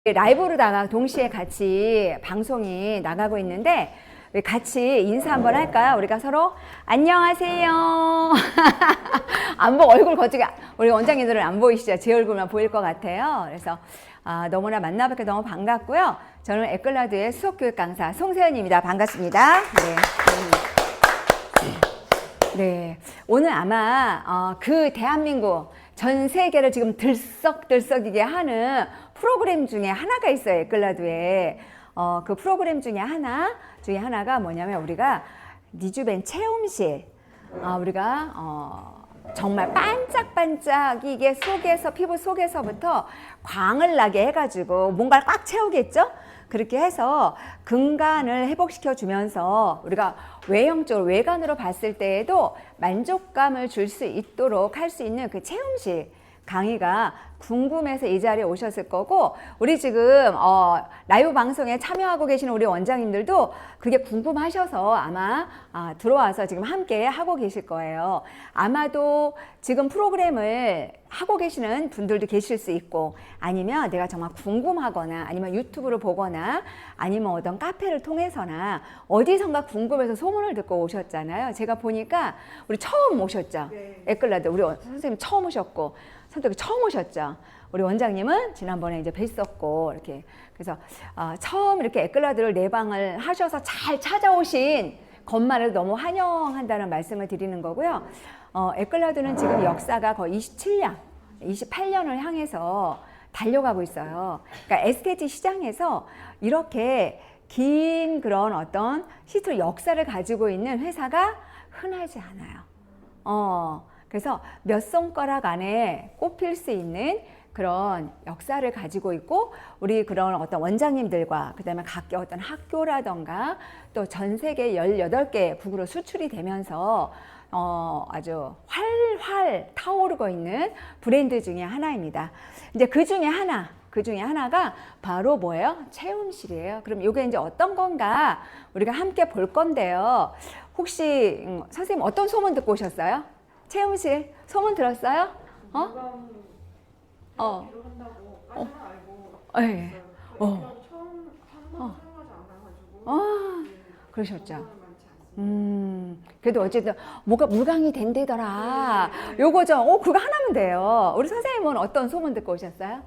라이브로다가 동시에 같이 방송이 나가고 있는데 우리 같이 인사 한번 할까요? 우리가 서로 안녕하세요. 안 보고 얼굴 거치게 우리 원장님들은 안 보이시죠? 제 얼굴만 보일 것 같아요. 그래서 너무나 만나뵙게 너무 반갑고요. 저는 에클라드의 수석교육 강사 송세연입니다. 반갑습니다. 네, 오늘 아마 그 대한민국 전 세계를 지금 들썩들썩이게 하는 프로그램 중에 하나가 있어요. 에클라드에. 그 프로그램 중에 하나가 뭐냐면 우리가 니주벤 체험실, 우리가 정말 반짝반짝이게 속에서, 피부 속에서부터 광을 나게 해가지고 뭔가를 꽉 채우겠죠? 그렇게 해서 근간을 회복시켜 주면서 우리가 외형적으로 외관으로 봤을 때에도 만족감을 줄 수 있도록 할 수 있는 그 체험실 강의가 궁금해서 이 자리에 오셨을 거고, 우리 지금 라이브 방송에 참여하고 계시는 우리 원장님들도 그게 궁금하셔서 아마 들어와서 지금 함께 하고 계실 거예요. 아마도 지금 프로그램을 하고 계시는 분들도 계실 수 있고, 아니면 내가 정말 궁금하거나 아니면 유튜브를 보거나 아니면 어떤 카페를 통해서나 어디선가 궁금해서 소문을 듣고 오셨잖아요. 제가 보니까 우리 처음 오셨죠? 네. 에클라드 우리 선생님 처음 오셨고 선생님 처음 오셨죠? 우리 원장님은 지난번에 이제 뵀었고, 이렇게. 그래서, 처음 이렇게 에클라드를 내방을 하셔서 잘 찾아오신 것만으로 너무 환영한다는 말씀을 드리는 거고요. 에클라드는 지금 역사가 거의 27년, 28년을 향해서 달려가고 있어요. 그러니까 에스테티 시장에서 이렇게 긴 그런 어떤 시스템 역사를 가지고 있는 회사가 흔하지 않아요. 그래서 몇 손가락 안에 꼽힐 수 있는 그런 역사를 가지고 있고, 우리 그런 어떤 원장님들과 그다음에 각 어떤 학교라던가 또 전 세계 18개 국으로 수출이 되면서 아주 활활 타오르고 있는 브랜드 중에 하나입니다. 이제 그 중에 하나가 바로 뭐예요? 체험실이에요. 그럼 이게 이제 어떤 건가 우리가 함께 볼 건데요. 혹시 선생님 어떤 소문 듣고 오셨어요? 체험실 소문 들었어요? 네. 그러셨죠. 그래도 어쨌든 뭐가 물강이 된대더라. 요거죠. 그거 하나면 돼요. 우리 선생님은 어떤 소문 듣고 오셨어요?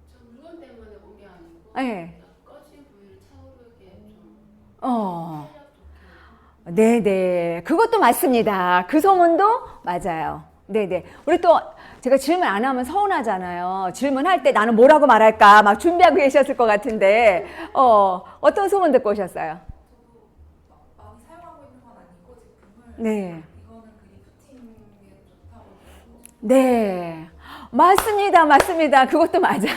저 물건 때문에 온 게 아니고 네. 꺼진 불 차오르게 좀 네네. 그것도 맞습니다. 그 소문도 맞아요. 네네. 우리 또 제가 질문 안 하면 서운하잖아요. 질문할 때 나는 뭐라고 말할까 막 준비하고 계셨을 것 같은데, 어떤 소문 듣고 오셨어요? 많이 사용하고 있는 건 아니고 제품을. 네. 이거는 그 리프팅에 좋다고 들었고. 네. 맞습니다. 그것도 맞아요.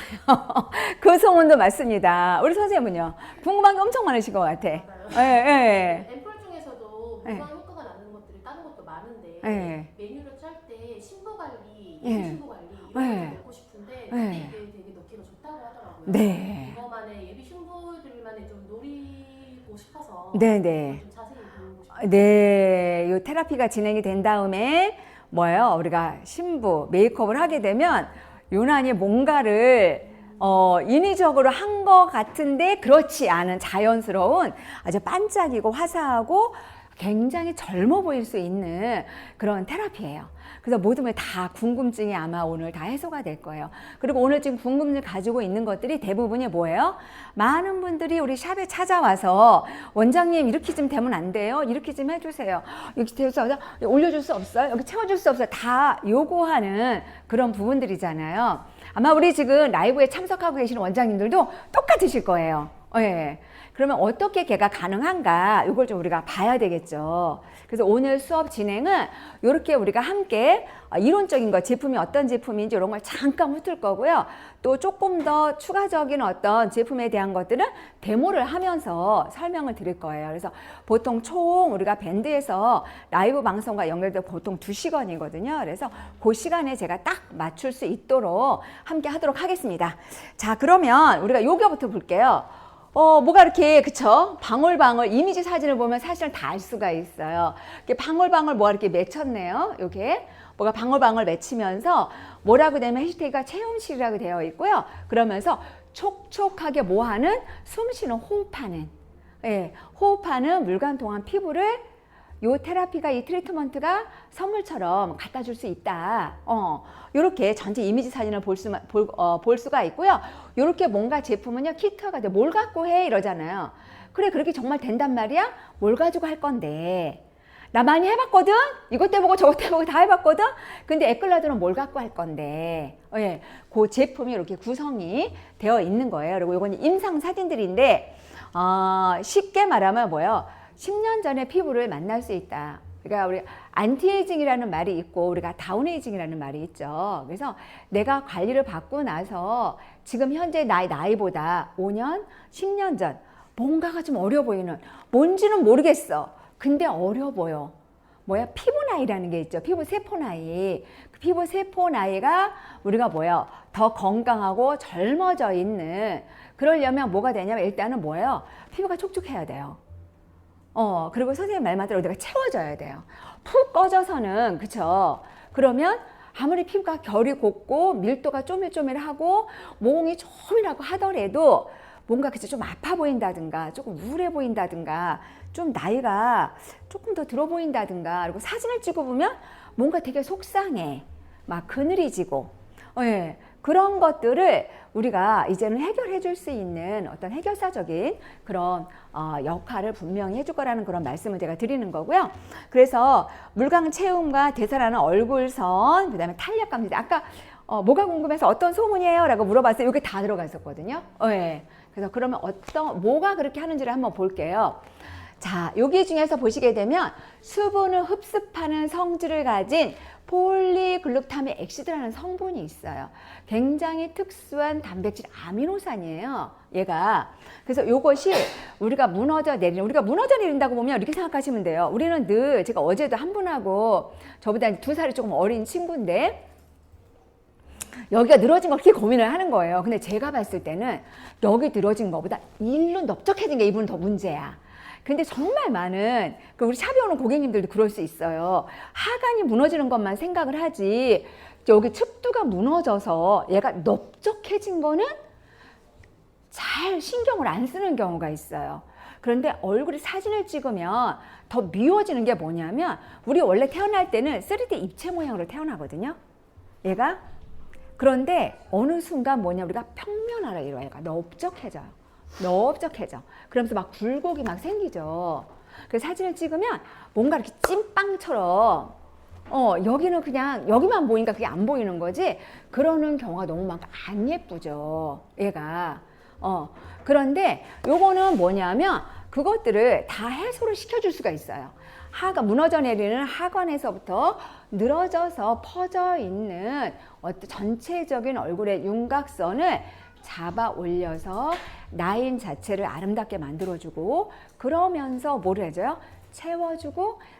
그 소문도 맞습니다. 우리 선생님은요? 궁금한 게 엄청 많으신 것 같아. 예. 앰플 중에서도 물광 효과가 나는 것들이 다른 것도 많은데 네. 메뉴를 짤 때 신부 관리, 네. 예비 신부 관리 이런 네. 거 넣고 싶은데 네. 이게 되게 넣기가 좋다고 하더라고요. 네. 이거만의 예비 신부들만의 좀 노리고 싶어서 네네. 좀 자세히 보고 싶어요. 네. 이 테라피가 진행이 된 다음에 뭐예요? 우리가 신부 메이크업을 하게 되면 유난히 뭔가를 인위적으로 한 것 같은데 그렇지 않은 자연스러운 아주 반짝이고 화사하고 굉장히 젊어 보일 수 있는 그런 테라피예요. 그래서 모든 게 다 궁금증이 아마 오늘 다 해소가 될 거예요. 그리고 오늘 지금 궁금증을 가지고 있는 것들이 대부분이 뭐예요? 많은 분들이 우리 샵에 찾아와서 원장님 이렇게 좀 되면 안 돼요? 이렇게 좀 해주세요. 이렇게 돼서 올려줄 수 없어요? 여기 채워줄 수 없어요? 다 요구하는 그런 부분들이잖아요. 아마 우리 지금 라이브에 참석하고 계시는 원장님들도 똑같으실 거예요. 예. 그러면 어떻게 걔가 가능한가 이걸 좀 우리가 봐야 되겠죠. 그래서 오늘 수업 진행은 이렇게 우리가 함께 이론적인 거, 제품이 어떤 제품인지 이런 걸 잠깐 훑을 거고요. 또 조금 더 추가적인 어떤 제품에 대한 것들은 데모를 하면서 설명을 드릴 거예요. 그래서 보통 총 우리가 밴드에서 라이브 방송과 연결돼 보통 2시간이거든요. 그래서 그 시간에 제가 딱 맞출 수 있도록 함께 하도록 하겠습니다. 자, 그러면 우리가 요거부터 볼게요. 뭐가 이렇게, 그쵸? 방울방울, 이미지 사진을 보면 사실은 다 알 수가 있어요. 이렇게 방울방울 뭐가 이렇게 맺혔네요. 요게. 뭐가 방울방울 맺히면서 뭐라고 되면 해시태그가 체험실이라고 되어 있고요. 그러면서 촉촉하게 뭐하는? 숨 쉬는 호흡하는. 예, 호흡하는 물광 통한 피부를 요 테라피가 이 트리트먼트가 선물처럼 갖다 줄 수 있다. 요렇게 전체 이미지 사진을 볼 수가 있고요. 요렇게 뭔가 제품은요, 키트가 돼. 뭘 갖고 해? 이러잖아요. 그래, 그렇게 정말 된단 말이야? 뭘 가지고 할 건데? 나 많이 해봤거든? 이것 해보고 저것 해보고 다 해봤거든? 근데 에클라드는 뭘 갖고 할 건데? 예, 그 제품이 이렇게 구성이 되어 있는 거예요. 그리고 이건 임상 사진들인데, 쉽게 말하면 뭐예요? 10년 전에 피부를 만날 수 있다. 그러니까 우리 안티에이징이라는 말이 있고 우리가 다운에이징이라는 말이 있죠. 그래서 내가 관리를 받고 나서 지금 현재 나이보다 5년, 10년 전 뭔가가 좀 어려 보이는, 뭔지는 모르겠어. 근데 어려 보여. 뭐야? 피부 나이라는 게 있죠. 피부 세포 나이. 그 피부 세포 나이가 우리가 뭐예요? 더 건강하고 젊어져 있는, 그러려면 뭐가 되냐면 일단은 뭐예요? 피부가 촉촉해야 돼요. 그리고 선생님 말만대로 내가 채워줘야 돼요. 푹 꺼져서는, 그쵸? 그러면 아무리 피부가 결이 곱고 밀도가 쪼밀쪼밀하고 모공이 조밀하고 하더라도 뭔가 그치 좀 아파 보인다든가 조금 우울해 보인다든가 좀 나이가 조금 더 들어 보인다든가, 그리고 사진을 찍어보면 뭔가 되게 속상해. 막 그늘이 지고. 예. 그런 것들을 우리가 이제는 해결해 줄 수 있는 어떤 해결사적인 그런 역할을 분명히 해줄 거라는 그런 말씀을 제가 드리는 거고요. 그래서 물광 체움과 되살아나는 얼굴선, 그 다음에 탄력 감지. 아까 뭐가 궁금해서 어떤 소문이에요? 라고 물어봤어요. 이게 다 들어가 있었거든요. 예. 그래서 그러면 뭐가 그렇게 하는지를 한번 볼게요. 자, 여기 중에서 보시게 되면 수분을 흡습하는 성질을 가진 폴리글루타민 엑시드라는 성분이 있어요. 굉장히 특수한 단백질 아미노산이에요, 얘가. 그래서 이것이 우리가 무너져 내린다고 보면 이렇게 생각하시면 돼요. 우리는 늘, 제가 어제도 한 분하고 저보다 2살이 조금 어린 친구인데 여기가 늘어진 걸 그렇게 고민을 하는 거예요. 근데 제가 봤을 때는 여기 늘어진 것보다 일로 넓적해진 게 이분은 더 문제야. 근데 정말 많은 우리 샵에 오는 고객님들도 그럴 수 있어요. 하관이 무너지는 것만 생각을 하지 여기 측두가 무너져서 얘가 넓적해진 거는 잘 신경을 안 쓰는 경우가 있어요. 그런데 얼굴에 사진을 찍으면 더 미워지는 게 뭐냐면, 우리 원래 태어날 때는 3D 입체 모양으로 태어나거든요, 얘가. 그런데 어느 순간 우리가 평면화를 이뤄요. 얘가 넓적해져요. 그러면서 막 굴곡이 막 생기죠. 그래서 사진을 찍으면 뭔가 이렇게 찐빵처럼 여기는 그냥 여기만 보이니까 그게 안 보이는 거지, 그러는 경우가 너무 많고 안 예쁘죠, 얘가. 그런데 요거는 뭐냐면 그것들을 다 해소를 시켜줄 수가 있어요. 무너져 내리는 하관에서부터 늘어져서 퍼져 있는 어떤 전체적인 얼굴의 윤곽선을 잡아 올려서 라인 자체를 아름답게 만들어주고, 그러면서 뭘 해줘요?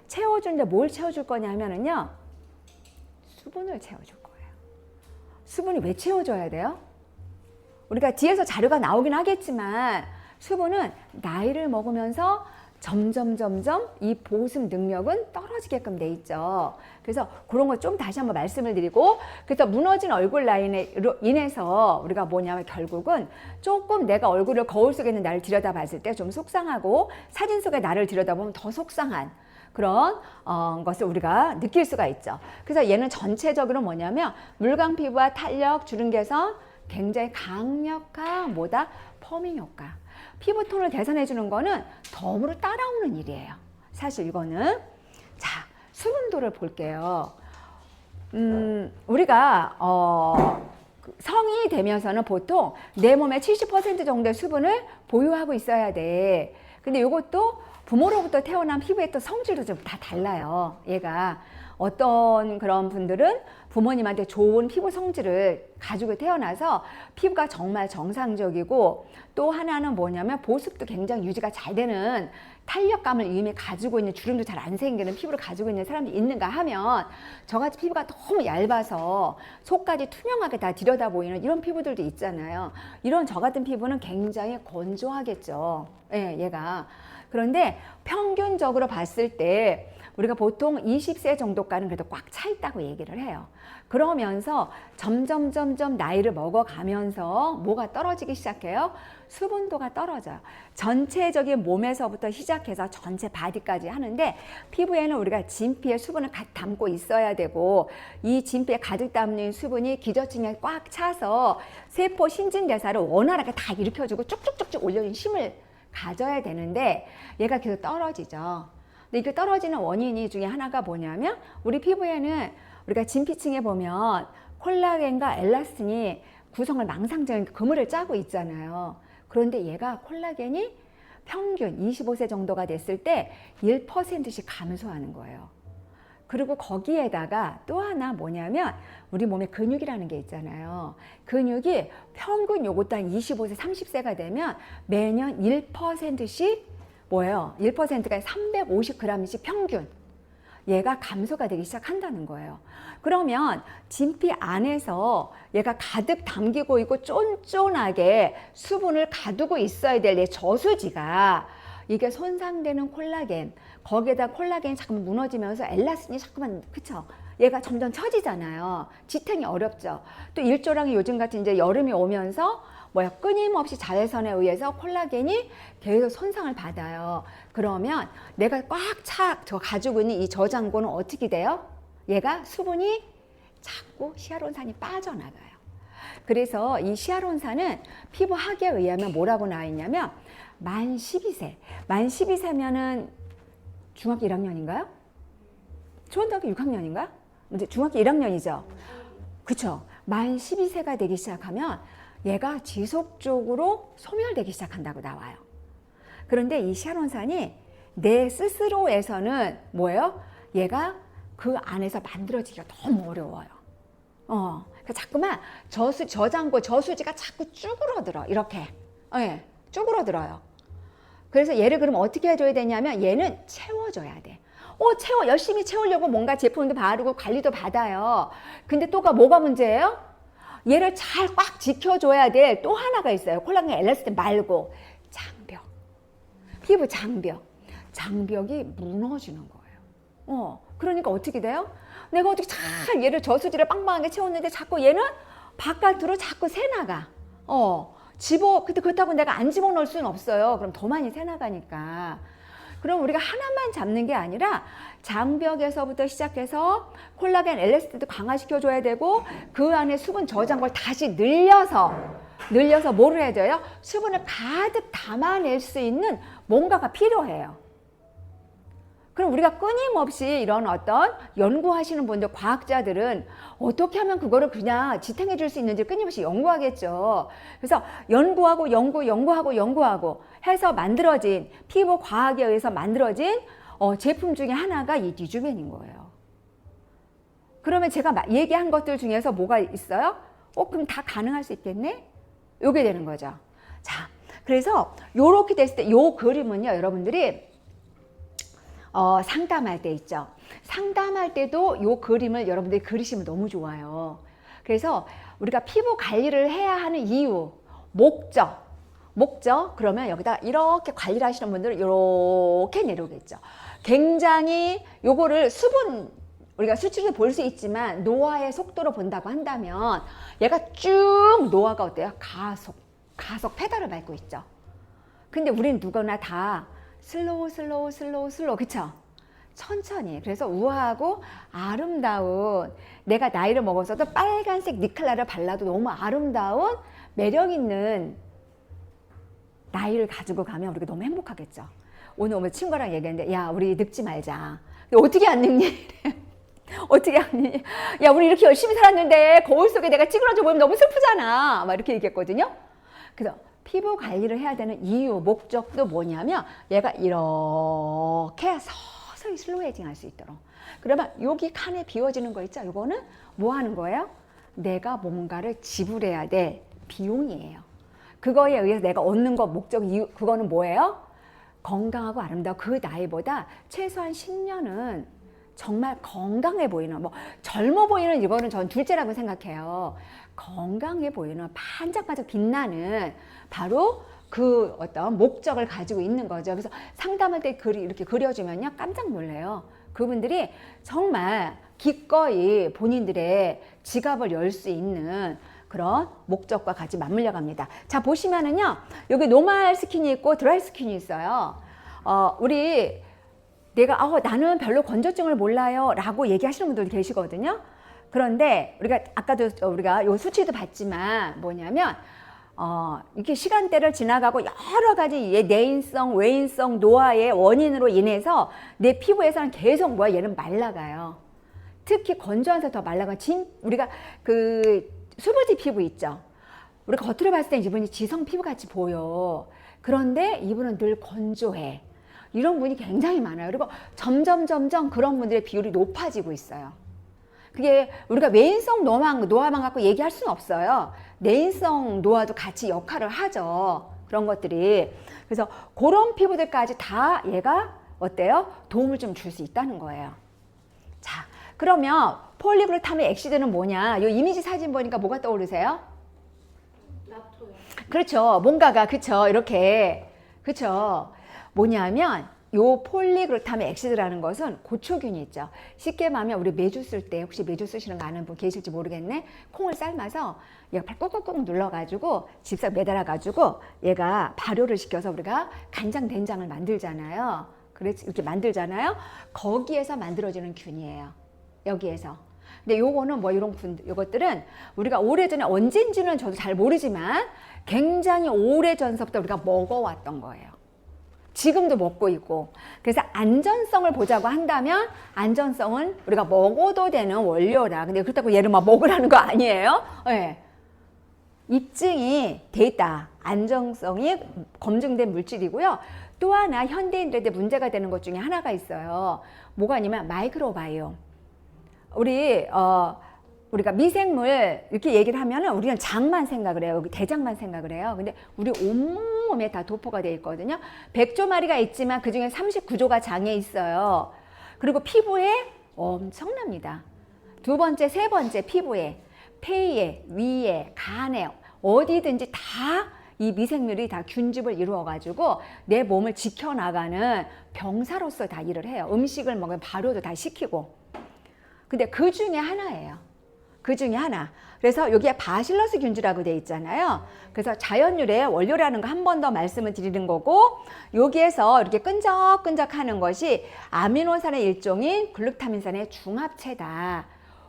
채워주는데 뭘 채워줄 거냐 하면은요, 수분을 채워줄 거예요. 수분이 왜 채워줘야 돼요? 우리가 뒤에서 자료가 나오긴 하겠지만 수분은 나이를 먹으면서 점점 이 보습 능력은 떨어지게끔 돼 있죠. 그래서 그런 거 좀 다시 한번 말씀을 드리고, 그래서 무너진 얼굴 라인으로 인해서 우리가 뭐냐면 결국은 조금 내가 얼굴을 거울 속에 있는 나를 들여다봤을 때 좀 속상하고, 사진 속에 나를 들여다보면 더 속상한 그런 것을 우리가 느낄 수가 있죠. 그래서 얘는 전체적으로 뭐냐면 물광 피부와 탄력, 주름 개선, 굉장히 강력한 퍼밍 효과. 피부톤을 개선해 주는 거는 덤으로 따라오는 일이에요. 사실 이거는. 자, 수분도를 볼게요. 우리가 성인이 되면서는 보통 내 몸의 70% 정도의 수분을 보유하고 있어야 돼. 근데 이것도 부모로부터 태어난 피부의 또 성질도 좀 다 달라요, 얘가. 어떤 그런 분들은 부모님한테 좋은 피부 성질을 가지고 태어나서 피부가 정말 정상적이고, 또 하나는 뭐냐면 보습도 굉장히 유지가 잘 되는 탄력감을 이미 가지고 있는, 주름도 잘 안 생기는 피부를 가지고 있는 사람들이 있는가 하면, 저같이 피부가 너무 얇아서 속까지 투명하게 다 들여다 보이는 이런 피부들도 있잖아요. 이런 저 같은 피부는 굉장히 건조하겠죠, 예, 얘가. 그런데 평균적으로 봤을 때 우리가 보통 20세 정도까지는 그래도 꽉 차 있다고 얘기를 해요. 그러면서 점점 나이를 먹어가면서 뭐가 떨어지기 시작해요? 수분도가 떨어져요. 전체적인 몸에서부터 시작해서 전체 바디까지 하는데 피부에는 우리가 진피에 수분을 가득 담고 있어야 되고 이 진피에 가득 담는 수분이 기저층에 꽉 차서 세포 신진대사를 원활하게 다 일으켜주고 쭉쭉쭉쭉 올려주는 힘을 가져야 되는데 얘가 계속 떨어지죠. 근데 이게 떨어지는 원인이 중에 하나가 뭐냐면 우리 피부에는 우리가 진피층에 보면 콜라겐과 엘라스틴이 구성을 망상적인 그물을 짜고 있잖아요. 그런데 얘가 콜라겐이 평균 25세 정도가 됐을 때 1%씩 감소하는 거예요. 그리고 거기에다가 또 하나 뭐냐면 우리 몸에 근육이라는 게 있잖아요. 근육이 평균 요것도 한 25세, 30세가 되면 매년 1%씩 뭐예요? 1%가 350g씩 평균. 얘가 감소가 되기 시작한다는 거예요. 그러면 진피 안에서 얘가 가득 담기고 있고 쫀쫀하게 수분을 가두고 있어야 될 내 저수지가 이게 손상되는 콜라겐, 거기에다 콜라겐이 자꾸만 무너지면서 엘라스틴이 자꾸만, 그쵸? 얘가 점점 처지잖아요. 지탱이 어렵죠. 또 일조량이 요즘 같은 이제 여름이 오면서 끊임없이 자외선에 의해서 콜라겐이 계속 손상을 받아요. 그러면 내가 저 가지고 있는 이 저장고는 어떻게 돼요? 얘가 수분이 자꾸 히알론산이 빠져나가요. 그래서 이 히알론산은 피부학에 의하면 뭐라고 나와 있냐면 만 12세면은 중학교 1학년인가요? 초등학교 6학년인가? 이제 중학교 1학년이죠. 그쵸? 만 12세가 되기 시작하면 얘가 지속적으로 소멸되기 시작한다고 나와요. 그런데 이 히알론산이 내 스스로에서는 뭐예요? 얘가 그 안에서 만들어지기가 너무 어려워요. 그러니까 자꾸만 저장고, 저수지가 자꾸 쭈그러들어. 이렇게. 네, 쭈그러들어요. 그래서 얘를 그럼 어떻게 해줘야 되냐면 얘는 채워줘야 돼. 열심히 채우려고 뭔가 제품도 바르고 관리도 받아요. 근데 뭐가 문제예요? 얘를 잘 꽉 지켜줘야 될 또 하나가 있어요. 콜라겐 엘라스틴 말고 장벽. 피부 장벽. 장벽이 무너지는 거예요. 그러니까 어떻게 돼요? 내가 어떻게 잘 얘를 저수지를 빵빵하게 채웠는데 자꾸 얘는 바깥으로 자꾸 새나가. 근데 그렇다고 내가 안 집어넣을 수는 없어요. 그럼 더 많이 새나가니까. 그럼 우리가 하나만 잡는 게 아니라 장벽에서부터 시작해서 콜라겐 엘라스틴도 강화시켜줘야 되고 그 안에 수분 저장고를 다시 늘려서 뭐를 해야 돼요? 수분을 가득 담아낼 수 있는 뭔가가 필요해요. 그럼 우리가 끊임없이 이런 어떤 연구하시는 분들, 과학자들은 어떻게 하면 그거를 그냥 지탱해 줄 수 있는지 끊임없이 연구하겠죠. 그래서 연구하고 해서 만들어진, 피부 과학에 의해서 만들어진 제품 중에 하나가 이 디주벤인 거예요. 그러면 제가 얘기한 것들 중에서 뭐가 있어요? 그럼 다 가능할 수 있겠네? 요게 되는 거죠. 자, 그래서 요렇게 됐을 때 요 그림은요, 여러분들이 상담할 때 있죠. 상담할 때도 요 그림을 여러분들이 그리시면 너무 좋아요. 그래서 우리가 피부 관리를 해야 하는 이유, 목적. 그러면 여기다 이렇게 관리를 하시는 분들은 이렇게 내려오겠죠. 굉장히 요거를 우리가 수치로 볼 수 있지만 노화의 속도로 본다고 한다면 얘가 쭉 노화가 어때요? 가속 페달을 밟고 있죠. 근데 우리는 누구나 다 슬로우, 그쵸? 천천히. 그래서 우아하고 아름다운, 내가 나이를 먹어서도 빨간색 니칼라를 발라도 너무 아름다운 매력 있는 나이를 가지고 가면 우리가 너무 행복하겠죠. 오늘 친구랑 얘기했는데, 야, 우리 늙지 말자. 어떻게 안 늙니? 어떻게 안 늙니? 야, 우리 이렇게 열심히 살았는데 거울 속에 내가 찌그러져 보이면 너무 슬프잖아. 막 이렇게 얘기했거든요. 그래서 피부 관리를 해야 되는 이유, 목적도 뭐냐면 얘가 이렇게 서서히 슬로에징 할 수 있도록. 그러면 여기 칸에 비워지는 거 있죠? 이거는 뭐 하는 거예요? 내가 뭔가를 지불해야 될 비용이에요. 그거에 의해서 내가 얻는 거, 목적, 이유, 그거는 뭐예요? 건강하고 아름다워. 그 나이보다 최소한 10년은 정말 건강해 보이는, 젊어 보이는 이거는 전 둘째라고 생각해요. 건강해 보이는, 반짝반짝 빛나는 바로 그 어떤 목적을 가지고 있는 거죠. 그래서 상담할 때 이렇게 그려주면요, 깜짝 놀래요. 그분들이 정말 기꺼이 본인들의 지갑을 열 수 있는 그런 목적과 같이 맞물려 갑니다. 자, 보시면은요, 여기 노멀 스킨이 있고 드라이 스킨이 있어요. 우리 내가 나는 별로 건조증을 몰라요 라고 얘기하시는 분들도 계시거든요. 그런데 우리가 아까도 우리가 요 수치도 봤지만 뭐냐면 이렇게 시간대를 지나가고 여러 가지 내인성, 외인성, 노화의 원인으로 인해서 내 피부에서는 계속 얘는 말라가요. 특히 건조한 더 말라가 우리가 그 수부지 피부 있죠. 우리가 겉으로 봤을 때 이분이 지성 피부 같이 보여. 그런데 이분은 늘 건조해. 이런 분이 굉장히 많아요. 그리고 점점 그런 분들의 비율이 높아지고 있어요. 그게 우리가 외인성 노화만 갖고 얘기할 수는 없어요. 내인성 노화도 같이 역할을 하죠. 그런 것들이. 그래서 그런 피부들까지 다 얘가 어때요? 도움을 좀 줄 수 있다는 거예요. 자, 그러면 폴리그루타민 엑시드는 뭐냐? 이 이미지 사진 보니까 뭐가 떠오르세요? 나토요. 그렇죠. 뭔가가 그쵸. 이렇게 그쵸. 뭐냐면 요 폴리그루타민 엑시드라는 것은 고초균이 있죠. 쉽게 말하면 우리 메주 쓸 때 혹시 메주 쓰시는 거 아는 분 계실지 모르겠네. 콩을 삶아서 얘가 꾹꾹꾹 눌러가지고 집사 매달아가지고 얘가 발효를 시켜서 우리가 간장 된장을 만들잖아요. 그래서 이렇게 만들잖아요. 거기에서 만들어지는 균이에요. 여기에서. 근데 요거는 요것들은 우리가 오래전에 언젠지는 저도 잘 모르지만 굉장히 오래전서부터 우리가 먹어왔던 거예요. 지금도 먹고 있고. 그래서 안전성을 보자고 한다면 안전성은 우리가 먹어도 되는 원료라. 근데 그렇다고 얘를 막 먹으라는 거 아니에요. 네. 입증이 돼 있다. 안정성이 검증된 물질이고요. 또 하나 현대인들한테 문제가 되는 것 중에 하나가 있어요. 뭐가 아니면 마이크로바이옴. 우리가 미생물 이렇게 얘기를 하면은 우리는 장만 생각을 해요. 여기 대장만 생각을 해요. 근데 우리 온몸에 다 도포가 되어 있거든요. 100조 마리가 있지만 그중에 39조가 장에 있어요. 그리고 피부에 엄청납니다. 두 번째, 세 번째 피부에, 폐에, 위에, 간에 어디든지 다 이 미생물이 다 균집을 이루어가지고 내 몸을 지켜나가는 병사로서 다 일을 해요. 음식을 먹으면 발효도 다 시키고. 근데 그 중에 하나예요. 그 중에 하나. 그래서 여기에 바실러스 균주라고 되어 있잖아요. 그래서 자연유래의 원료라는 거 한 번 더 말씀을 드리는 거고, 여기에서 이렇게 끈적끈적하는 것이 아미노산의 일종인 글루타민산의 중합체다.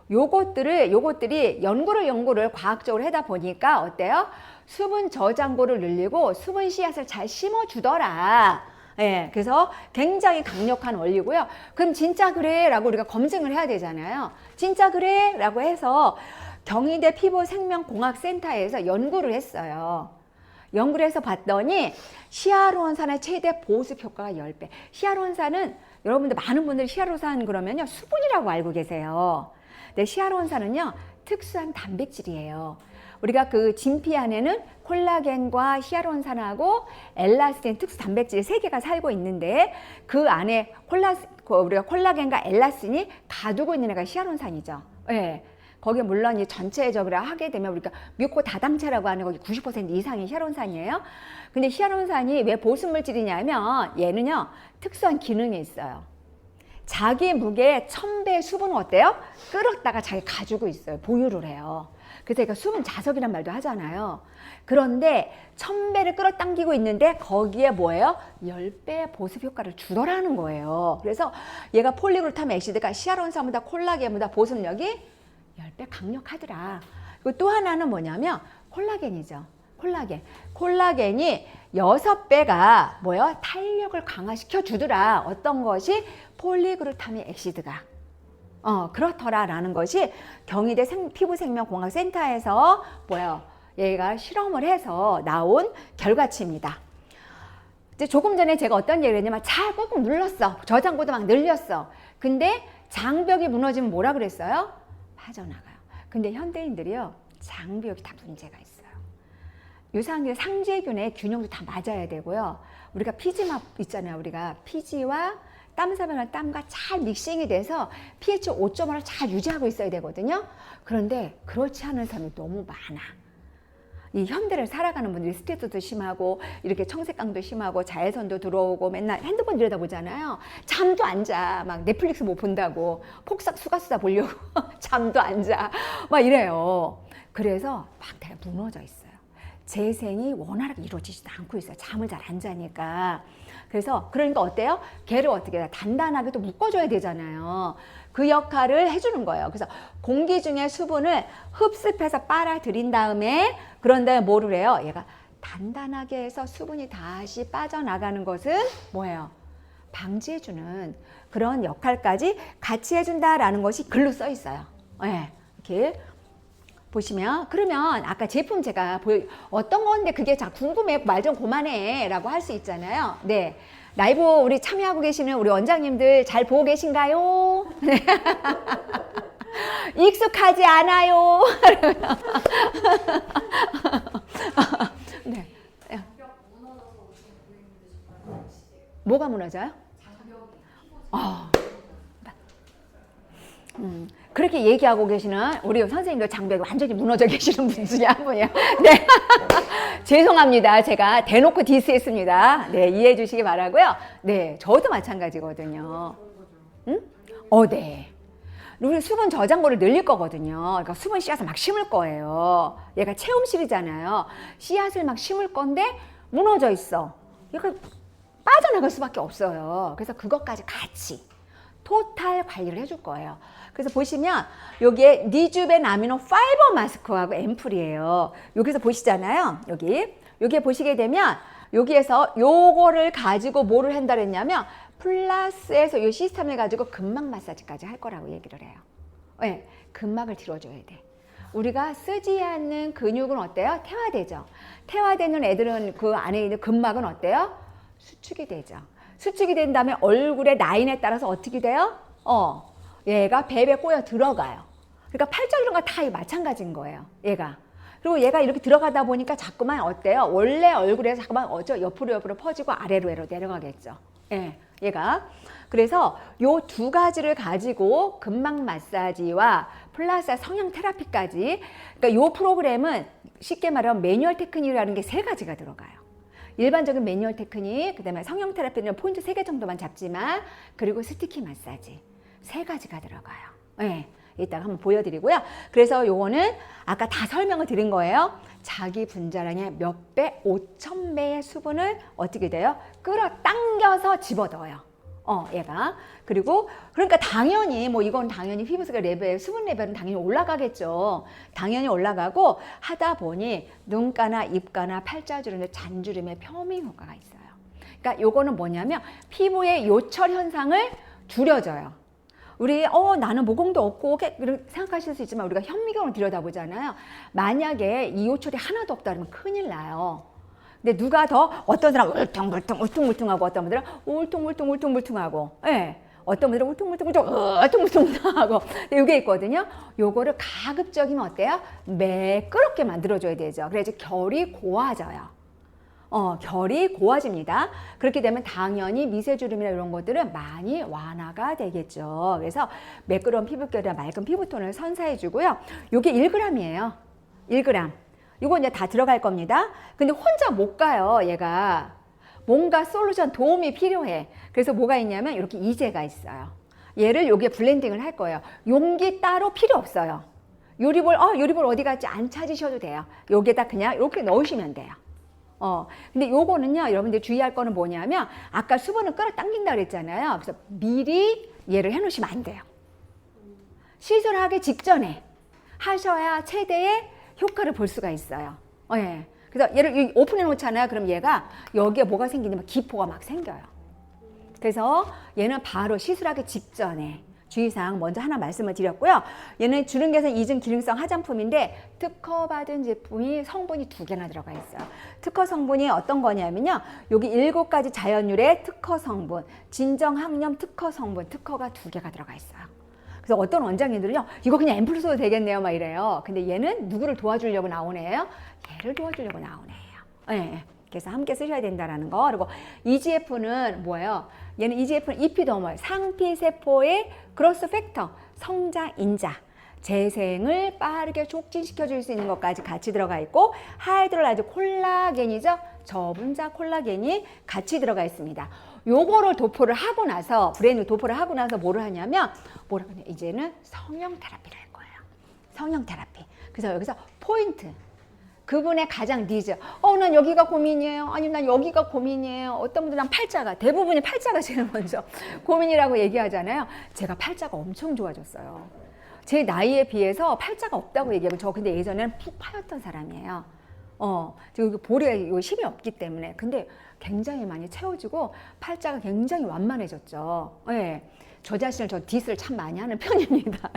요것들이 연구를 과학적으로 하다 보니까 어때요? 수분 저장고를 늘리고 수분 씨앗을 잘 심어주더라. 예, 그래서 굉장히 강력한 원리고요. 그럼 진짜 그래? 라고 우리가 검증을 해야 되잖아요. 진짜 그래? 라고 해서 경희대 피부생명공학센터에서 연구를 했어요. 연구를 해서 봤더니 히아루론산의 최대 보습 효과가 10배. 히아루론산은 여러분들 많은 분들이 히아루론산 그러면요 수분이라고 알고 계세요. 근데 히아루론산은요 특수한 단백질이에요. 우리가 그 진피 안에는 콜라겐과 히아루론산하고 엘라스틴 특수 단백질 3개가 살고 있는데 그 안에 우리가 콜라겐과 엘라스틴이 가두고 있는 애가 히아루론산이죠. 예. 거기에 물론 이 전체적으로 하게 되면 우리가 뮤코 다당체라고 하는 거기 90% 이상이 히아루론산이에요. 근데 히아루론산이 왜 보습물질이냐면 얘는요 특수한 기능이 있어요. 자기 무게 1000배 수분은 어때요? 끌었다가 자기 가지고 있어요. 보유를 해요. 그래서 그러니까 수분 자석이란 말도 하잖아요. 그런데 1000배를 끌어당기고 있는데 거기에 뭐예요? 10배 보습 효과를 주더라는 거예요. 그래서 얘가 폴리그루타민 엑시드가 히아루론산보다 콜라겐보다 보습력이 10배 강력하더라. 그리고 또 하나는 뭐냐면 콜라겐이죠. 콜라겐이 6배가 뭐예요? 탄력을 강화시켜 주더라. 어떤 것이? 폴리그루타민 엑시드가. 그렇더라라는 것이 경희대 피부생명공학센터에서 뭐예요? 얘가 실험을 해서 나온 결과치입니다. 이제 조금 전에 제가 어떤 얘기를 했냐면 잘 꾹꾹 눌렀어. 저장고도 막 늘렸어. 근데 장벽이 무너지면 뭐라 그랬어요? 빠져나가요. 근데 현대인들이요. 장벽이 다 문제가 있어요. 유산균, 상재균의 균형도 다 맞아야 되고요. 우리가 피지막 있잖아요. 우리가 피지와 땀사변한 땀과 잘 믹싱이 돼서 pH 5.5를 잘 유지하고 있어야 되거든요. 그런데 그렇지 않은 사람이 너무 많아. 이 현대를 살아가는 분들이 스트레스도 심하고 이렇게 청색광도 심하고 자외선도 들어오고 맨날 핸드폰 들여다보잖아요. 잠도 안 자. 막 넷플릭스 못 본다고 폭삭 수가수다 보려고 잠도 안 자. 막 이래요. 그래서 막 내가 무너져 있어요. 재생이 원활하게 이루어지지도 않고 있어요. 잠을 잘 안 자니까. 그래서 그러니까 어때요? 걔를 어떻게 해요? 단단하게 또 묶어줘야 되잖아요. 그 역할을 해주는 거예요. 그래서 공기 중에 수분을 흡습해서 빨아들인 다음에 그런 다음에 뭐를 해요? 얘가 단단하게 해서 수분이 다시 빠져나가는 것은 뭐예요? 방지해주는 그런 역할까지 같이 해준다라는 것이 글로 써 있어요. 네, 이렇게 보시면 그러면 아까 제품 제가 어떤 건데 그게 자 궁금해 말 좀 그만해 라고 할 수 있잖아요. 네, 라이브 우리 참여하고 계시는 우리 원장님들 잘 보고 계신가요? 네. 익숙하지 않아요. 네. 뭐가 무너져요? 그렇게 얘기하고 계시는 우리 선생님들 장벽이 완전히 무너져 계시는 분 중에 한 분이에요. 네. 죄송합니다. 제가 대놓고 디스했습니다. 네, 이해해 주시기 바라고요. 네, 저도 마찬가지거든요. 응? 네. 우리 수분 저장고를 늘릴 거거든요. 그러니까 수분 씨앗을 막 심을 거예요. 얘가 체험실이잖아요. 씨앗을 막 심을 건데 무너져 있어. 얘가 빠져나갈 수밖에 없어요. 그래서 그것까지 같이 토탈 관리를 해줄 거예요. 그래서 보시면 여기에 니주벤 아미노 파이버 마스크하고 앰플이에요. 여기서 보시잖아요. 여기에 보시게 되면 여기에서 요거를 가지고 뭐를 한다 그랬냐면 플러스에서 이 시스템을 가지고 근막 마사지까지 할 거라고 얘기를 해요. 네, 근막을 들어줘야 돼. 우리가 쓰지 않는 근육은 어때요? 퇴화되죠. 퇴화되는 애들은 그 안에 있는 근막은 어때요? 수축이 되죠. 수축이 된 다음에 얼굴의 라인에 따라서 어떻게 돼요? 얘가 배에 꼬여 들어가요. 그러니까 팔자 이런 거 다 마찬가지인 거예요. 얘가. 그리고 얘가 이렇게 들어가다 보니까 자꾸만 어때요? 원래 얼굴에서 자꾸만 옆으로 퍼지고 아래로 내려가겠죠. 예, 얘가. 그래서 요 두 가지를 가지고 근막 마사지와 플러스 성형 테라피까지. 그러니까 요 프로그램은 쉽게 말하면 매뉴얼 테크닉이라는 게 3가지가 들어가요. 일반적인 매뉴얼 테크닉, 그 다음에 성형 테라피는 포인트 3개 정도만 잡지만, 그리고 스티키 마사지 3가지가 들어가요. 네, 이따가 한번 보여드리고요. 그래서 요거는 아까 다 설명을 드린 거예요. 자기 분자량의 몇 배, 5,000배의 수분을 어떻게 돼요? 끌어당겨서 집어넣어요. 얘가. 그리고 그러니까 당연히 뭐 이건 당연히 피부색의 레벨, 수분 레벨은 당연히 올라가겠죠. 당연히 올라가고 하다 보니 눈가나 입가나 팔자주름에 잔주름에 표면 효과가 있어요. 그러니까 요거는 뭐냐면 피부의 요철 현상을 줄여줘요. 우리 나는 모공도 없고 이렇게 생각하실 수 있지만 우리가 현미경을 들여다보잖아요. 만약에 이 요철이 하나도 없다 그러면 큰일 나요. 근데 누가 더 어떤 사람 울퉁불퉁하고 어떤 분들은 울퉁불퉁하고 예. 어떤 분들은 울퉁불퉁하고 이게 있거든요. 요거를 가급적이면 어때요? 매끄럽게 만들어줘야 되죠. 그래야지 결이 고와져요. 결이 고와집니다. 그렇게 되면 당연히 미세주름이나 이런 것들은 많이 완화가 되겠죠. 그래서 매끄러운 피부결이나 맑은 피부톤을 선사해 주고요. 요게 1g이에요. 1g. 이거 이제 다 들어갈 겁니다. 근데 혼자 못 가요, 얘가. 뭔가 솔루션 도움이 필요해. 그래서 뭐가 있냐면 이렇게 이제가 있어요. 얘를 여기에 블렌딩을 할 거예요. 용기 따로 필요 없어요. 요리볼 어디 갔지 안 찾으셔도 돼요. 여기에다 그냥 이렇게 넣으시면 돼요. 근데 요거는요, 여러분들 주의할 거는 뭐냐면 아까 수분을 끌어당긴다 그랬잖아요. 그래서 미리 얘를 해 놓으시면 안 돼요. 시술하기 직전에 하셔야 최대의 효과를 볼 수가 있어요. 예. 그래서 얘를 오픈해 놓잖아요. 그럼 얘가 여기에 뭐가 생기냐면 기포가 막 생겨요. 그래서 얘는 바로 시술하기 직전에 주의사항 먼저 하나 말씀을 드렸고요. 얘는 주름 개선 이중 기능성 화장품인데 특허받은 제품이 성분이 2개나 들어가 있어요. 특허 성분이 어떤 거냐면요. 여기 7가지 자연유래 특허 성분, 진정항염 특허 성분, 특허가 2개가 들어가 있어요. 그래서 어떤 원장님들은요, 이거 그냥 앰플 써도 되겠네요, 막 이래요. 근데 얘는 누구를 도와주려고 나온 애예요? 얘를 도와주려고 나온 애예요. 네. 그래서 함께 쓰셔야 된다라는 거. 그리고 EGF는 뭐예요? 얘는 EGF는 이피더멀, 상피세포의 그로스 팩터, 성장 인자, 재생을 빠르게 촉진시켜 줄 수 있는 것까지 같이 들어가 있고, 하이드롤라이즈 콜라겐이죠. 저분자 콜라겐이 같이 들어가 있습니다. 요거를 도포를 하고 나서, 브레인을 도포를 하고 나서 뭐를 하냐면, 뭐라고 하냐, 이제는 성형 테라피를 할 거예요. 성형 테라피. 그래서 여기서 포인트. 그분의 가장 니즈. 난 여기가 고민이에요. 아니면 난 여기가 고민이에요. 어떤 분들은 난 팔자가, 대부분이 팔자가 제일 먼저 고민이라고 얘기하잖아요. 제가 팔자가 엄청 좋아졌어요. 제 나이에 비해서 팔자가 없다고 얘기하고, 저 근데 예전에는 푹 파였던 사람이에요. 지금 볼에 힘이 없기 때문에. 근데 굉장히 많이 채워지고 팔자가 굉장히 완만해졌죠. 예. 저 자신을 저 디스를 참 많이 하는 편입니다.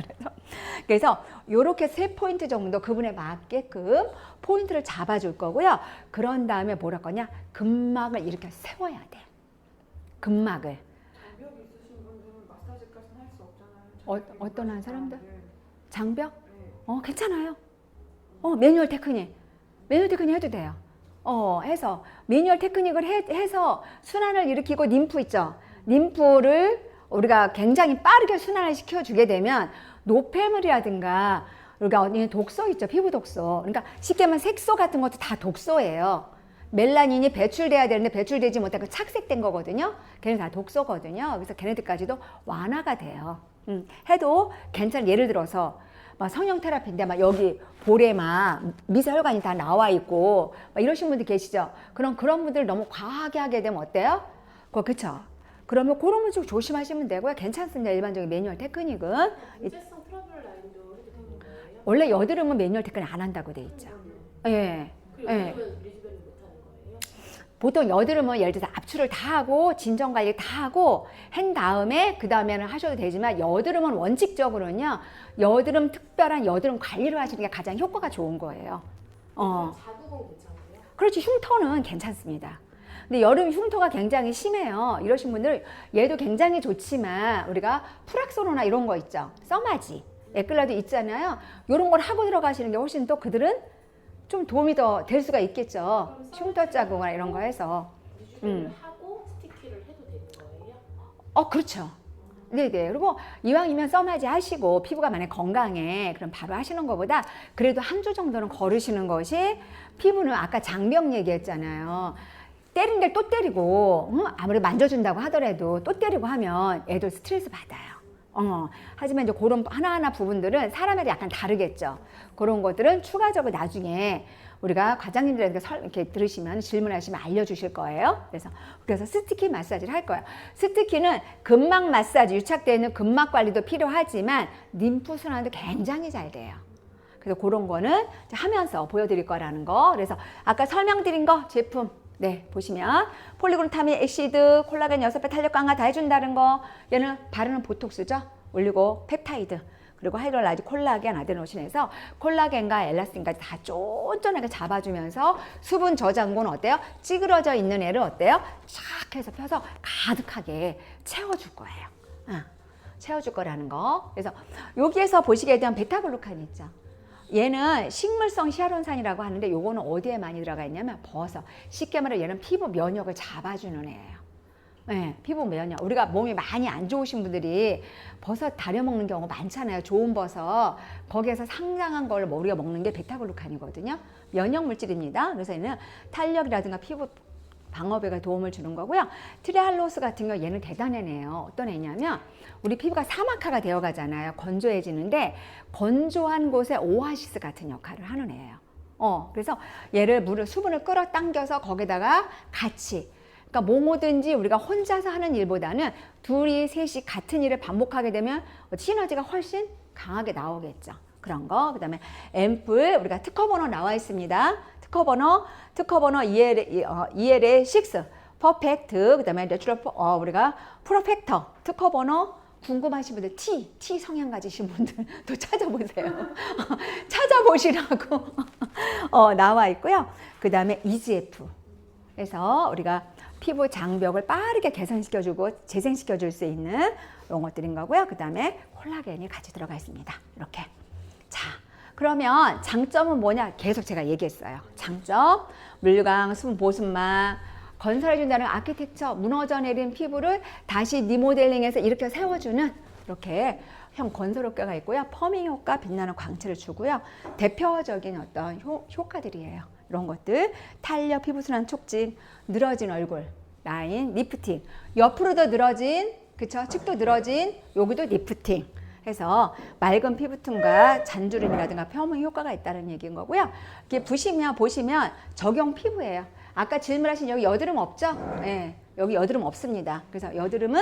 그래서 요렇게 3포인트 정도 그분에 맞게끔 포인트를 잡아줄 거고요. 그런 다음에 뭐라 거냐? 근막을 이렇게 세워야 돼. 근막을. 장벽 있으신 분들은 마사지까지는 할 수 없잖아요. 어떤 한 사람들? 네. 장벽? 네. 괜찮아요. 매뉴얼 테크닉. 매뉴얼 테크닉 해도 돼요. 해서 매뉴얼 테크닉을 해서 순환을 일으키고 림프 있죠. 림프를 우리가 굉장히 빠르게 순환을 시켜주게 되면 노폐물이라든가 우리가 독소 있죠. 피부 독소. 그러니까 쉽게 말하면 색소 같은 것도 다 독소예요. 멜라닌이 배출돼야 되는데 배출되지 못하고 착색된 거거든요. 걔네 다 독소거든요. 그래서 걔네들까지도 완화가 돼요. 해도 괜찮은, 예를 들어서 막 성형 테라피인데 막 여기 볼에 막 미세혈관이 다 나와 있고 막 이러신 분들 계시죠. 그런 분들 너무 과하게 하게 되면 어때요? 그쵸? 그러면 그런 분 좀 조심하시면 되고요. 괜찮습니다. 일반적인 매뉴얼 테크닉은. 문제성 트러블 라인도 해도 되는 거예요? 원래 여드름은 매뉴얼 테크닉 안 한다고 돼 있죠. 예. 그 예. 요즘은 리즈벨을 못 하는 거예요? 보통 여드름은 예를 들어서 압출을 다 하고 진정 관리 다 하고 한 다음에 그 다음에는 하셔도 되지만, 여드름은 원칙적으로는요, 여드름 특별한 여드름 관리를 하시는 게 가장 효과가 좋은 거예요. 자국은 괜찮아요? 그렇지, 흉터는 괜찮습니다. 근데 여름 흉터가 굉장히 심해요. 이러신 분들 얘도 굉장히 좋지만 우리가 프락소로나 이런 거 있죠. 써마지, 에클라도 있잖아요. 이런 걸 하고 들어가시는 게 훨씬 또 그들은 좀 도움이 더 될 수가 있겠죠. 흉터 자국이나 이런 거 해서. 리즈벨을 하고 스티키를 해도 되는 거예요? 그렇죠. 네네. 그리고 이왕이면 써마지 하시고 피부가 만약 건강해, 그럼 바로 하시는 것보다 그래도 한 주 정도는 걸으시는 것이, 피부는 아까 장벽 얘기했잖아요. 때린 데를 또 때리고, 아무리 만져준다고 하더라도 또 때리고 하면 애들 스트레스 받아요. 하지만 이제 그런 하나하나 부분들은 사람마다 약간 다르겠죠. 그런 것들은 추가적으로 나중에 우리가 과장님들에게 이렇게 들으시면, 질문하시면 알려주실 거예요. 그래서 스티키 마사지를 할 거예요. 스티키는 근막 마사지, 유착되어 있는 근막 관리도 필요하지만 림프 순환도 굉장히 잘 돼요. 그래서 그런 거는 하면서 보여드릴 거라는 거. 그래서 아까 설명드린 거 제품, 네, 보시면 폴리그루타민 액시드, 콜라겐 6배 탄력 강화 다 해준다는 거. 얘는 바르는 보톡스죠. 올리고 펩타이드, 그리고 하이드롤라이즈 콜라겐 아데노신에서 콜라겐과 엘라스틴까지 다 쫀쫀하게 잡아주면서 수분 저장고는 어때요? 찌그러져 있는 애를 어때요? 쫙 해서 펴서 가득하게 채워줄 거예요. 채워줄 거라는 거. 그래서 여기에서 보시게 되면 베타글루칸 있죠. 얘는 식물성 히아루론산이라고 하는데, 요거는 어디에 많이 들어가 있냐면 버섯. 쉽게 말해 얘는 피부 면역을 잡아주는 애예요. 네, 피부 면역. 우리가 몸이 많이 안 좋으신 분들이 버섯 다려 먹는 경우 많잖아요. 좋은 버섯. 거기에서 상당한 걸 우리가 먹는 게 베타글루칸이거든요. 면역 물질입니다. 그래서 얘는 탄력이라든가 피부 방어벽에 도움을 주는 거고요. 트레할로스 같은 경우 얘는 대단한 애예요. 어떤 애냐면 우리 피부가 사막화가 되어 가잖아요. 건조해지는데 건조한 곳에 오아시스 같은 역할을 하는 애예요. 그래서 얘를 수분을 끌어당겨서 거기다가 같이, 그러니까 뭐든지 우리가 혼자서 하는 일보다는 둘이 셋이 같은 일을 반복하게 되면 시너지가 훨씬 강하게 나오겠죠. 그런 거. 그다음에 앰플, 우리가 특허번호 나와 있습니다. 특허번호 ELA 6 퍼펙트, 그다음에 내추럴 우리가 프로펙터 특허번호, 궁금하신 분들 T 성향 가지신 분들 또 찾아보세요. 찾아보시라고 나와 있고요. 그다음에 EGF, 그래서 우리가 피부 장벽을 빠르게 개선시켜주고 재생시켜줄 수 있는 이런 것들인 거고요. 그다음에 콜라겐이 같이 들어가 있습니다. 이렇게. 자, 그러면 장점은 뭐냐? 계속 제가 얘기했어요. 장점, 물광, 수분 보습막, 건설해준다는 아키텍처, 무너져 내린 피부를 다시 리모델링해서 이렇게 세워주는, 이렇게 형 건설 효과가 있고요. 펌밍 효과, 빛나는 광채를 주고요. 대표적인 어떤 효과들이에요. 이런 것들, 탄력, 피부 순환 촉진, 늘어진 얼굴, 라인, 리프팅, 옆으로도 늘어진, 그쵸? 측도 늘어진, 여기도 리프팅 해서 맑은 피부톤과 잔주름이라든가 펌밍 효과가 있다는 얘기인 거고요. 이렇게 보시면 적용 피부예요. 아까 질문하신 여기 여드름 없죠? 예, 여기 여드름 없습니다. 그래서 여드름은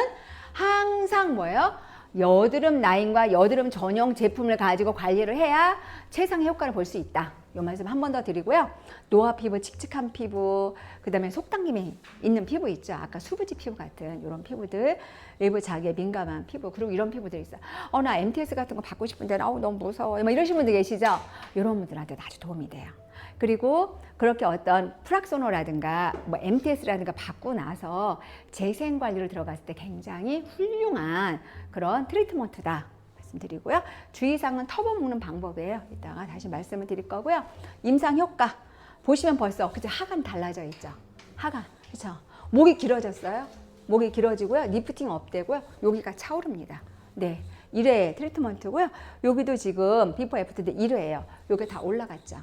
항상 뭐예요? 여드름 라인과 여드름 전용 제품을 가지고 관리를 해야 최상의 효과를 볼 수 있다. 이 말씀 한 번 더 드리고요. 노화 피부, 칙칙한 피부, 그 다음에 속당김이 있는 피부 있죠. 아까 수부지 피부 같은 이런 피부들, 일부 자기에 민감한 피부, 그리고 이런 피부들이 있어요. 나 MTS 같은 거 받고 싶은데 너무 무서워. 막 이러신 분들 계시죠? 이런 분들한테 아주 도움이 돼요. 그리고 그렇게 어떤 프락소노라든가 뭐 MTS라든가 받고 나서 재생 관리를 들어갔을 때 굉장히 훌륭한 그런 트리트먼트다 말씀드리고요. 주의사항은 터보 묶는 방법이에요. 이따가 다시 말씀을 드릴 거고요. 임상 효과 보시면 벌써 그죠? 하관 달라져 있죠. 하관 그렇죠? 목이 길어졌어요. 목이 길어지고요. 리프팅 업되고요. 여기가 차오릅니다. 네. 1회 트리트먼트고요. 여기도 지금 비포 애프터인데 1회예요. 여기 다 올라갔죠.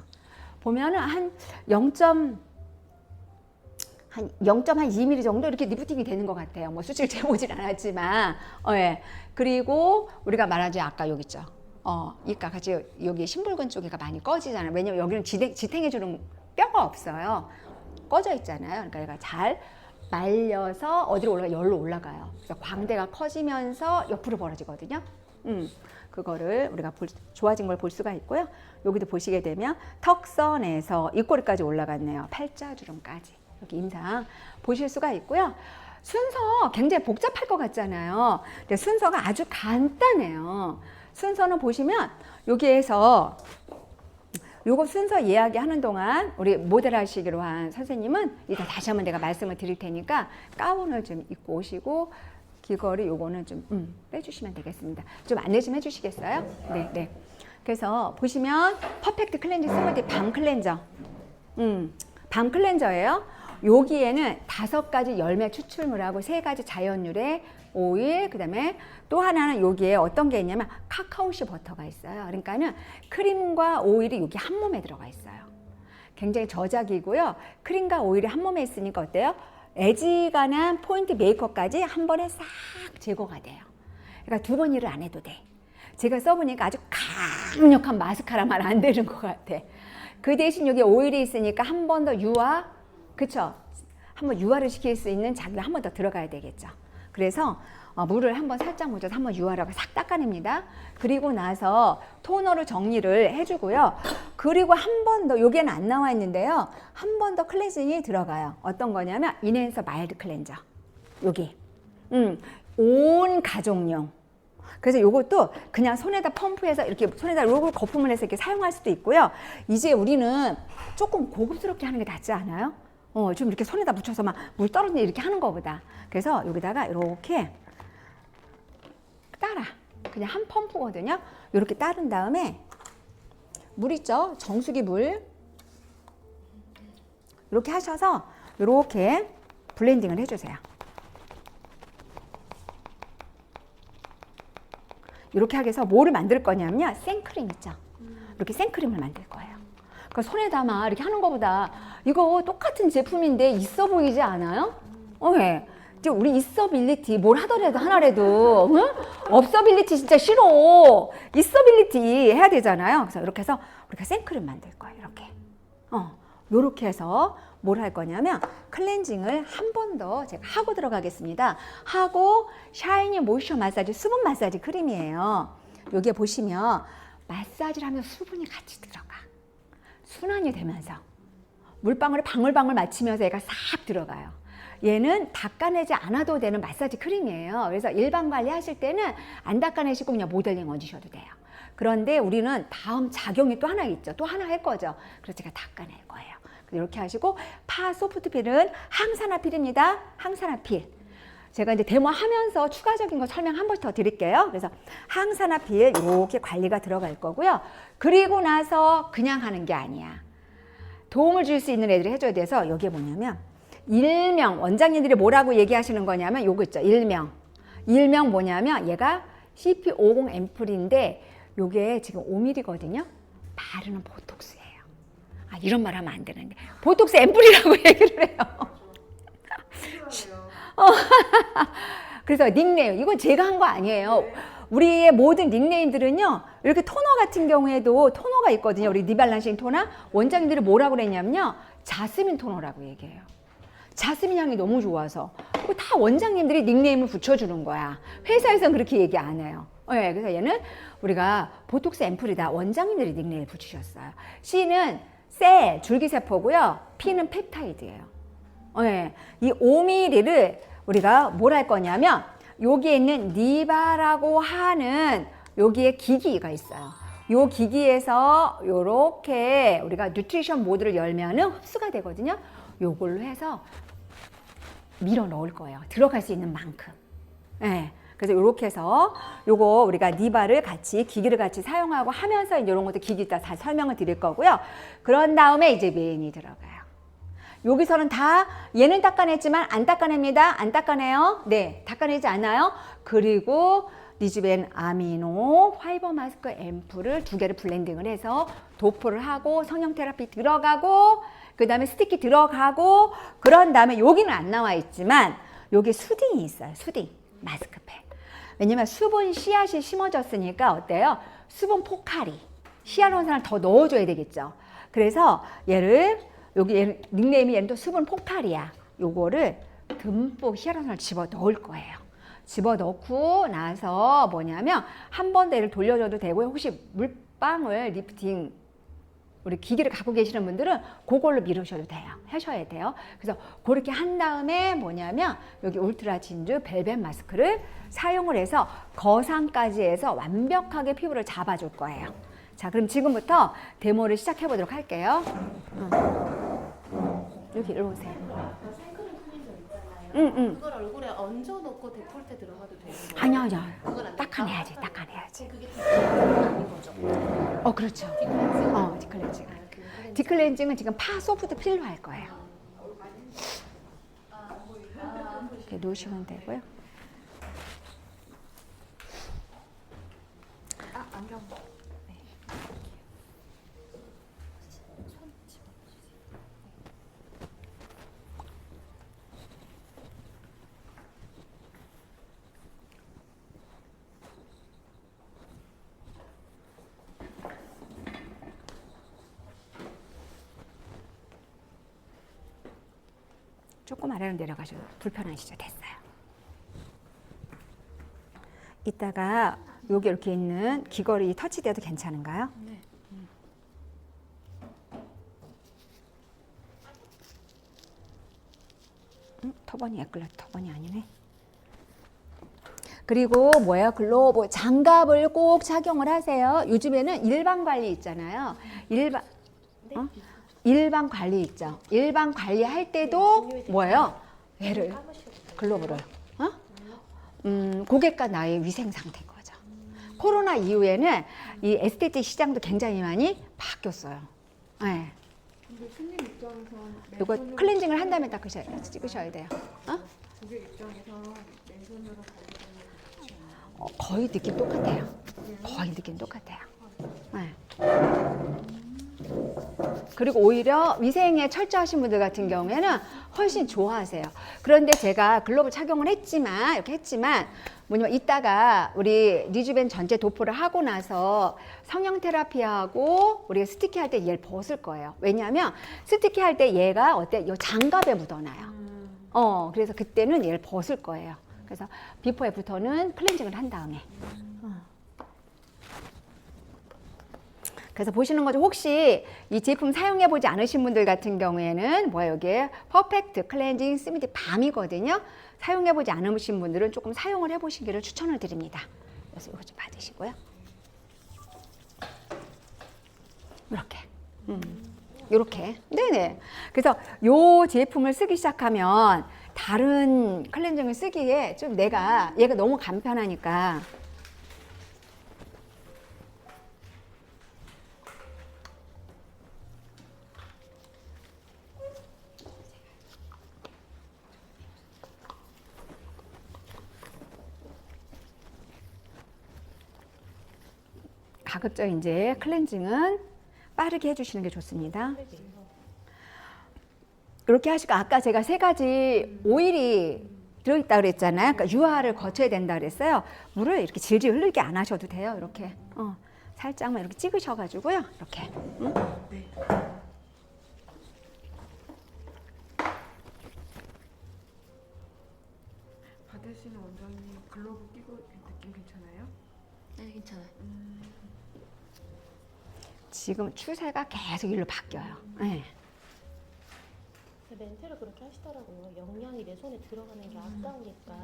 보면은 한 0.2mm 정도 이렇게 리프팅이 되는 것 같아요. 뭐 수치를 재보진 않았지만, 예. 그리고 우리가 말하죠 아까 여기 있죠. 이까 같이 여기 심불근 쪽이가 많이 꺼지잖아요. 왜냐면 여기는 지탱해주는 뼈가 없어요. 꺼져 있잖아요. 그러니까 얘가 잘 말려서 어디로 열로 올라가요. 그래서 광대가 커지면서 옆으로 벌어지거든요. 그거를 우리가 좋아진 걸 볼 수가 있고요. 여기도 보시게 되면 턱선에서 입꼬리까지 올라갔네요. 팔자주름까지. 여기 임상 보실 수가 있고요. 순서 굉장히 복잡할 것 같잖아요. 근데 순서가 아주 간단해요. 순서는 보시면 여기에서 요거 순서 이야기하는 동안 우리 모델 하시기로 한 선생님은 이따 다시 한번 내가 말씀을 드릴 테니까 가운을 좀 입고 오시고 귀걸이 요거는 좀 빼주시면 되겠습니다. 좀 안내 좀 해주시겠어요? 네, 네. 그래서 보시면 퍼펙트 클렌징 스무디 밤 클렌저. 밤 클렌저예요. 여기에는 5가지 열매 추출물하고 3가지 자연유래 오일, 그 다음에 또 하나는 여기에 어떤 게 있냐면 카카오씨 버터가 있어요. 그러니까는 크림과 오일이 여기 한 몸에 들어가 있어요. 굉장히 저작이고요. 크림과 오일이 한 몸에 있으니까 어때요? 애지간한 포인트 메이크업까지 한 번에 싹 제거가 돼요. 그러니까 2번 일을 안 해도 돼. 제가 써보니까 아주 강력한 마스카라만 안 되는 것 같아. 그 대신 여기 오일이 있으니까 한 번 더 유화, 그쵸? 한번 유화를 시킬 수 있는 자기가 한 번 더 들어가야 되겠죠. 그래서 물을 한번 살짝 묻혀서 한번 유화라고 싹 닦아냅니다. 그리고 나서 토너로 정리를 해주고요. 그리고 한 번 더, 여기에는 안 나와 있는데요. 한 번 더 클렌징이 들어가요. 어떤 거냐면 인앤서 마일드 클렌저. 여기. 온 가족용. 그래서 요것도 그냥 손에다 펌프해서 이렇게 손에다 요걸 거품을 해서 이렇게 사용할 수도 있고요. 이제 우리는 조금 고급스럽게 하는 게 낫지 않아요? 좀 이렇게 손에다 묻혀서 막 물 떨어지는 이렇게 하는 거보다. 그래서 여기다가 이렇게 따라. 그냥 한 펌프거든요. 이렇게 따른 다음에 물 있죠? 정수기 물. 이렇게 하셔서 이렇게 블렌딩을 해주세요. 이렇게 하게 해서 뭐를 만들 거냐면요. 생크림 있죠? 이렇게 생크림을 만들 거예요. 그러니까 손에다 막 이렇게 하는 것보다 이거 똑같은 제품인데 있어 보이지 않아요? 네. 우리 있어빌리티 뭘 하더라도 하나라도 응? 없어빌리티 진짜 싫어. 있어빌리티 해야 되잖아요. 그래서 이렇게 해서 우리가 생크림 만들 거예요. 이렇게. 요렇게 해서 뭘 할 거냐면 클렌징을 한 번 더 제가 하고 들어가겠습니다. 하고 샤이니 모이처 마사지 수분 마사지 크림이에요. 여기에 보시면 마사지를 하면 수분이 같이 들어가. 순환이 되면서 물방울을 방울방울 맞추면서 얘가 싹 들어가요. 얘는 닦아내지 않아도 되는 마사지 크림이에요. 그래서 일반 관리하실 때는 안 닦아내시고 그냥 모델링 얹으셔도 돼요. 그런데 우리는 다음 작용이 또 하나 있죠. 또 하나 할 거죠. 그래서 제가 닦아낼 거예요. 이렇게 하시고 파 소프트필은 항산화필입니다. 항산화필. 제가 이제 데모하면서 추가적인 거 설명 한 번 더 드릴게요. 그래서 항산화필 이렇게 관리가 들어갈 거고요. 그리고 나서 그냥 하는 게 아니야. 도움을 줄 수 있는 애들이 해줘야 돼서 여기에 뭐냐면 일명 원장님들이 뭐라고 얘기하시는 거냐면 요거 있죠. 일명 뭐냐면 얘가 CP50 앰플인데 요게 지금 5mm거든요. 바르는 보톡스예요. 아, 이런 말 하면 안 되는데 보톡스 앰플이라고 얘기를 해요. 그래서 닉네임 이건 제가 한 거 아니에요. 우리의 모든 닉네임들은요 이렇게 토너 같은 경우에도 토너가 있거든요. 우리 리발란싱 토너 원장님들이 뭐라고 그랬냐면요 자스민 토너라고 얘기해요. 자스민 향이 너무 좋아서 그거 다 원장님들이 닉네임을 붙여주는 거야. 회사에서는 그렇게 얘기 안 해요. 네, 그래서 얘는 우리가 보톡스 앰플이다 원장님들이 닉네임을 붙이셨어요. C는 셀 줄기세포고요. P는 펩타이드예요. 네, 이 5mm를 우리가 뭘 할 거냐면 여기에 있는 니바라고 하는 여기에 기기가 있어요. 요 기기에서 요렇게 우리가 뉴트리션 모드를 열면은 흡수가 되거든요. 요걸로 해서 밀어 넣을 거예요. 들어갈 수 있는 만큼. 네. 그래서 이렇게 해서 요거 우리가 니바를 같이 기기를 같이 사용하고 하면서 이런 것도 기기 다 설명을 드릴 거고요. 그런 다음에 이제 메인이 들어가요. 여기서는 다 얘는 닦아냈지만 안 닦아냅니다. 안 닦아내요. 네, 닦아내지 않아요. 그리고 니즈벤 아미노 파이버 마스크 앰플을 2개를 블렌딩을 해서 도포를 하고 성형 테라피 들어가고 그 다음에 스티키 들어가고 그런 다음에 여기는 안 나와 있지만 여기 수딩이 있어요. 수딩 마스크팩. 왜냐면 수분 씨앗이 심어졌으니까 어때요? 수분 포카리 히알루론산을 더 넣어줘야 되겠죠. 그래서 얘를 여기 얘는 닉네임이 얘는 또 수분 폭발이야. 요거를 듬뿍 히알루론산을 집어 넣을 거예요. 집어 넣고 나서 뭐냐면 한 번 더 얘를 돌려줘도 되고요. 혹시 물방울 리프팅 우리 기기를 갖고 계시는 분들은 그걸로 미루셔도 돼요. 하셔야 돼요. 그래서 그렇게 한 다음에 뭐냐면 여기 울트라 진주 벨벳 마스크를 사용을 해서 거상까지 해서 완벽하게 피부를 잡아줄 거예요. 자, 그럼 지금부터 데모를 시작해 보도록 할게요. 여기 이리 오세요. 생크림 클렌저 있잖아요. 그걸 얼굴에 얹어놓고 데콜테 들어가도 되는 거예요? 아니야. 그건 안 닦아내야지, 닦아내야지. 그게 디클렌징 아닌 거죠? 그렇죠. 디클렌징? 디클렌징. 그 디클렌징은 지금 파소프트 필로 할 거예요. 이렇게 놓으시면 되고요. 안경. 조금 아래로 내려가셔도 불편하시죠? 됐어요. 이따가 여기 이렇게 있는 귀걸이 터치돼도 괜찮은가요? 네. 터번이 에클라 터번이 아니네. 그리고 뭐예요? 글로브 장갑을 꼭 착용을 하세요. 요즘에는 일반 관리 있잖아요. 일반 관리 있죠. 일반 관리할 때도 뭐예요? 얘를 글로브를 고객과 나의 위생 상태인 거죠. 코로나 이후에는 이 에스테틱 시장도 굉장히 많이 바뀌었어요. 네. 근데 손님 입장에선 이거 클렌징을 한 다음에 찍으셔야 돼요. 고객 입장에서 맨손으로 관리하는 게 좋지 않나요? 거의 느낌 똑같아요. 거의 느낌 똑같아요. 네. 그리고 오히려 위생에 철저하신 분들 같은 경우에는 훨씬 좋아하세요. 그런데 제가 글로브 착용을 했지만 이렇게 했지만 뭐냐면 이따가 우리 니즈벤 전체 도포를 하고 나서 성형 테라피하고 우리가 스티키 할 때 얘를 벗을 거예요. 왜냐하면 스티키 할 때 얘가 어때? 이 장갑에 묻어나요. 그래서 그때는 얘를 벗을 거예요. 그래서 비포 애프터는 클렌징을 한 다음에. 그래서 보시는 거죠. 혹시 이 제품 사용해 보지 않으신 분들 같은 경우에는 뭐야 여기에 퍼펙트 클렌징 스미디 밤이거든요. 사용해 보지 않으신 분들은 조금 사용을 해 보시기를 추천을 드립니다. 그래서 이거 좀 받으시고요. 이렇게. 이렇게. 네네. 그래서 요 제품을 쓰기 시작하면 다른 클렌징을 쓰기에 좀 얘가 너무 간편하니까 가급적 이제 클렌징은 빠르게 해주시는 게 좋습니다. 이렇게 하시고 아까 제가 3가지 오일이 들어있다 그랬잖아요. 그러니까 유화를 거쳐야 된다 그랬어요. 물을 이렇게 질질 흘리게 안 하셔도 돼요. 이렇게 살짝만 이렇게 찍으셔가지고요. 이렇게. 응? 네. 받으시는 원장님 글러브 끼고 느낌 괜찮아요? 네, 괜찮아요. 지금 추세가 계속 일로 바뀌어요. 네. 멘트를 그렇게 하시더라고요. 영양이 내 손에 들어가는 게 아까우니까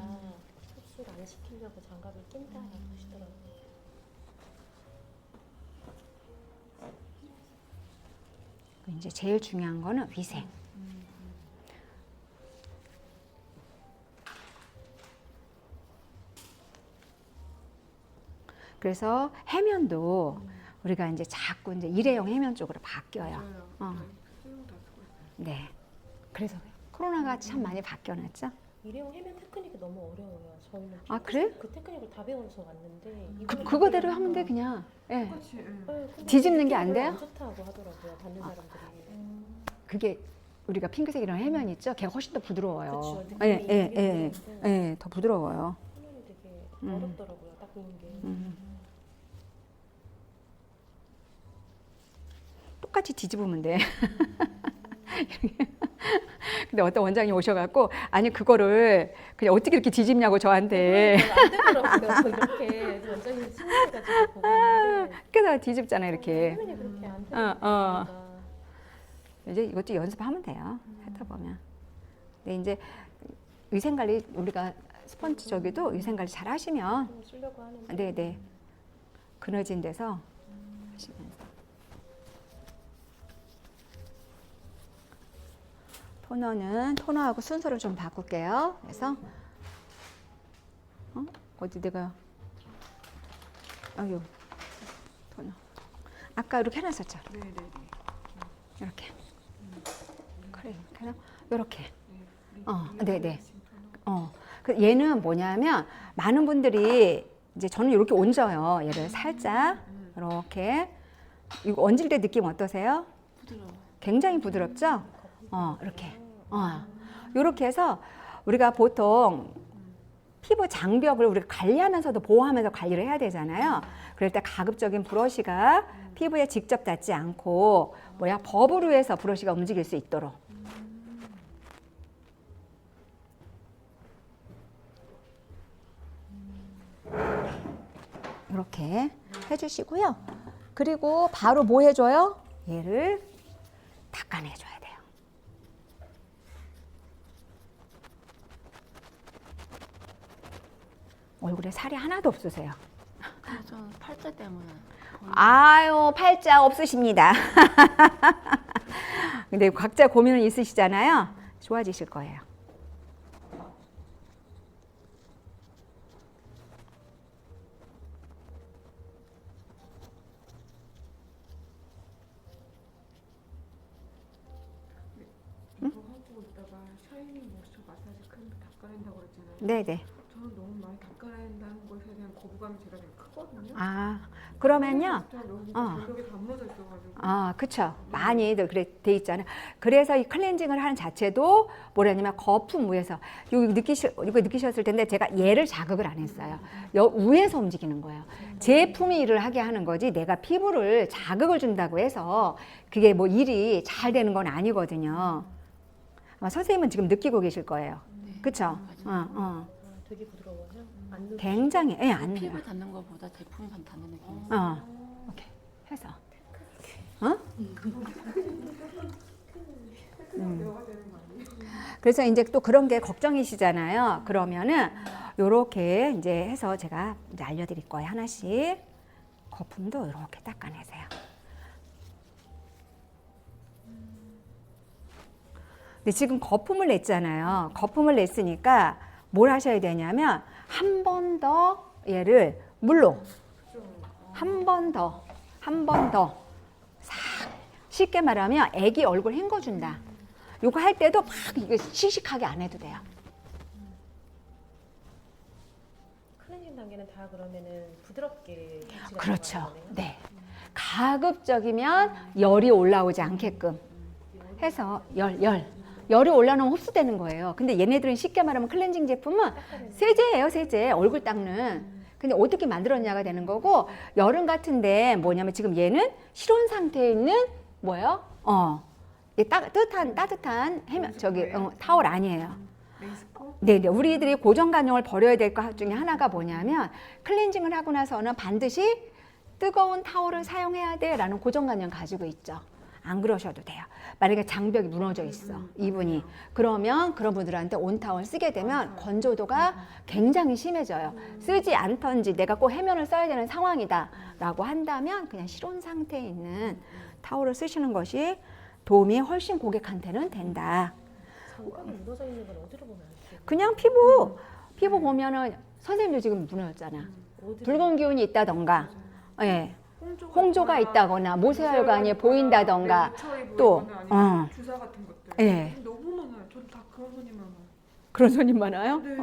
흡수를 안 시키려고 장갑을 낀다라고 하시더라고요. 이제 제일 중요한 거는 위생. 그래서 해면도 우리가 이제 자꾸 이제 일회용 해면 쪽으로 바뀌어요. 맞아요. 수영 다 쓰고 있어요. 네. 그래서 코로나가 참 많이 바뀌어놨죠. 일회용 해면 테크닉이 너무 어려워요. 저희는 아, 그래? 그 테크닉을 다 배워서 왔는데 그거대로 하면 돼 그냥. 예. 똑같이. 뒤집는 게 안 돼요? 안 좋다고 하더라고요. 받는 사람들이. 그게 우리가 핑크색이라는 해면 있죠. 걔가 훨씬 더 부드러워요. 그쵸, 느낌이 예, 예, 되게 예, 부드러운데. 예, 더 부드러워요. 해면이 되게 음. 어렵더라고요. 닦는 게. 똑같이 뒤집으면 돼. 근데 어떤 원장님 오셔갖고 아니 그거를 그냥 어떻게 이렇게 뒤집냐고 저한테. 안 되더라고요. 이렇게 원장님 신기해가지고 보고 있는데 그래서 뒤집잖아 이렇게. 해면이 그렇게 안 어. 되니까. 이제 이것도 연습하면 돼요. 하다 보면. 근데 이제 위생관리 우리가 스펀지 저기도 위생관리 잘 하시면 좀 쓰려고 하는데. 네네 그늘진 데서 하시면서 토너는 토너하고 순서를 좀 바꿀게요. 그래서 어디 내가 아유 토너 아까 이렇게 해놨었죠. 네네네. 이렇게 그래 이렇게 네. 네네 그 얘는 뭐냐면 많은 분들이 이제 저는 이렇게 얹어요. 얘를 살짝 이렇게 이거 얹을 때 느낌 어떠세요? 부드러워. 굉장히 부드럽죠? 이렇게 이렇게 해서 우리가 보통 피부 장벽을 우리가 관리하면서도 보호하면서 관리를 해야 되잖아요. 그럴 때 가급적인 브러쉬가 피부에 직접 닿지 않고 버블로 해서 브러쉬가 움직일 수 있도록 이렇게 해주시고요. 그리고 바로 뭐 해줘요? 얘를 닦아내줘야 돼요. 얼굴에 살이 하나도 없으세요. 저는 팔자 때문에 아유, 팔자 없으십니다. 근데 각자 고민은 있으시잖아요. 좋아지실 거예요. 이거 하고 있다가 샤이닝 모이스처 마사지 크림 닦아낸다고 그랬잖아요. 네네. 저는 너무 많이 닦아낸다는 것에 대한 거부감이 제가 되게 크거든요. 그러면요. 진짜 너무 어. 장벽이 다 무너져 있어가지고. 그쵸. 많이들 그래 돼 있잖아요. 그래서 이 클렌징을 하는 자체도 뭐라냐면 거품 위에서 이거 느끼셨을 텐데 제가 얘를 자극을 안 했어요. 위에서 움직이는 거예요. 제품이 일을 하게 하는 거지 내가 피부를 자극을 준다고 해서 그게 뭐 일이 잘 되는 건 아니거든요. 아마 선생님은 지금 느끼고 계실 거예요. 그쵸? 되게 부드러워요. 안 누르. 굉장히 안 피부 돼요. 닿는 것보다 제품이 닿는 느낌이 있어요. 이렇게 해서 대화가 되는 거 아니에요? 그래서 이제 또 그런 게 걱정이시잖아요. 그러면은 요렇게 이제 해서 제가 이제 알려드릴 거예요. 하나씩 거품도 이렇게 닦아내세요. 근데 지금 거품을 냈잖아요. 거품을 냈으니까 뭘 하셔야 되냐면 한 번 더 얘를 물로 한 번 더 싹 쉽게 말하면 애기 얼굴 헹궈준다. 요거 할 때도 막 이거 씩씩하게 안 해도 돼요. 클렌징 단계는 다 그러면은 부드럽게 배치가 그렇죠. 들어가는 거네요? 네. 가급적이면 열이 올라오지 않게끔 해서 열이 올라오면 흡수되는 거예요. 근데 얘네들은 쉽게 말하면 클렌징 제품은 세제예요, 세제. 얼굴 닦는. 근데 어떻게 만들었냐가 되는 거고, 여름 같은데 뭐냐면 지금 얘는 실온 상태에 있는 뭐예요? 이 따뜻한 타월 아니에요. 메이스코? 네네. 우리들이 고정 간용을 버려야 될 것 중에 하나가 뭐냐면, 클렌징을 하고 나서는 반드시 뜨거운 타월을 사용해야 돼라는 고정 관념 가지고 있죠. 안 그러셔도 돼요. 만약에 장벽이 무너져 있어, 이분이. 그러면 그런 분들한테 온타월 쓰게 되면 건조도가 굉장히 심해져요. 쓰지 않던지 내가 꼭 해면을 써야 되는 상황이다 라고 한다면 그냥 실온 상태에 있는 타월을 쓰시는 것이 도움이 훨씬 고객한테는 된다. 장갑이 무너져 있는 건 어디로 보면 알게요? 그냥 피부 보면은 선생님도 지금 무너졌잖아. 붉은 기운이 있다던가, 예, 홍조가 있다거나 모세혈관이 보인다던가, 또 주사 같은 것들. 예. 너무 많아요. 저는 다 그런 손이 많아요. 그런 손님 많아요? 네.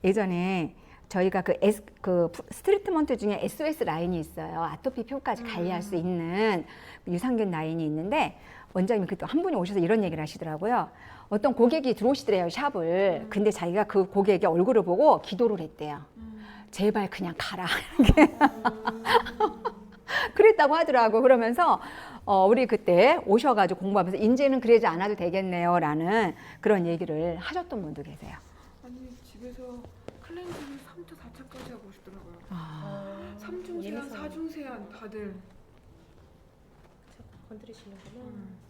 예전에 저희가 그 스트리트먼트 중에 SOS 라인이 있어요. 아토피 피부까지 관리할 수 있는 유산균 라인이 있는데, 원장님이 그때 한 분이 오셔서 이런 얘기를 하시더라고요. 어떤 고객이 들어오시더래요, 샵을. 근데 자기가 그 고객의 얼굴을 보고 기도를 했대요. 제발 그냥 가라. 그랬다고 하더라고. 그러면서 우리 그때 오셔가지고 공부하면서 이제는 그러지 않아도 되겠네요 라는 그런 얘기를 하셨던 분도 계세요. 아니 집에서 클렌징 3차, 4차까지 하고 싶더라고요. 3중 세안, 예민성. 4중 세안 다들. 자꾸 건드리시는구나.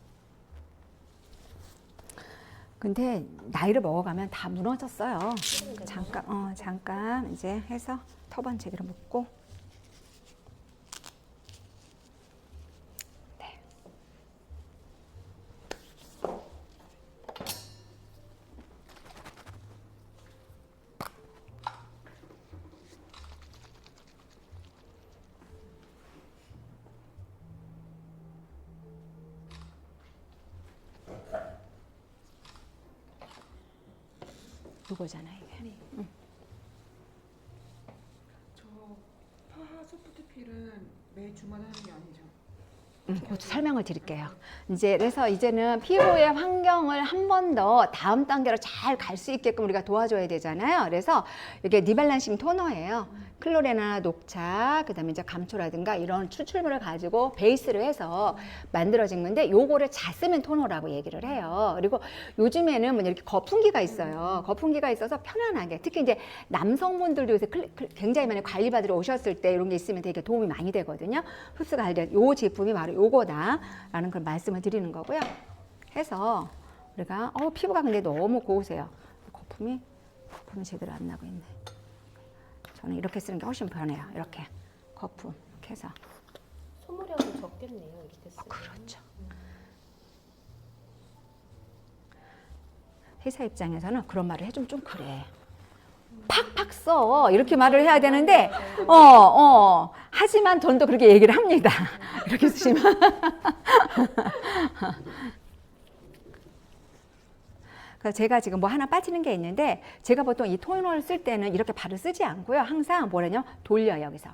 근데 나이를 먹어가면 다 무너졌어요. 잠깐 이제 해서 터번 제대로 묶고. 네. 이거잖아 이게. 저 파하 소프트 필은 매주만 하는 게 아니죠. 그것도 설명을 드릴게요. 그래서 이제는 피부의 환경을 한 번 더 다음 단계로 잘 갈 수 있게끔 우리가 도와줘야 되잖아요. 그래서 이게 리밸런싱 토너예요. 클로레나 녹차, 그다음에 이제 감초라든가 이런 추출물을 가지고 베이스를 해서 만들어진 건데, 요거를 잤으면 토너라고 얘기를 해요. 그리고 요즘에는 뭐 이렇게 거품기가 있어요. 거품기가 있어서 편안하게, 특히 이제 남성분들도 요새 굉장히 많이 관리 받으러 오셨을 때 이런 게 있으면 되게 도움이 많이 되거든요. 흡수가 잘 돼. 요 제품이 바로 요거다라는 걸 말씀을 드리는 거고요. 해서 우리가 피부가 근데 너무 고우세요. 거품이 제대로 안 나고 있네. 저는 이렇게 쓰는 게 훨씬 편해요. 이렇게 거품 이렇게 해서. 소모량도 적겠네요. 이렇게 쓰면. 그렇죠. 회사 입장에서는 그런 말을 해주면 좀 그래. 팍팍 써 이렇게 말을 해야 되는데 하지만 저는 또 그렇게 얘기를 합니다. 이렇게 쓰시면 그래서 제가 지금 뭐 하나 빠지는 게 있는데, 제가 보통 이 토너를 쓸 때는 이렇게 바로 쓰지 않고요. 항상 뭐냐면 돌려요, 여기서.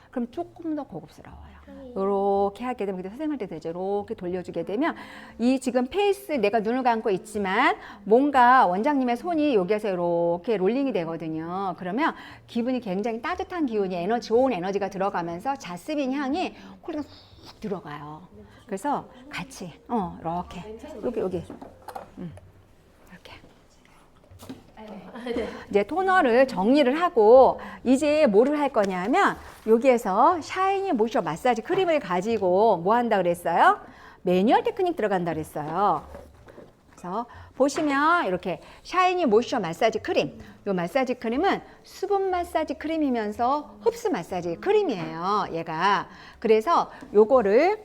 그럼 조금 더 고급스러워요. 이렇게 하게 되면, 근데 선생님한테 이제 이렇게 돌려주게 되면, 이 지금 페이스, 내가 눈을 감고 있지만 뭔가 원장님의 손이 여기에서 이렇게 롤링이 되거든요. 그러면 기분이 굉장히 따뜻한 기운이, 좋은 에너지가 들어가면서 자스민 향이 콜리가 훅 들어가요. 그래서 같이 이렇게 여기 이렇게 이제 토너를 정리를 하고, 이제 뭐를 할 거냐면 여기에서 샤이니 모이처 마사지 크림을 가지고 뭐 한다 그랬어요? 매뉴얼 테크닉 들어간다 그랬어요. 그래서 보시면 이렇게 샤이니 모이처 마사지 크림, 이 마사지 크림은 수분 마사지 크림이면서 흡수 마사지 크림이에요, 얘가. 그래서 요거를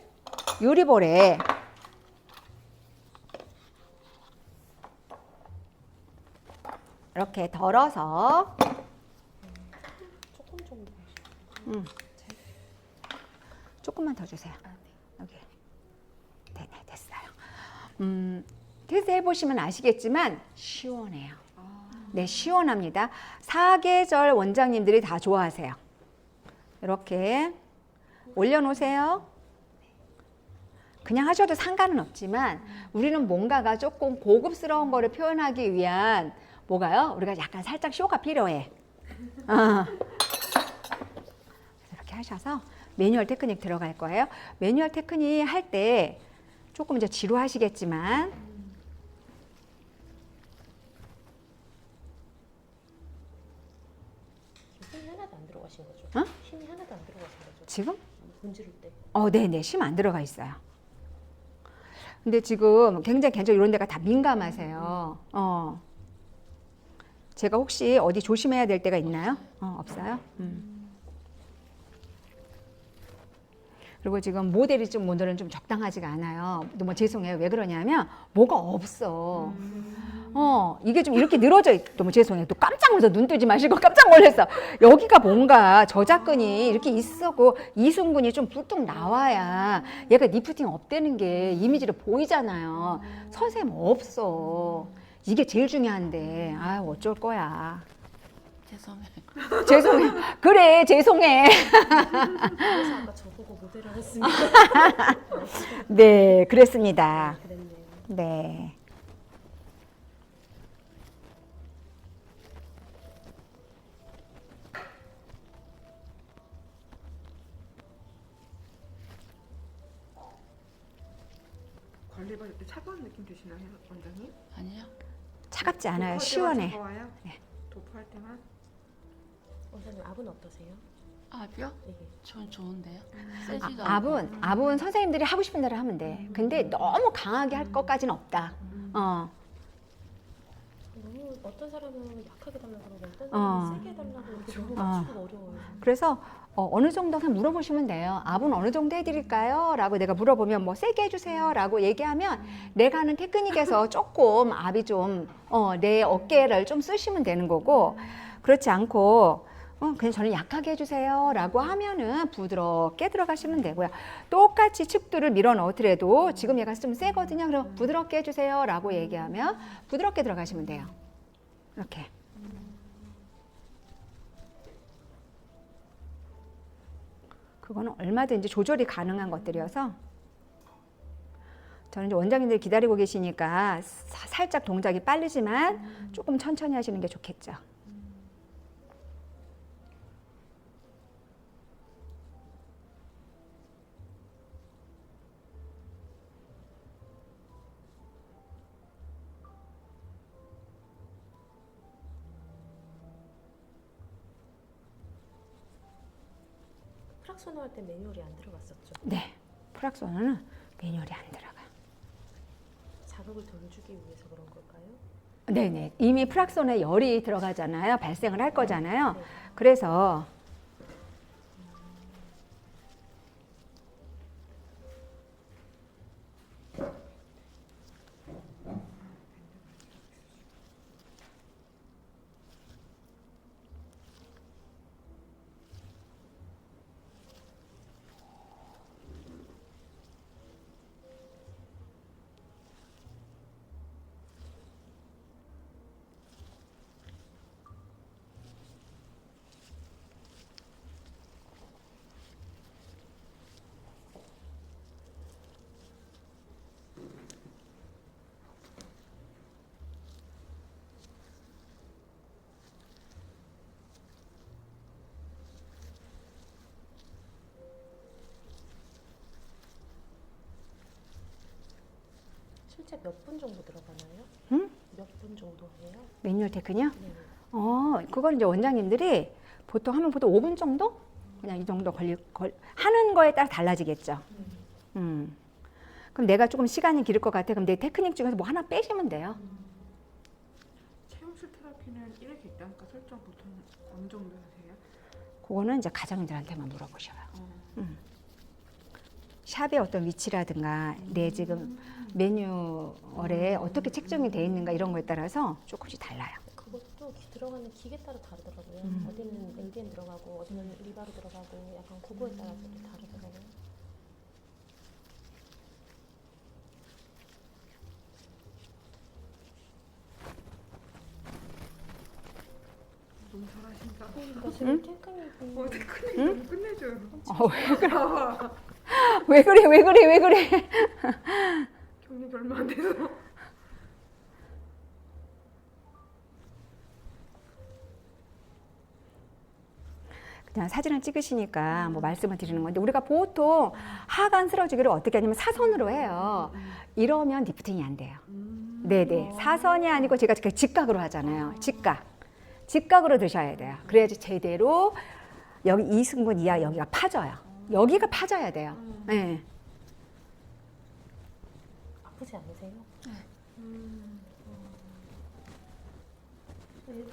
유리볼에 이렇게 덜어서 조금 정도. 조금만 더 주세요. 여기. 네, 됐어요. 테스트 해보시면 아시겠지만 시원해요. 네, 시원합니다. 사계절 원장님들이 다 좋아하세요. 이렇게 올려놓으세요. 그냥 하셔도 상관은 없지만 우리는 뭔가가 조금 고급스러운 거를 표현하기 위한 뭐가요? 우리가 약간 살짝 쇼가 필요해. 이렇게 하셔서 매뉴얼 테크닉 들어갈 거예요. 매뉴얼 테크닉 할 때 조금 이제 지루하시겠지만 힘이 하나도 안 들어가신 거죠? 어? 힘이 하나도 안 들어가신 거죠? 지금? 문지를 때. 네네. 심 안 들어가 있어요. 근데 지금 굉장히 이런 데가 다 민감하세요. 제가 혹시 어디 조심해야 될 때가 있나요? 없어요? 그리고 지금 모델이 좀 오늘은 좀 적당하지가 않아요. 너무 죄송해요. 왜 그러냐면 뭐가 없어. 이게 좀 이렇게 늘어져 너무 죄송해요. 또 깜짝 놀라서 눈 뜨지 마시고 깜짝 놀랐어. 여기가 뭔가 저작근이 이렇게 있었고 이순근이 좀 불뚝 나와야 얘가 리프팅 업되는 게 이미지로 보이잖아요. 선생님 없어. 이게 제일 중요한데 어쩔 거야. 죄송해. 죄송해. 그래 죄송해. 그래서 아까 저보고 모델을 했습니다. 네 그랬습니다. 그랬네요. 네. 관리받을 때 차가운 느낌 드시나요, 원장님? 아니요. 차갑지 않아요. 도포할 때만 시원해. 차가워요? 네. 도포할 때만? 원장님 압은 어떠세요? 압이요? 네. 전 좋은데요. 세지도 않고. 압은 선생님들이 하고 싶은 대로 하면 돼. 근데 너무 강하게 할 것까지는 없다. 너무 어떤 사람은 약하게 달라고 그러고 어떤 사람은 어. 세게 달라고 이렇게 너무 맞추기가 어려워요. 그래서 어느 정도 그냥 물어보시면 돼요. 압은 어느 정도 해드릴까요? 라고 내가 물어보면 뭐 세게 해주세요 라고 얘기하면 내가 하는 테크닉에서 조금 압이 좀 내 어깨를 좀 쓰시면 되는 거고 그렇지 않고 그냥 저는 약하게 해주세요 라고 하면은 부드럽게 들어가시면 되고요. 똑같이 측두를 밀어 넣더라도 지금 얘가 좀 세거든요. 그럼 부드럽게 해주세요 라고 얘기하면 부드럽게 들어가시면 돼요. 이렇게. 그거는 얼마든지 조절이 가능한 것들이어서 저는 이제 원장님들이 기다리고 계시니까 살짝 동작이 빠르지만 조금 천천히 하시는 게 좋겠죠. 프락소노 할 때 매뉴얼이 안 들어갔었죠. 네, 프락소노는 매뉴얼이 안 들어가. 자극을 덜 주기 위해서 그런 걸까요? 네네, 이미 프락소노에 열이 들어가잖아요. 발생을 할 거잖아요. 네. 그래서 실제 몇 분 정도 들어가나요? 응? 몇 분 정도 해요? 매뉴얼 테크니요? 네. 그건 이제 원장님들이 보통 하면 5분 정도? 그냥 이 정도 하는 거에 따라 달라지겠죠. 그럼 내가 조금 시간이 길 것 같아. 그럼 내 테크닉 중에서 뭐 하나 빼시면 돼요. 체형술 테라피는 1회 객단가 설정 보통 어느 정도 하세요? 그거는 이제 가정들한테만 물어보셔요. 어. 샵의 어떤 위치라든가 내 지금 매뉴얼에 어떻게 책정이 돼 있는가 이런 거에 따라서 조금씩 달라요. 그것도 들어가는 기계 따라 다르더라고요. 어디는 LDN 들어가고 어디는 리바로 들어가고 약간 그거에 따라서 또 다르더라고요. 너무 잘하신다. 나 지금 탱크님 테크닉 너무 끝내줘요. 왜 그래? 왜 그래? 왜 그래? 왜 그래? 경력이 얼마 안 돼서. 그냥 사진을 찍으시니까 뭐 말씀을 드리는 건데 우리가 보통 하관 쓰러지기를 어떻게 하냐면 사선으로 해요. 이러면 리프팅이 안 돼요. 네네. 사선이 아니고 제가 직각으로 하잖아요. 직각으로 드셔야 돼요. 그래야지 제대로 여기 이승근 이하 여기가 파져요. 여기가 파져야 돼요. 네. 아프지 않으세요? 네.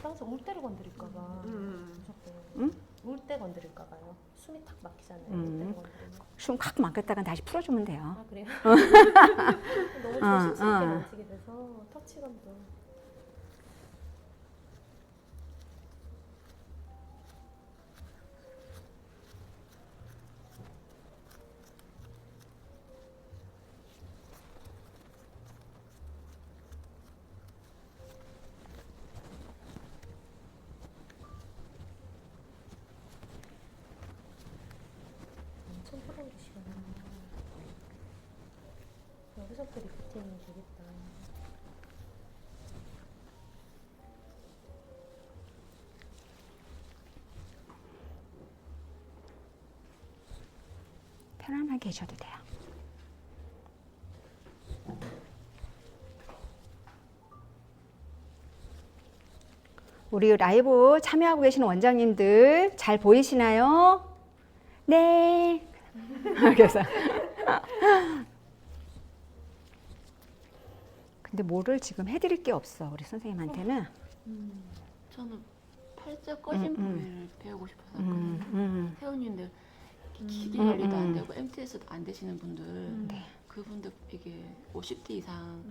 땅에서 울 때를 건드릴까봐 무섭고. 응? 울 때 건드릴까봐요. 숨이 탁 막히잖아요. 울 때 건드리면. 숨 확 막혔다가 다시 풀어주면 돼요. 아 그래요? 너무 조심스럽게 만지게 돼서 터치감도. 엄청 풀어주시구나. 여기서부터 리프팅이 되겠다. 편안하게 계셔도 돼요. 우리 라이브 참여하고 계시는 원장님들 잘 보이시나요? 네. 그래서 근데 뭐를 지금 해드릴 게 없어 우리 선생님한테는. 저는 팔자 꺼진 부위를 배우고 싶어서 왔거든요. 회원님들 기기 관리도 안 되고 MTS도 안 되시는 분들 그분들 이게 50대 이상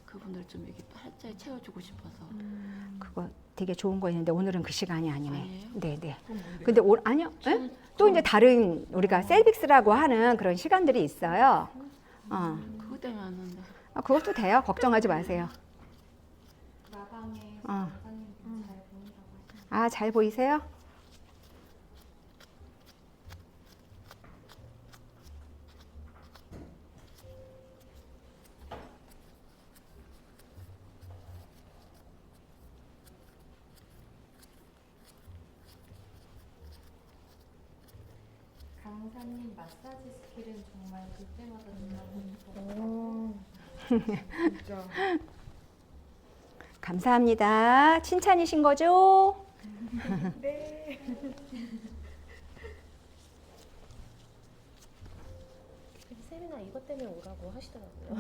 그분들 좀 이게 팔자에 채워주고 싶어서. 그거 되게 좋은 거 있는데 오늘은 그 시간이 아니네. 아니에요? 네네. 근데 아니요. 에? 저는 또 이제 다른 우리가 셀빅스라고 하는 그런 시간들이 있어요. 그것 때문에 왔는데. 그것도 돼요. 걱정하지 마세요. 마방에 어. 원장님 잘 보인다고 하시는. 아, 잘 보이세요? 강사님 마사지 스킬은 정말 그때마다 놀라고 진짜. 감사합니다. 칭찬이신 거죠? 네. 그래서 세미나 이것 때문에 오라고 하시더라고요.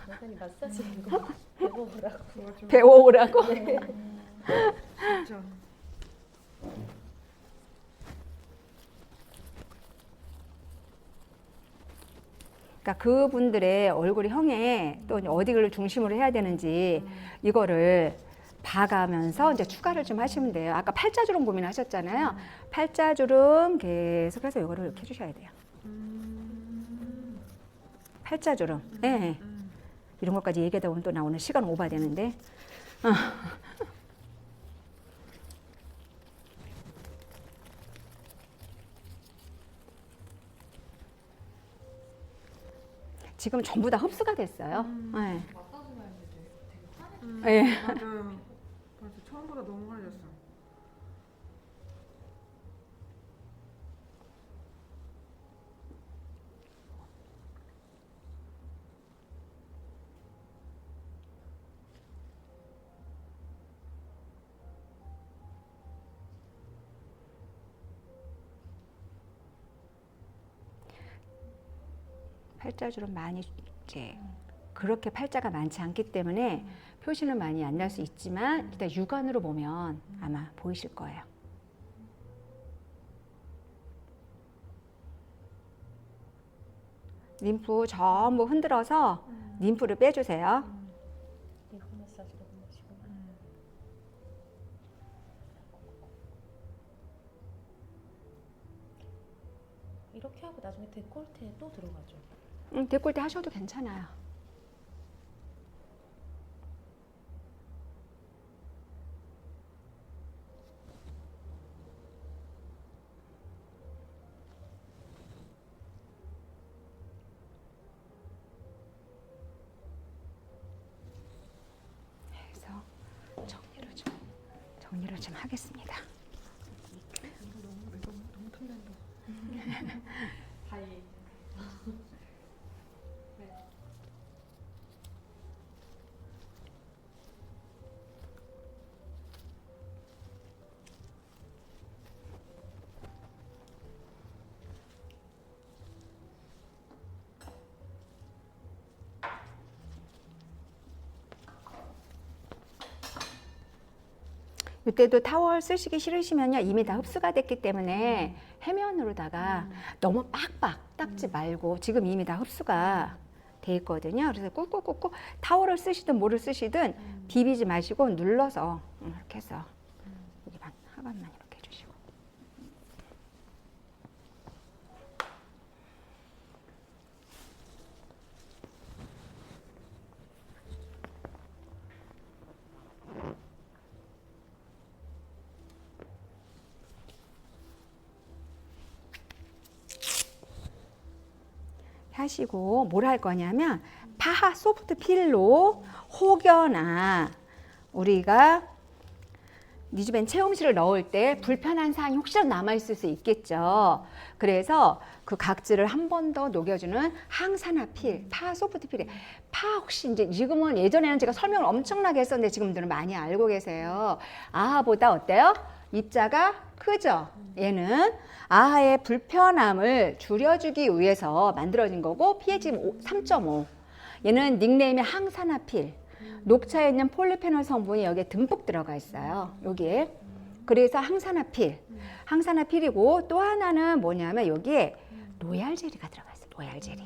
여전히 마사지 이거 배워보라고. 맞아. 배워오라고. 진짜. 그러니까 그분들의 얼굴이 형에 또 어디를 중심으로 해야 되는지 이거를 봐가면서 이제 추가를 좀 하시면 돼요. 아까 팔자주름 고민하셨잖아요. 팔자주름 계속해서 이거를 이렇게 해주셔야 돼요. 팔자주름. 네. 이런 것까지 얘기하다 보면 또 나 오늘 시간 오버되는데. 지금 전부 다 흡수가 됐어요. 네. 네. 맞아요. 맞아. 처음보다 너무 갈렸어. 팔자주름 많이 이제 그렇게 팔자가 많지 않기 때문에 표시는 많이 안 날 수 있지만 일단 육안으로 보면 아마 보이실 거예요. 림프 전부 흔들어서 림프를 빼주세요. 림프 마사지로 보시구나. 이렇게 하고 나중에 데콜테에 또 들어가죠. 데콜테 하셔도 괜찮아요. 정리를 좀 하겠습니다. 너무 탐난다. 다행히. 이때도 타월 쓰시기 싫으시면요, 이미 다 흡수가 됐기 때문에 해면으로다가 너무 빡빡 닦지 말고, 지금 이미 다 흡수가 돼 있거든요. 그래서 꾹꾹꾹꾹 타월을 쓰시든 뭐를 쓰시든 비비지 마시고 눌러서 이렇게 해서 여기만 하반만 이렇게 해주시고. 하시고 뭘 할 거냐면 파하 소프트 필로 혹여나 우리가 니즈벤 체험실을 넣을 때 불편한 사항이 혹시라도 남아있을 수 있겠죠. 그래서 그 각질을 한 번 더 녹여주는 항산화 필, 파 소프트 필에 파 혹시 이제 지금은 예전에는 제가 설명을 엄청나게 했었는데 지금들은 많이 알고 계세요. 아하보다 어때요? 입자가 크죠? 얘는 아하의 불편함을 줄여주기 위해서 만들어진 거고 pH 3.5. 얘는 닉네임이 항산화필. 녹차에 있는 폴리페놀 성분이 여기에 듬뿍 들어가 있어요. 여기에. 그래서 항산화필. 항산화필이고 또 하나는 뭐냐면 여기에 로얄 젤리가 들어가 있어요. 로얄 젤리.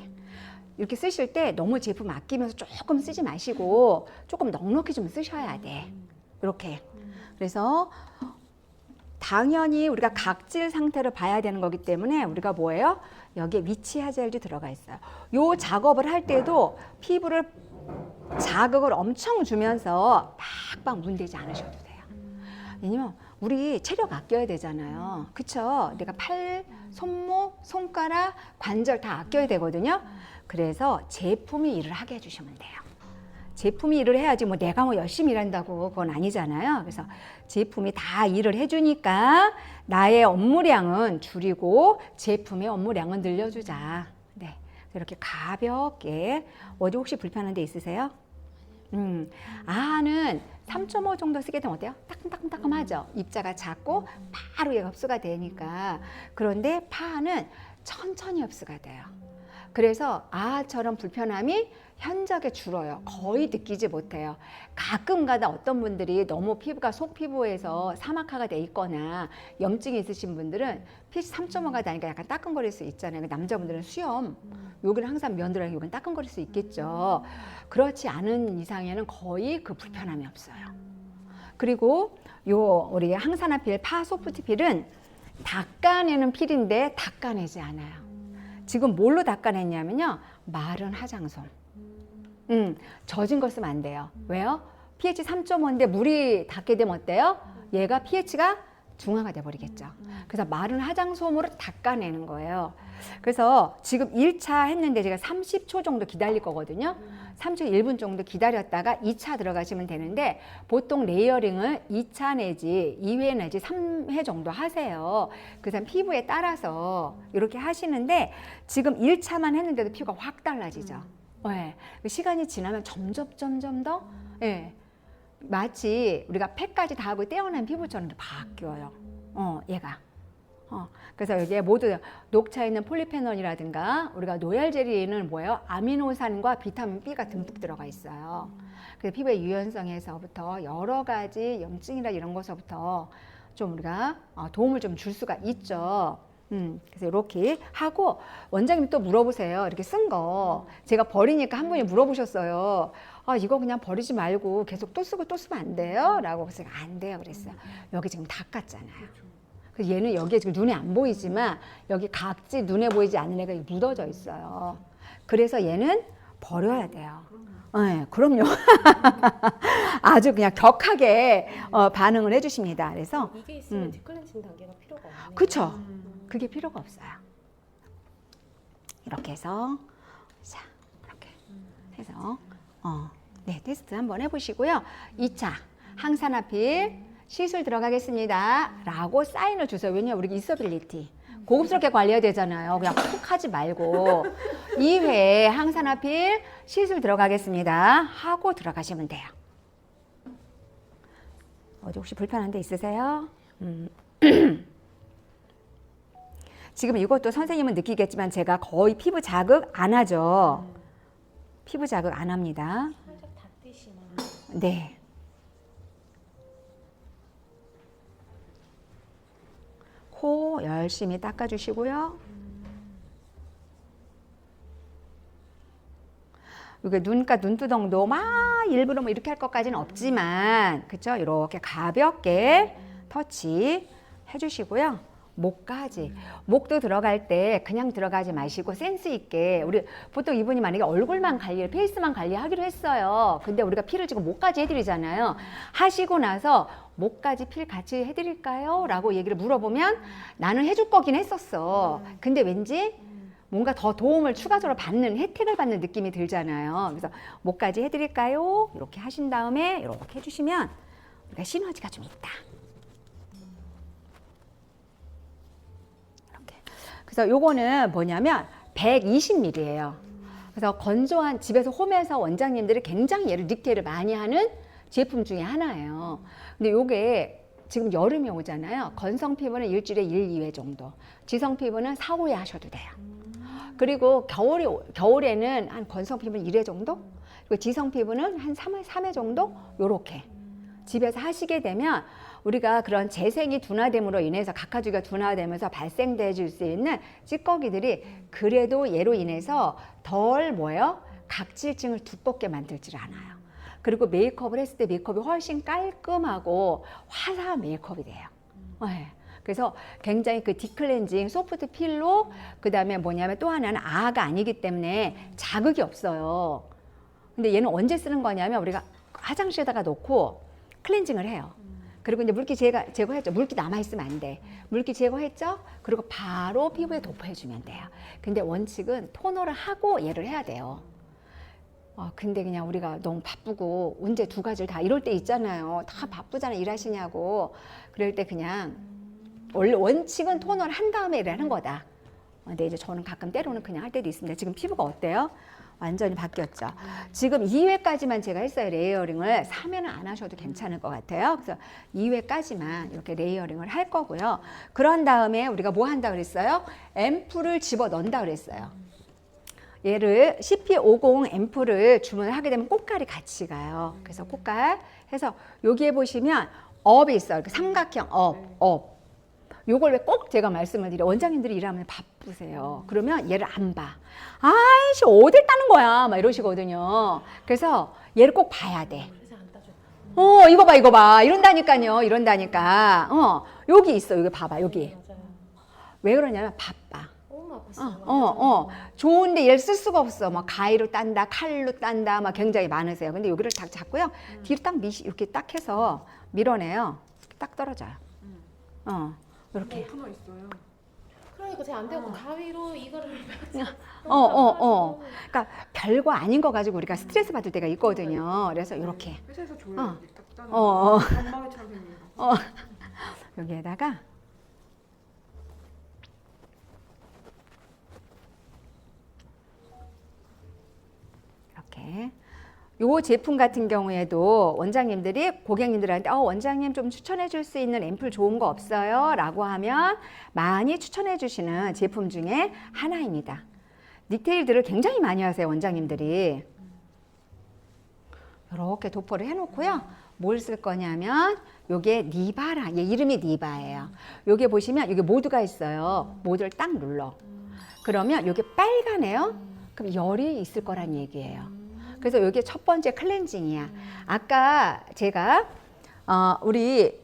이렇게 쓰실 때 너무 제품 아끼면서 조금 쓰지 마시고 조금 넉넉히 좀 쓰셔야 돼. 이렇게. 그래서 당연히 우리가 각질 상태를 봐야 되는 거기 때문에 우리가 뭐예요? 여기에 위치하 젤도 들어가 있어요. 요 작업을 할 때도 피부를 자극을 엄청 주면서 팍팍 문대지 않으셔도 돼요. 왜냐면 우리 체력 아껴야 되잖아요. 그쵸? 내가 팔, 손목, 손가락, 관절 다 아껴야 되거든요. 그래서 제품이 일을 하게 해주시면 돼요. 제품이 일을 해야지 뭐 내가 뭐 열심히 일한다고 그건 아니잖아요. 그래서 제품이 다 일을 해주니까 나의 업무량은 줄이고 제품의 업무량은 늘려주자. 네, 이렇게 가볍게. 어디 혹시 불편한 데 있으세요? 아는 3.5 정도 쓰게 되면 어때요? 따끔따끔따끔하죠? 입자가 작고 바로 얘가 흡수가 되니까. 그런데 파는 천천히 흡수가 돼요. 그래서 아처럼 불편함이 현저하게 줄어요. 거의 느끼지 못해요. 가끔가다 어떤 분들이 너무 피부가 속 피부에서 사막화가 돼 있거나 염증이 있으신 분들은 pH 3.5가 나니까 약간 따끔거릴 수 있잖아요. 남자분들은 수염, 여기는 항상 면들어요. 여기는 따끔거릴 수 있겠죠. 그렇지 않은 이상에는 거의 그 불편함이 없어요. 그리고 요 우리 항산화필 파소프트 필은 닦아내는 필인데 닦아내지 않아요. 지금 뭘로 닦아냈냐면요, 마른 화장솜. 젖은 걸 쓰면 안 돼요. 왜요? pH 3.5인데 물이 닿게 되면 어때요? 얘가 pH가 중화가 돼버리겠죠. 그래서 마른 화장솜으로 닦아내는 거예요. 그래서 지금 1차 했는데 제가 30초 정도 기다릴 거거든요. 30초 1분 정도 기다렸다가 2차 들어가시면 되는데 보통 레이어링을 2차 내지 2회 내지 3회 정도 하세요. 그래서 피부에 따라서 이렇게 하시는데 지금 1차만 했는데도 피부가 확 달라지죠. 네. 시간이 지나면 점점 더 마치 우리가 팩까지 다 하고 떼어낸 피부처럼 바뀌어요. 얘가. 그래서 여기에 모두 녹차에 있는 폴리페놀이라든가 우리가 노얄 젤리에는 뭐예요? 아미노산과 비타민 B가 듬뿍 들어가 있어요. 그래서 피부의 유연성에서부터 여러 가지 염증이나 이런 것서부터 좀 우리가 도움을 좀 줄 수가 있죠. 그래서 이렇게 하고 원장님 또 물어보세요. 이렇게 쓴 거 제가 버리니까 한 분이 물어보셨어요. 이거 그냥 버리지 말고 계속 또 쓰고 또 쓰면 안 돼요? 라고 그래서 안 돼요 그랬어요. 여기 지금 닦았잖아요. 그래서 얘는 여기에 지금 눈에 안 보이지만 여기 각질 눈에 보이지 않는 애가 묻어져 있어요. 그래서 얘는 버려야 돼요. 네, 그럼요. 아주 그냥 격하게 반응을 해주십니다. 그래서 이게 있으면 뒷클렌징 단계가 필요가 없네요. 그쵸? 그게 필요가 없어요. 이렇게 해서 자 이렇게 해서 네 테스트 한번 해보시고요. 2차 항산화필 시술 들어가겠습니다 라고 사인을 주세요. 왜냐면 우리 이서빌리티 고급스럽게 관리해야 되잖아요. 그냥 푹 하지 말고 2회 항산화필 시술 들어가겠습니다 하고 들어가시면 돼요. 어디 혹시 불편한 데 있으세요? 지금 이것도 선생님은 느끼겠지만 제가 거의 피부 자극 안 하죠. 피부 자극 안 합니다. 살짝 닿듯이만. 네. 코 열심히 닦아주시고요. 이게 눈두덩도 막 일부러 뭐 이렇게 할 것까지는 없지만, 그쵸? 이렇게 가볍게 터치 해주시고요. 목까지. 목도 들어갈 때 그냥 들어가지 마시고 센스 있게. 우리 보통 이분이 만약에 얼굴만 페이스만 관리하기로 했어요. 근데 우리가 필을 지금 목까지 해드리잖아요. 하시고 나서 목까지 필 같이 해드릴까요? 라고 얘기를 물어보면 나는 해줄 거긴 했었어. 근데 왠지 뭔가 더 도움을 추가적으로 받는, 혜택을 받는 느낌이 들잖아요. 그래서 목까지 해드릴까요? 이렇게 하신 다음에 이렇게 해주시면 우리가 시너지가 좀 있다. 이렇게. 그래서 요거는 뭐냐면 120ml예요. 그래서 건조한 집에서 홈에서 원장님들이 굉장히 얘를 닉테일을 많이 하는 제품 중에 하나예요. 근데 요게 지금 여름이 오잖아요. 건성 피부는 일주일에 1, 2회 정도. 지성 피부는 4, 5회 하셔도 돼요. 그리고 겨울에는 한 건성 피부는 1회 정도? 그리고 지성 피부는 한 3회 정도? 요렇게. 집에서 하시게 되면 우리가 그런 재생이 둔화됨으로 인해서 각하주기가 둔화되면서 발생될 수 있는 찌꺼기들이 그래도 얘로 인해서 덜 뭐예요? 각질층을 두껍게 만들질 않아요. 그리고 메이크업을 했을 때 메이크업이 훨씬 깔끔하고 화사한 메이크업이 돼요. 네. 그래서 굉장히 그 디클렌징 소프트 필로, 그 다음에 뭐냐면 또 하나는 아가 아니기 때문에 자극이 없어요. 근데 얘는 언제 쓰는 거냐면 우리가 화장실에다가 놓고 클렌징을 해요. 그리고 이제 물기 제거했죠. 물기 남아있으면 안 돼. 물기 제거했죠? 그리고 바로 피부에 도포해주면 돼요. 근데 원칙은 토너를 하고 얘를 해야 돼요. 근데 그냥 우리가 너무 바쁘고 언제 두 가지를 다 이럴 때 있잖아요. 다 바쁘잖아요. 일하시냐고. 그럴 때 그냥 원래 원칙은 토너를 한 다음에 일을 하는 거다. 근데 이제 저는 가끔 때로는 그냥 할 때도 있습니다. 지금 피부가 어때요? 완전히 바뀌었죠. 지금 2회까지만 제가 했어요. 레이어링을 3회는 안 하셔도 괜찮을 것 같아요. 그래서 2회까지만 이렇게 레이어링을 할 거고요. 그런 다음에 우리가 뭐 한다 그랬어요? 앰플을 집어 넣는다 그랬어요. 얘를 CP50 앰플을 주문을 하게 되면 꽃갈이 같이 가요. 그래서 꽃갈 해서 여기에 보시면 업이 있어요. 이렇게 삼각형 업. 요걸 왜 꼭 제가 말씀을 드려. 원장님들이 일하면 바쁘세요. 그러면 얘를 안 봐. 아이씨 어딜 따는 거야 막 이러시거든요. 그래서 얘를 꼭 봐야 돼. 그래서 안 따줘. 이거 봐 이런다니까요. 여기 있어. 여기 봐봐 여기. 맞아요. 왜 그러냐면 바빠. 너무 아팠어요. 좋은데 얘를 쓸 수가 없어. 막 가위로 딴다, 칼로 딴다, 막 굉장히 많으세요. 근데 여기를 딱 잡고요. 뒤로 딱 이렇게 딱 해서 밀어내요. 딱 떨어져요. 이렇게. 오프너 있어요. 그러니까 제가 안 되고 가위로 이거를 그러니까 별거 아닌 거 가지고 우리가 스트레스 받을 때가 있거든요. 그래서 이렇게. 회사에서 줘요. 딱 따는 어. 전망이처럼 생긴 거. 여기에다가 이렇게. 요 제품 같은 경우에도 원장님들이 고객님들한테 원장님 좀 추천해 줄 수 있는 앰플 좋은 거 없어요? 라고 하면 많이 추천해 주시는 제품 중에 하나입니다. 닉테일들을 굉장히 많이 하세요, 원장님들이. 이렇게 도포를 해놓고요. 뭘 쓸 거냐면 요게 니바라, 얘 이름이 니바예요. 요게 보시면 여기 모드가 있어요. 모드를 딱 눌러. 그러면 요게 빨간해요. 그럼 열이 있을 거란 얘기예요. 그래서 이게 첫 번째 클렌징이야. 아까 제가 우리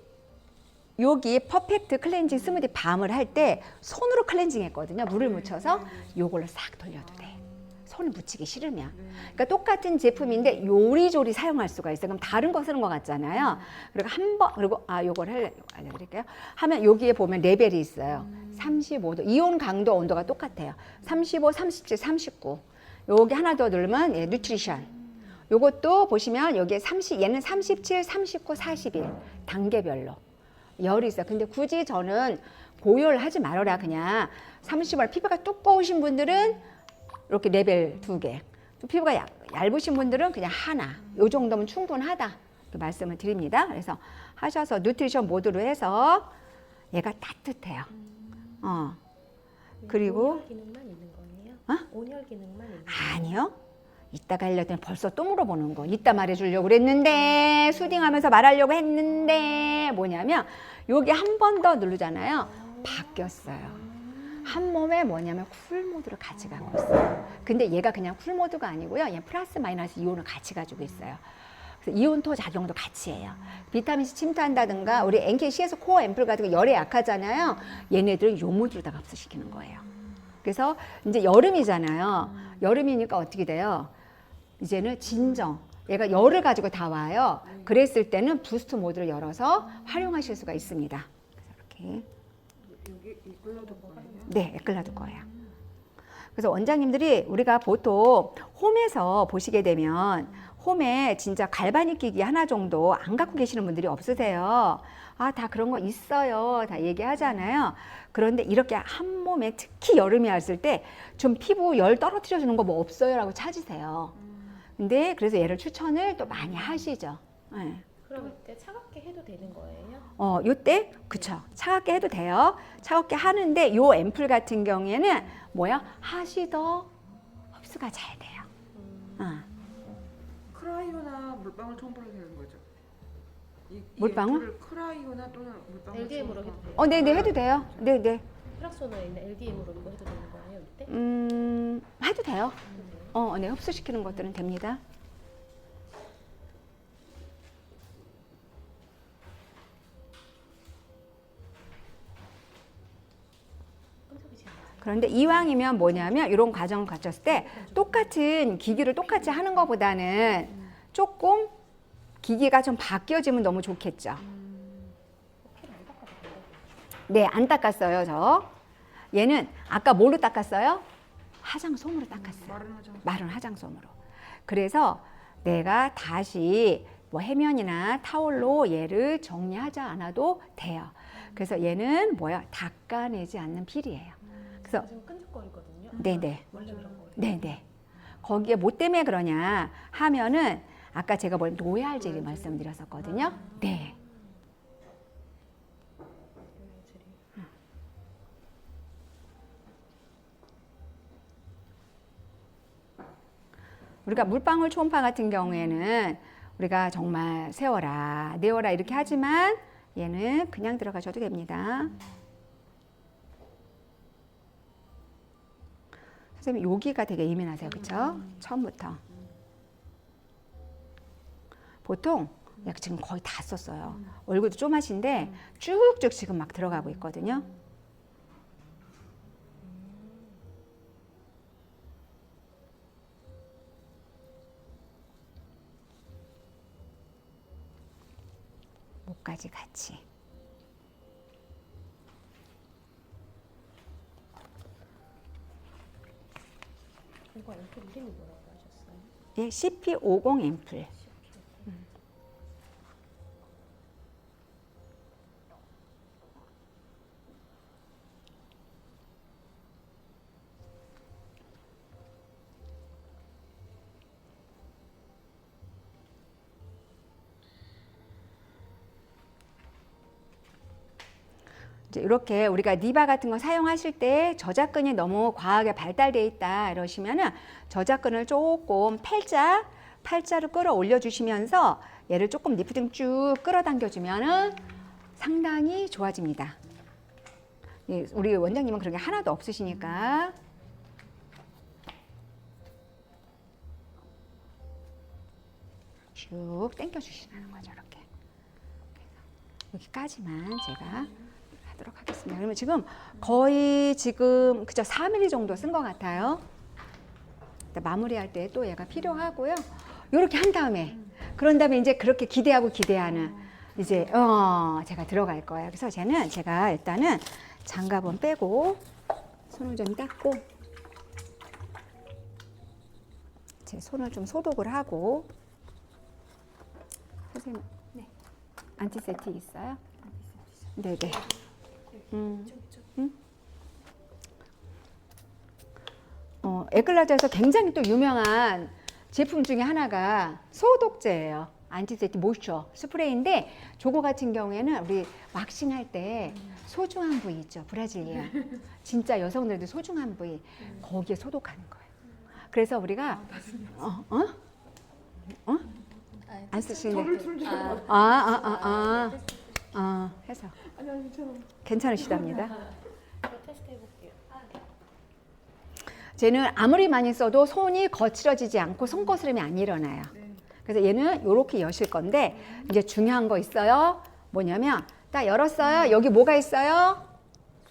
여기 퍼펙트 클렌징 스무디 밤을 할 때 손으로 클렌징 했거든요. 물을 묻혀서 요걸로 싹 돌려도 돼. 손을 묻히기 싫으면. 그러니까 똑같은 제품인데 요리조리 사용할 수가 있어요. 그럼 다른 거 쓰는 것 같잖아요. 그리고 그리고 요걸 알려드릴게요. 하면 여기에 보면 레벨이 있어요. 35도. 이온 강도 온도가 똑같아요. 35, 37, 39. 여기 하나 더 누르면 뉴트리션. 요것도 보시면 여기에 얘는 37, 39, 41 단계별로 열이 있어요. 근데 굳이 저는 고열 하지 말아라. 그냥 30월 피부가 두꺼우신 분들은 이렇게 레벨 2개, 또 피부가 얇으신 분들은 그냥 하나, 요 정도면 충분하다 이렇게 말씀을 드립니다. 그래서 하셔서 뉴트리션 모드로 해서 얘가 따뜻해요. 그리고 온열 기능만 있는 거예요? 온열 기능만 있는 거예요? 아니요. 이따가 하려더니 벌써 또 물어보는 거. 이따 말해주려고 그랬는데 수딩하면서 말하려고 했는데 뭐냐면 여기 한 번 더 누르잖아요. 바뀌었어요. 한 몸에 뭐냐면 쿨 모드를 같이 갖고 있어요. 근데 얘가 그냥 쿨 모드가 아니고요. 얘 플러스 마이너스 이온을 같이 가지고 있어요. 그래서 이온토 작용도 같이 해요. 비타민C 침투한다든가 우리 NKC에서 코어 앰플 같은 거 열에 약하잖아요. 얘네들은 요 모드로 다 흡수시키는 거예요. 그래서 이제 여름이잖아요. 여름이니까 어떻게 돼요? 이제는 진정. 얘가 열을 가지고 다 와요. 그랬을 때는 부스트 모드를 열어서 활용하실 수가 있습니다. 그래서 이렇게. 여기 이걸로도 거예요? 네, 에클라도 거예요. 그래서 원장님들이 우리가 보통 홈에서 보시게 되면 홈에 진짜 갈바닉 기기 하나 정도 안 갖고 계시는 분들이 없으세요. 아, 다 그런 거 있어요. 다 얘기하잖아요. 그런데 이렇게 한 몸에 특히 여름이 왔을 때 좀 피부 열 떨어뜨려 주는 거 뭐 없어요? 라고 찾으세요. 근데 그래서 얘를 추천을 또 많이 하시죠. 네. 그럼 이때 차갑게 해도 되는 거예요? 요때 그쵸. 차갑게 해도 돼요. 차갑게 하는데 요 앰플 같은 경우에는 뭐야? 하시 더 흡수가 잘 돼요. 크라이오나 물방울 첨부로 되는 거죠? 물방울? 앰플을 크라이오나 또는 물방울 LDM으로 첨부로 해도 돼요? 네네 해도 돼요. 네네. 프락소너에 있는 LDM으로 이거 해도 되는 거예요 이때? 해도 돼요. 네 흡수시키는 것들은 됩니다. 그런데 이왕이면 뭐냐면 이런 과정을 거쳤을 때 똑같은 기기를 똑같이 하는 것보다는 조금 기기가 좀 바뀌어지면 너무 좋겠죠. 네, 안 닦았어요, 저. 얘는 아까 뭘로 닦았어요? 화장솜으로 닦았어요. 마른 화장솜으로. 그래서 내가 다시 뭐 해면이나 타올로 얘를 정리하지 않아도 돼요. 그래서 얘는 뭐야? 닦아내지 않는 필이에요. 그래서 지금 끈적거리거든요. 네네. 원래 그런 거예요? 네네. 거기에 뭐 때문에 그러냐 하면은 아까 제가 뭘 노얄 젤이 말씀드렸었거든요. 네. 우리가 물방울 초음파 같은 경우에는 우리가 정말 세워라, 내워라 이렇게 하지만 얘는 그냥 들어가셔도 됩니다. 선생님 여기가 되게 예민하세요. 그렇죠? 처음부터. 보통 지금 거의 다 썼어요. 얼굴도 쪼마신데 쭉쭉 지금 막 들어가고 있거든요. 목까지 같이. 이거 앰플 이름이 뭐라고 하셨어요? 예, CP50 앰플. 이제 이렇게 우리가 니바 같은 거 사용하실 때 저작근이 너무 과하게 발달되어 있다 이러시면은 저작근을 조금 팔자로 끌어올려 주시면서 얘를 조금 리프팅 쭉 끌어당겨 주면은 상당히 좋아집니다. 예, 우리 원장님은 그런 게 하나도 없으시니까. 쭉 당겨 주시는 거죠, 이렇게. 여기까지만 제가 하도록 하겠습니다. 그러면 지금 거의 지금 그저 4mm 정도 쓴 것 같아요. 마무리할 때 또 얘가 필요하고요. 이렇게 한 다음에 그런 다음에 이제 그렇게 기대하는 이제 제가 들어갈 거예요. 그래서 제가 일단은 장갑은 빼고 손을 좀 닦고 제 손을 좀 소독을 하고 선생님, 네. 안티세틱 있어요? 네네. 에클라즈에서 굉장히 또 유명한 제품 중에 하나가 소독제예요. 안티세틱 모이처 스프레이인데 저거 같은 경우에는 우리 왁싱할 때 소중한 부위 있죠. 브라질리아. 진짜 여성들도 소중한 부위 거기에 소독하는 거예요. 그래서 우리가 안 쓰시는데 해서 아니 괜찮아. 괜찮으시답니다. 제가 테스트 해볼게요. 쟤는 아무리 많이 써도 손이 거칠어지지 않고 손거스름이 안 일어나요. 그래서 얘는 이렇게 여실 건데 이제 중요한 거 있어요. 뭐냐면 딱 열었어요. 여기 뭐가 있어요?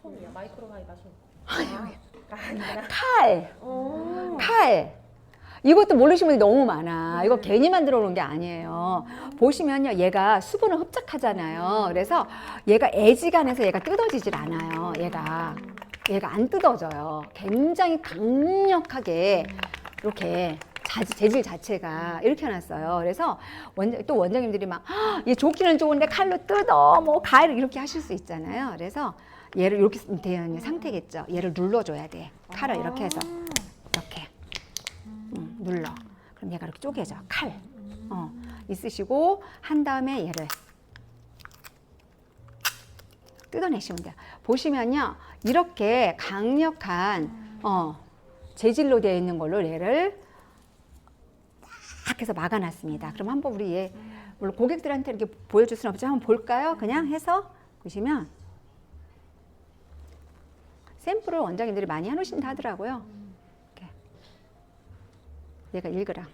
손이요. 마이크로파이버 손. 칼. 칼. 이것도 모르시는 분이 너무 많아. 이거 괜히 만들어 놓은 게 아니에요. 보시면요. 얘가 수분을 흡착하잖아요. 그래서 얘가 애지간해서 얘가 뜯어지질 않아요. 얘가 안 뜯어져요. 굉장히 강력하게 이렇게 재질 자체가 이렇게 해놨어요. 그래서 또 원장님들이 막 얘 좋기는 좋은데 칼로 뜯어 뭐 가위로 이렇게 하실 수 있잖아요. 그래서 얘를 이렇게 되어 있는 상태겠죠. 얘를 눌러줘야 돼. 칼을 이렇게 해서 이렇게 눌러. 그럼 얘가 이렇게 쪼개져. 칼 있으시고 한 다음에 얘를 뜯어내시면 돼요. 보시면요. 이렇게 강력한 재질로 되어 있는 걸로 얘를 딱 해서 막아놨습니다. 그럼 한번 우리 얘 물론 고객들한테 이렇게 보여줄 수는 없지만 한번 볼까요? 그냥 해서 보시면 샘플을 원장님들이 많이 해놓으신다 하더라고요. 이렇게. 얘가 1g.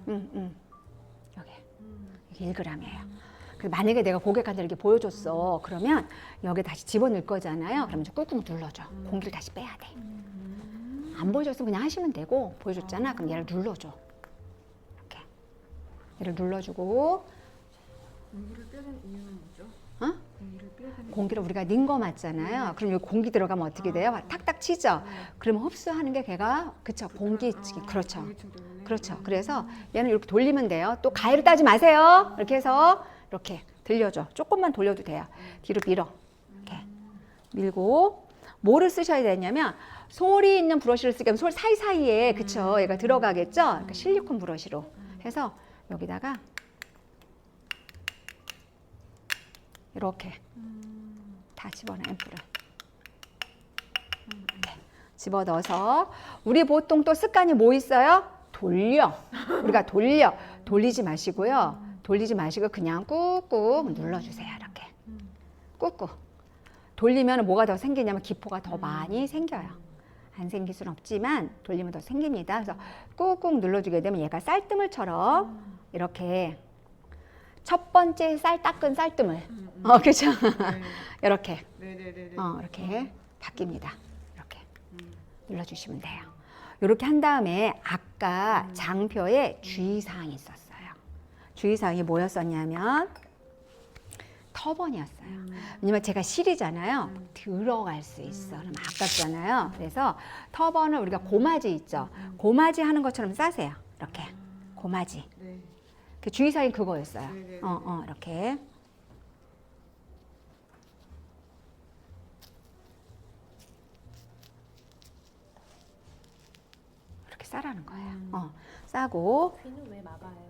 1g. 여기 1g이에요. 그래서 만약에 내가 고객한테 이렇게 보여줬어. 그러면 여기 다시 집어넣을 거잖아요. 그러면 이제 꾹꾹 눌러줘. 공기를 다시 빼야 돼. 안 보여줬으면 그냥 하시면 되고 보여줬잖아. 그럼 얘를 눌러줘. 이렇게. 얘를 눌러주고 공기를 빼는 이유는 뭐죠? 공기를 빼는 공기를 우리가 닌 거 맞잖아요. 그럼 여기 공기 들어가면 어떻게 돼요? 탁탁 치죠. 그러면 흡수하는 게 걔가 그쵸 공기층이 그렇죠. 공기층 때문에. 그렇죠. 그래서 얘는 이렇게 돌리면 돼요. 또 가위로 따지 마세요. 이렇게 해서 이렇게 들려줘. 조금만 돌려도 돼요. 뒤로 밀어. 이렇게 밀고 뭐를 쓰셔야 되냐면 솔이 있는 브러쉬를 쓰게 하면 솔 사이사이에 그쵸 얘가 들어가겠죠. 그러니까 실리콘 브러쉬로 해서 여기다가 이렇게 다 집어넣어 앰플을 집어넣어서 우리 보통 또 습관이 뭐 있어요? 우리가 돌리지 마시고요. 돌리지 마시고 그냥 꾹꾹 눌러주세요. 이렇게 꾹꾹 돌리면 뭐가 더 생기냐면 기포가 더 많이 생겨요. 안 생길 수는 없지만 돌리면 더 생깁니다. 그래서 꾹꾹 눌러주게 되면 얘가 쌀뜨물처럼 이렇게 첫 번째 닦은 쌀뜨물 그렇죠? 이렇게 네네네. 이렇게 바뀝니다. 이렇게 눌러주시면 돼요. 이렇게 한 다음에 아까 장표에 주의사항이 있었어요. 주의사항이 뭐였었냐면 터번이었어요. 왜냐면 제가 실이잖아요. 들어갈 수 있어. 그럼 아깝잖아요. 그래서 터번을 우리가 고마지 있죠. 고마지 하는 것처럼 싸세요. 이렇게 고마지. 네. 그 주의사항이 그거였어요. 네네. 이렇게. 이렇게 싸라는 거예요. 싸고 귀는 왜 막아요?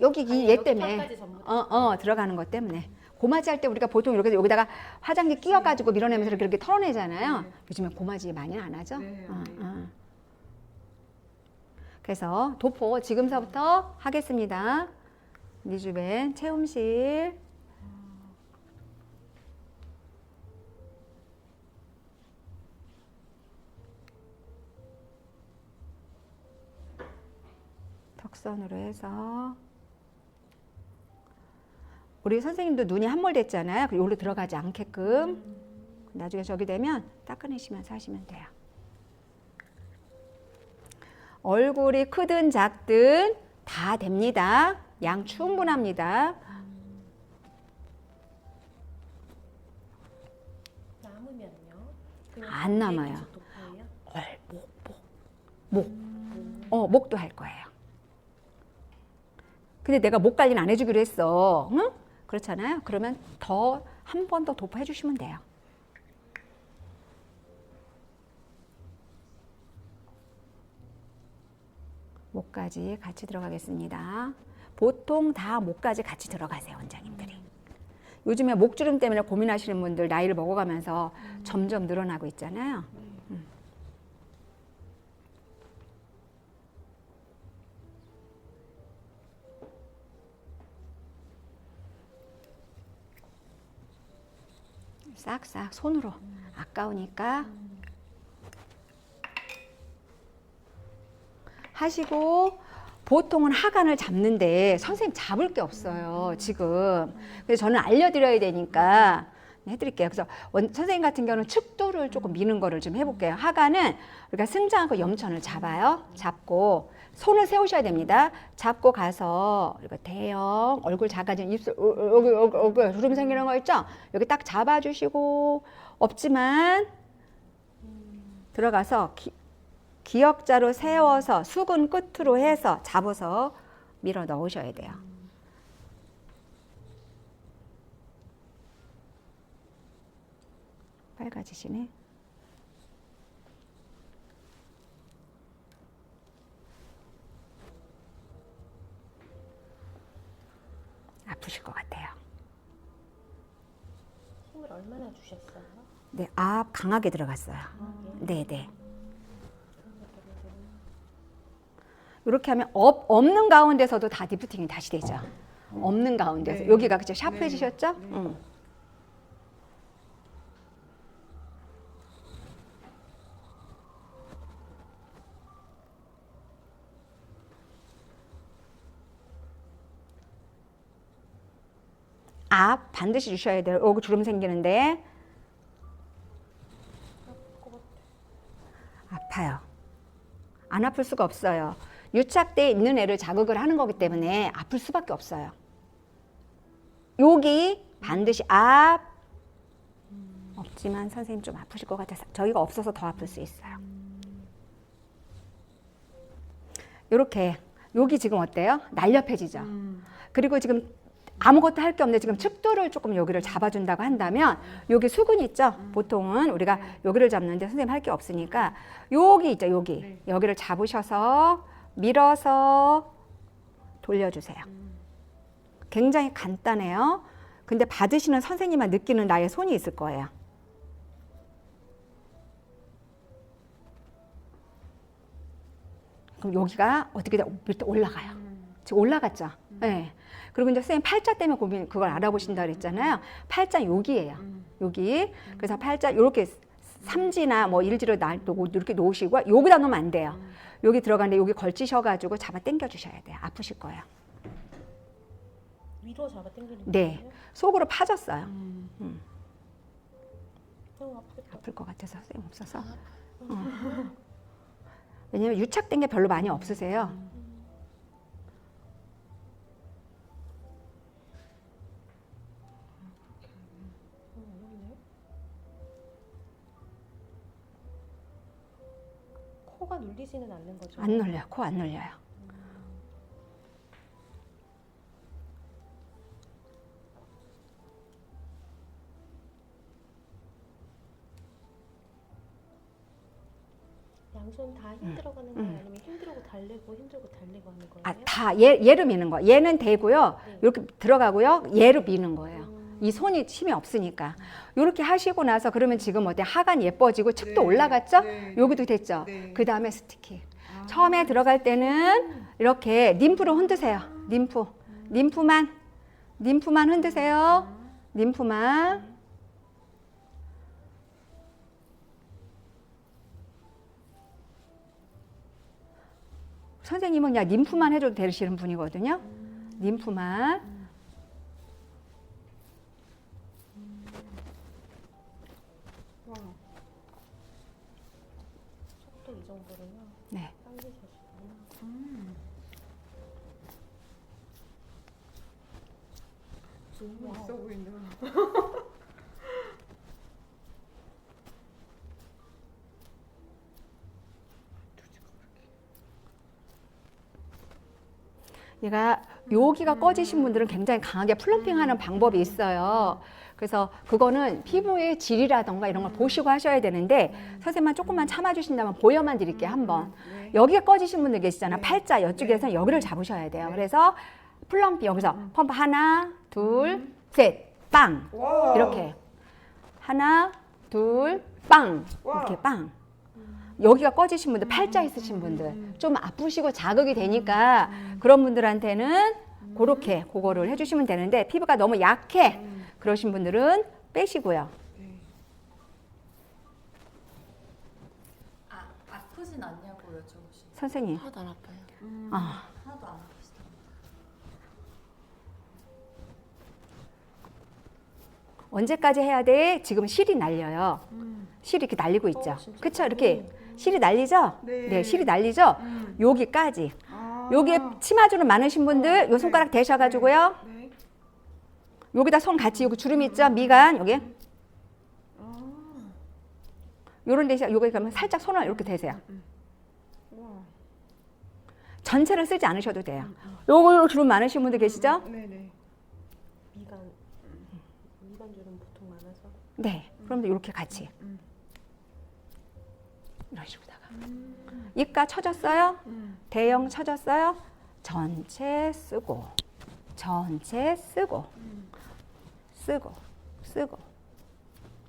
여기 아니, 얘 여기 때문에 턱까지 전부 다. 들어가는 것 때문에 고마지 할 때 우리가 보통 이렇게 여기다가 화장지 끼워가지고 밀어내면서 이렇게 털어내잖아요. 요즘엔 고마지 많이 안 하죠. 네, 그래서 도포 지금서부터 하겠습니다. 니주벤 체험실. 턱선으로 해서 우리 선생님도 눈이 함몰됐잖아요. 그리고 여기로 들어가지 않게끔 나중에 저기 되면 닦아내시면서 하시면 돼요. 얼굴이 크든 작든 다 됩니다. 양 충분합니다. 남으면요? 그냥 안 남아요. 계속 도포해요? 목도 할 거예요. 근데 내가 목 관리는 안 해주기로 했어. 응? 그렇잖아요. 그러면 더 한 번 더 도포해 주시면 돼요. 목까지 같이 들어가겠습니다. 보통 다 목까지 같이 들어가세요, 원장님들이. 요즘에 목주름 때문에 고민하시는 분들 나이를 먹어가면서 점점 늘어나고 있잖아요. 싹싹 손으로 아까우니까 하시고 보통은 하관을 잡는데 선생님 잡을 게 없어요 지금. 그래서 저는 알려드려야 되니까 해드릴게요. 그래서 선생님 같은 경우는 축도를 조금 미는 거를 좀 해볼게요. 하관은 우리가 승장하고 염천을 잡아요. 잡고 손을 세우셔야 됩니다. 잡고 가서 우리가 대형 얼굴 작아진 입술 여기 주름 생기는 거 있죠? 여기 딱 잡아주시고 없지만 들어가서 기역자로 세워서 수근 끝으로 해서 잡아서 밀어 넣으셔야 돼요. 빨개지시네. 아프실 것 같아요. 힘을 얼마나 주셨어요? 네, 강하게 들어갔어요. 네, 네. 이렇게 하면 없는 가운데서도 다 리프팅이 다시 되죠. 없는 가운데서 네. 여기가 그죠? 샤프해지셨죠? 네. 응. 앞 반드시 주셔야 돼요. 여기 주름 생기는데 아파요. 안 아플 수가 없어요. 유착돼 있는 애를 자극을 하는 거기 때문에 아플 수밖에 없어요. 여기 반드시 앞 없지만 선생님 좀 아프실 것 같아서 저희가 없어서 더 아플 수 있어요. 이렇게 여기 지금 어때요? 날렵해지죠. 그리고 지금 아무것도 할 게 없는데 지금 축도를 조금 여기를 잡아준다고 한다면 여기 수근 있죠? 보통은 우리가 여기를 잡는데 선생님 할 게 없으니까 여기 있죠? 여기 여기를 잡으셔서 밀어서 돌려주세요. 굉장히 간단해요. 근데 받으시는 선생님만 느끼는 나의 손이 있을 거예요. 그럼 여기가 어떻게 올라가요. 지금 올라갔죠? 네. 그리고 이제 선생님 팔자 때문에 그걸 알아보신다 그랬잖아요. 팔자 여기예요. 여기. 그래서 팔자 이렇게 삼지나 뭐 일지로 이렇게 놓으시고 여기다 놓으면 안 돼요. 여기 들어가는데 여기 걸치셔가지고 잡아 당겨 주셔야 돼요. 아프실 거예요. 위로 잡아 당기는 네. 거예요? 속으로 파졌어요. 아프겠다. 아플 것 같아서 선생님 없어서. 왜냐면 유착된 게 별로 많이 없으세요. 어렵네. 코가 눌리지는 않는 거죠? 안 눌려요. 코 안 눌려요. 양손 다 힘들어가는 거예요? 아니면 힘들고 달래고 힘들고 달래고 하는 거예요? 아, 다 얘로 미는 거. 얘는 되고요. 네. 이렇게 들어가고요. 얘로 미는 거예요. 이 손이 힘이 없으니까. 이렇게 하시고 나서 그러면 지금 어때? 하관 예뻐지고 축도 네. 올라갔죠? 네. 여기도 됐죠? 네. 그 다음에 스티키. 처음에 들어갈 때는 이렇게 림프로 흔드세요. 림프만 흔드세요. 림프만. 선생님은 그냥 림프만 해줘도 되시는 분이거든요. 림프만. 와. 속도 이 정도로요? 네. 빨리셔지구나. 너무 있어 보인다. 얘가 여기가 꺼지신 분들은 굉장히 강하게 플럼핑하는 방법이 있어요. 그래서 그거는 피부의 질이라던가 이런 걸 보시고 하셔야 되는데 선생님만 조금만 참아주신다면 보여만 드릴게요. 한번. 네. 여기가 꺼지신 분들 계시잖아. 네. 팔자 이쪽에서 여기를 잡으셔야 돼요. 그래서 플럼핑 여기서 펌프 하나, 둘, 셋, 빵. 와. 이렇게 하나, 둘, 빵. 와. 이렇게 빵. 여기가 꺼지신 분들, 팔자 있으신 분들, 좀 아프시고 자극이 되니까 그런 분들한테는 그렇게 그거를 해주시면 되는데 피부가 너무 약해 그러신 분들은 빼시고요. 아프진 않냐고 여쭤보시죠. 선생님. 하나도 안 아파요. 아, 하나도 안 아프시죠. 언제까지 해야 돼? 지금 실이 날려요. 실이 이렇게 날리고 있죠. 그쵸? 이렇게 실이 날리죠? 네. 실이 날리죠? 여기까지. 아. 여기에 치마주름 많으신 분들 요 손가락 대셔가지고요. 네. 여기다 손 같이 여기 주름 있죠? 미간 여기. 요런 데서 여기 가면 살짝 손을 이렇게 대세요. 와. 전체를 쓰지 않으셔도 돼요. 요거 주름 많으신 분들 계시죠? 네네. 미간 주름 보통 많아서 네. 그럼 이렇게 같이. 이런 식으로다가. 입가 쳐졌어요? 대형 쳐졌어요? 전체 쓰고, 전체 쓰고, 쓰고, 쓰고,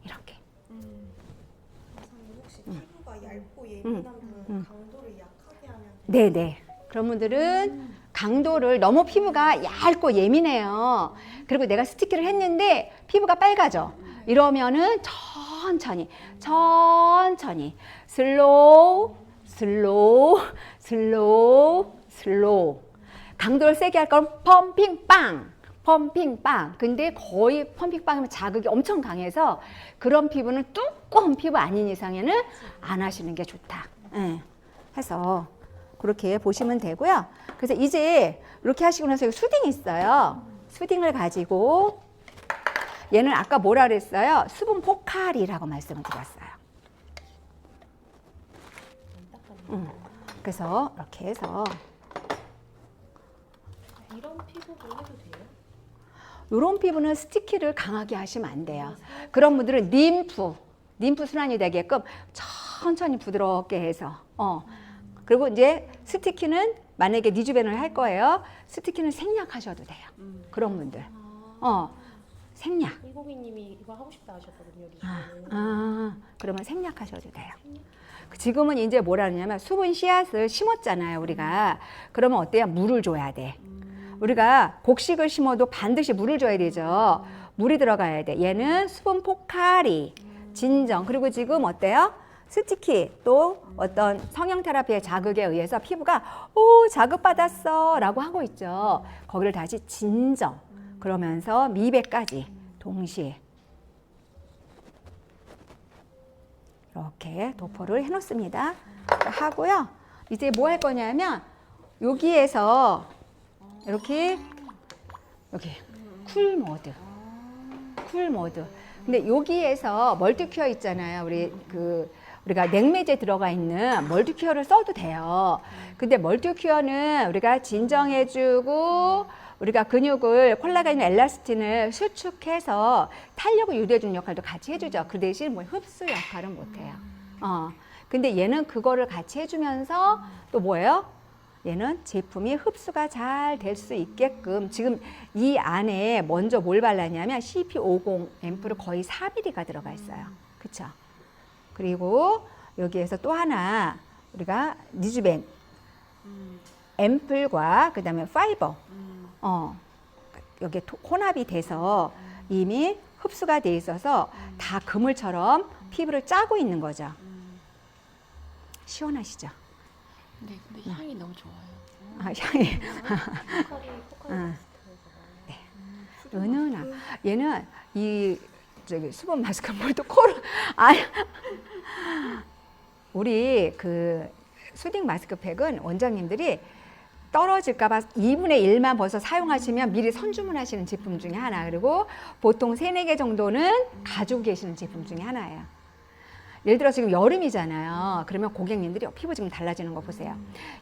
이렇게. 선생님 혹시 피부가 얇고 예민한 분은 강도를 약하게 하면 돼요? 네네. 그런 분들은 강도를 너무 피부가 얇고 예민해요. 그리고 내가 스티키를 했는데 피부가 빨가져. 이러면은 천천히, 천천히, 슬로우, 슬로우, 슬로우, 슬로우. 강도를 세게 할 건 펌핑 빵, 펌핑 빵. 근데 거의 펌핑 빵이면 자극이 엄청 강해서 그런 피부는 두꺼운 피부 아닌 이상에는 안 하시는 게 좋다. 예. 해서 그렇게 보시면 되고요. 그래서 이제 이렇게 하시고 나서 여기 수딩이 있어요. 수딩을 가지고 얘는 아까 뭐라 그랬어요? 수분 포칼이라고 말씀을 드렸어요. 그래서 이렇게 해서 이런 피부도 해도 돼요? 이런 피부는 스티키를 강하게 하시면 안 돼요. 그런 분들은 림프 순환이 되게끔 천천히 부드럽게 해서 그리고 이제 스티키는 만약에 니즈벤을 할 거예요. 스티키는 생략하셔도 돼요. 그런 분들. 생략. 이고기님이 이거 하고 싶다 하셨거든요. 그러면 생략하셔도 돼요. 지금은 이제 뭐라 하냐면 수분 씨앗을 심었잖아요, 우리가. 그러면 어때요? 물을 줘야 돼. 우리가 곡식을 심어도 반드시 물을 줘야 되죠. 물이 들어가야 돼. 얘는 수분 포카리, 진정. 그리고 지금 어때요? 스티키 또 어떤 성형 테라피의 자극에 의해서 피부가 자극받았어 라고 하고 있죠. 거기를 다시 진정. 그러면서 미백까지 동시에 이렇게 도포를 해놓습니다. 하고요. 이제 뭐 할 거냐면 여기에서 이렇게 여기 쿨 모드. 근데 여기에서 멀티큐어 있잖아요. 우리가 냉매제 들어가 있는 멀티큐어를 써도 돼요. 근데 멀티큐어는 우리가 진정해주고 우리가 근육을 콜라겐 엘라스틴을 수축해서 탄력을 유도해주는 역할도 같이 해주죠. 그 대신 뭐 흡수 역할은 못해요. 근데 얘는 그거를 같이 해주면서 또 뭐예요? 얘는 제품이 흡수가 잘 될 수 있게끔 지금 이 안에 먼저 뭘 발랐냐면 CP50 앰플을 거의 4mm가 들어가 있어요. 그쵸? 그리고 여기에서 또 하나 우리가 니즈벤 앰플과 그 다음에 파이버 여기 혼합이 돼서 이미 흡수가 돼 있어서 다 그물처럼 피부를 짜고 있는 거죠. 시원하시죠? 네, 근데 향이 너무 좋아요. 향이 포카리 은은하. 얘는 이 수분 마스크 뭘또 우리 그 수딩 마스크팩은 원장님들이 떨어질까봐 2분의 1만 벌써 사용하시면 미리 선주문하시는 제품 중에 하나. 그리고 보통 3, 4개 정도는 가지고 계시는 제품 중에 하나예요. 예를 들어 지금 여름이잖아요. 그러면 고객님들이 피부 지금 달라지는 거 보세요.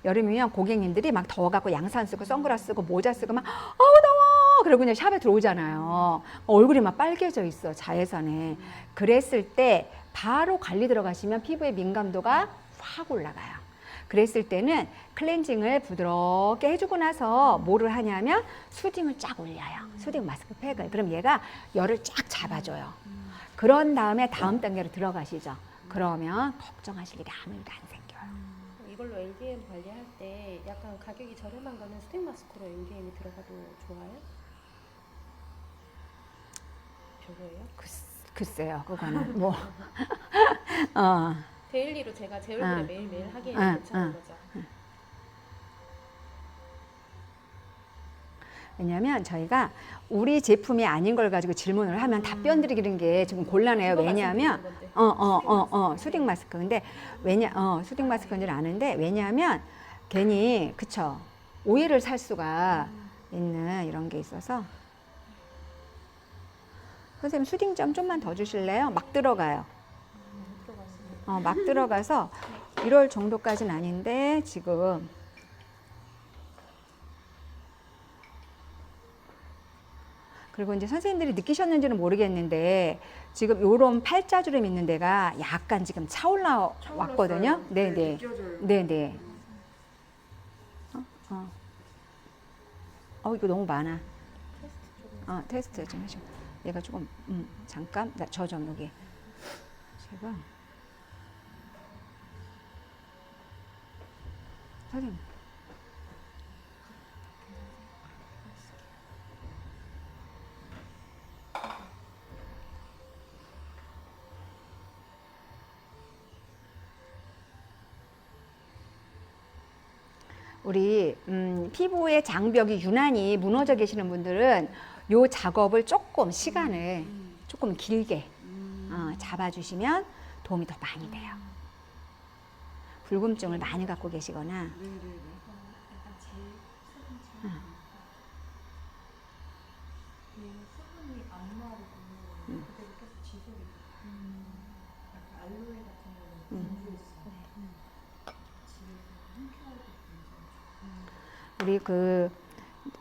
여름이면 고객님들이 막 더워갖고 양산 쓰고 선글라스 쓰고 모자 쓰고 막 더워 그러고 그냥 샵에 들어오잖아요. 얼굴이 막 빨개져 있어 자외선에. 그랬을 때 바로 관리 들어가시면 피부의 민감도가 확 올라가요. 그랬을 때는 클렌징을 부드럽게 해주고 나서 뭐를 하냐면 수딩을 쫙 올려요. 수딩 마스크팩을. 그럼 얘가 열을 쫙 잡아줘요. 그런 다음에 다음 단계로 들어가시죠. 그러면 걱정하실 일이 아무 일도 안 생겨요. 이걸로 LDM 관리할 때 약간 가격이 저렴한 거는 수딩 마스크로 LDM이 들어가도 좋아요? 별로예요? 글쎄요, 그거는 뭐. 데일리로 제가 제 얼굴에 매일매일 하기에는 괜찮은 거죠. 왜냐하면 저희가 우리 제품이 아닌 걸 가지고 질문을 하면 답변 드리는 게 좀 곤란해요. 그거 왜냐하면 말씀드리는 건데. 수딩 마스크. 근데 수딩 마스크인 줄 아는데 왜냐하면 괜히 그쵸 오해를 살 수가 있는 이런 게 있어서. 선생님 수딩점 좀만 더 주실래요? 막 들어가요. 막 들어가서 이럴 정도까지는 아닌데 지금 그리고 이제 선생님들이 느끼셨는지는 모르겠는데 지금 요런 팔자주름 있는 데가 약간 지금 차올라 왔거든요. 네, 네네. 느껴져요. 네네. 이거 너무 많아. 테스트 좀 해줘. 얘가 조금 잠깐 저 좀 여기 제가 선생님. 우리 피부의 장벽이 유난히 무너져 계시는 분들은 요 작업을 조금 시간을 조금 길게 잡아주시면 도움이 더 많이 돼요. 붉음증을 많이 갖고 계시거나 수분이 안 마르고 그대로 계속 지속이 약간 알로에 같은 거는 분주했어요. 우리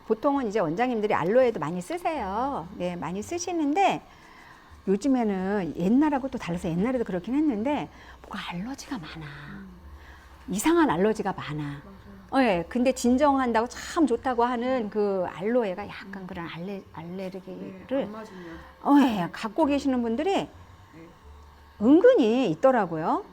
보통은 이제 원장님들이 알로에도 많이 쓰세요. 네, 많이 쓰시는데 요즘에는 옛날하고 또 달라서 옛날에도 그렇긴 했는데 뭐가 알러지가 많아. 이상한 알러지가 많아. 예, 근데 진정한다고 참 좋다고 하는 그 알로에가 약간 그런 알레르기를 안 맞으면. 예, 갖고 계시는 분들이 은근히 있더라고요.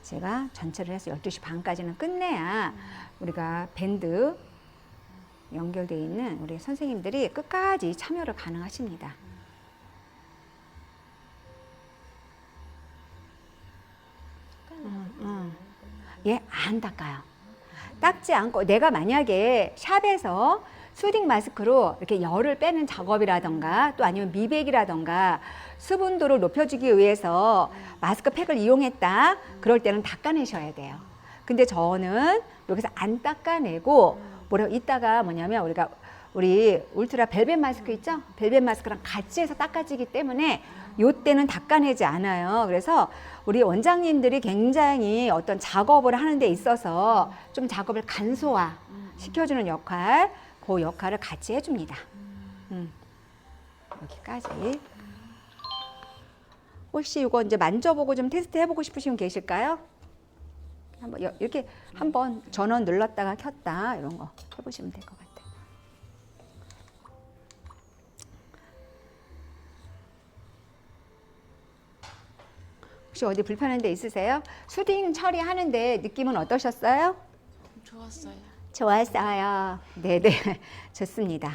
제가 전체를 해서 12시 반까지는 끝내야 우리가 밴드 연결되어 있는 우리 선생님들이 끝까지 참여를 가능하십니다. 얘 안 닦아요. 닦지 않고 내가 만약에 샵에서 수딩 마스크로 이렇게 열을 빼는 작업이라던가 또 아니면 미백이라던가 수분도를 높여주기 위해서 마스크팩을 이용했다. 그럴 때는 닦아내셔야 돼요. 근데 저는 여기서 안 닦아내고 이따가 뭐냐면 우리 울트라 벨벳 마스크 있죠? 벨벳 마스크랑 같이 해서 닦아지기 때문에 요때는 닦아내지 않아요. 그래서 우리 원장님들이 굉장히 어떤 작업을 하는 데 있어서 좀 작업을 간소화 시켜주는 역할, 그 역할을 같이 해줍니다. 여기까지. 혹시 이거 이제 만져보고 좀 테스트 해보고 싶으신 분 계실까요? 한번 이렇게 한번 전원 눌렀다가 켰다 이런 거 해보시면 될 것 같아요. 혹시 어디 불편한 데 있으세요? 수딩 처리하는데 느낌은 어떠셨어요? 좋았어요. 좋았어요. 네네, 좋습니다.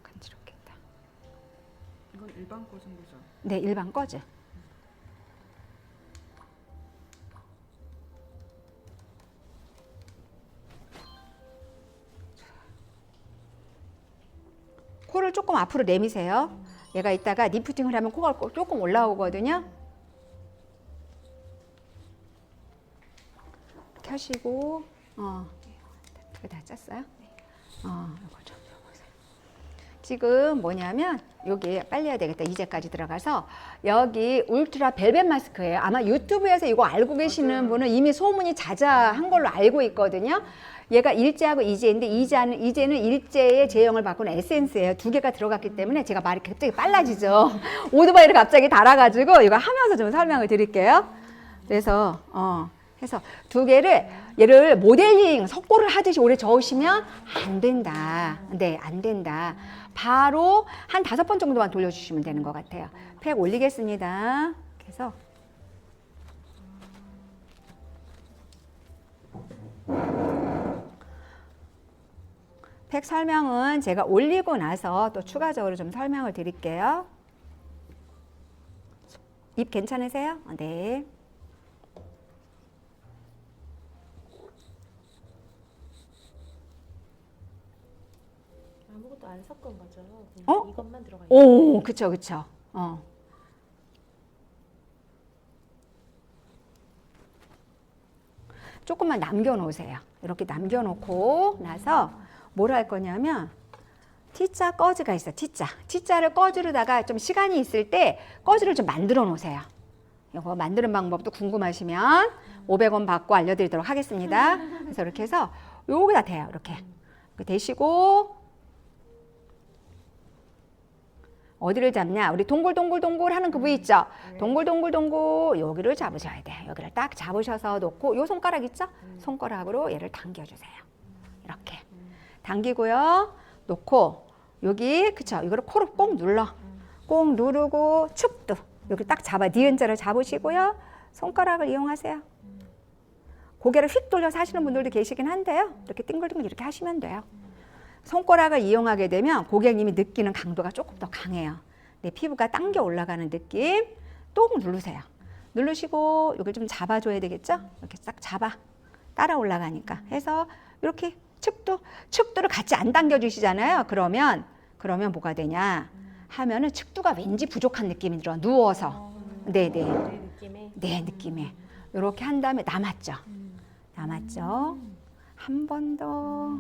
간지럽겠다. 이건 일반 꽂은 거죠? 네, 일반 꺼져. 코를 조금 앞으로 내미세요. 얘가 이따가 리프팅을 하면 코가 조금 올라오거든요. 켜시고, 이거 다 짰어요? 이거 좀 보세요. 지금 뭐냐면 여기 빨리 해야 되겠다. 이제까지 들어가서 여기 울트라 벨벳 마스크예요. 아마 유튜브에서 이거 알고 계시는 분은 이미 소문이 자자한 걸로 알고 있거든요. 얘가 일제하고 이제인데 이제는 일제의 제형을 바꾸는 에센스예요. 두 개가 들어갔기 때문에 제가 말이 갑자기 빨라지죠. 오토바이를 갑자기 달아가지고 이거 하면서 좀 설명을 드릴게요. 그래서 해서 두 개를 얘를 모델링 석고를 하듯이 오래 저으시면 안 된다. 네, 안 된다. 바로 한 5번 정도만 돌려주시면 되는 것 같아요. 팩 올리겠습니다. 그래서 팩 설명은 제가 올리고 나서 또 추가적으로 좀 설명을 드릴게요. 입 괜찮으세요? 네. 아무것도 안 섞은 거죠? 어? 이것만 들어가 있는 오, 그쵸, 그쵸. 조금만 남겨놓으세요. 이렇게 남겨놓고 나서 뭘 할 거냐면 T자 꺼즈가 있어. T자를 꺼즈로다가 좀 시간이 있을 때 꺼즈를 좀 만들어 놓으세요. 이거 만드는 방법도 궁금하시면 500원 받고 알려드리도록 하겠습니다. 그래서 이렇게 해서 요기다 대요. 이렇게 대시고 어디를 잡냐? 우리 동글동글동글 하는 그 부위 있죠? 동글동글동글 여기를 잡으셔야 돼요. 여기를 딱 잡으셔서 놓고 요 손가락 있죠? 손가락으로 얘를 당겨주세요. 이렇게 당기고요. 놓고 여기 그쵸? 이거를 코로 꼭 눌러. 꼭 누르고 축도 여기 딱 잡아. 니은자를 잡으시고요. 손가락을 이용하세요. 고개를 휙 돌려서 하시는 분들도 계시긴 한데요. 이렇게 띵글띵글 이렇게 하시면 돼요. 손가락을 이용하게 되면 고객님이 느끼는 강도가 조금 더 강해요. 내 피부가 당겨 올라가는 느낌. 또 누르세요. 누르시고 여기 좀 잡아줘야 되겠죠? 이렇게 싹 잡아. 따라 올라가니까. 해서 이렇게 측두를 같이 안 당겨주시잖아요. 그러면 뭐가 되냐 하면은 측두가 왠지 부족한 느낌이 들어. 누워서. 네네. 느낌에. 네, 느낌에. 이렇게 한 다음에 남았죠? 남았죠? 한 번 더.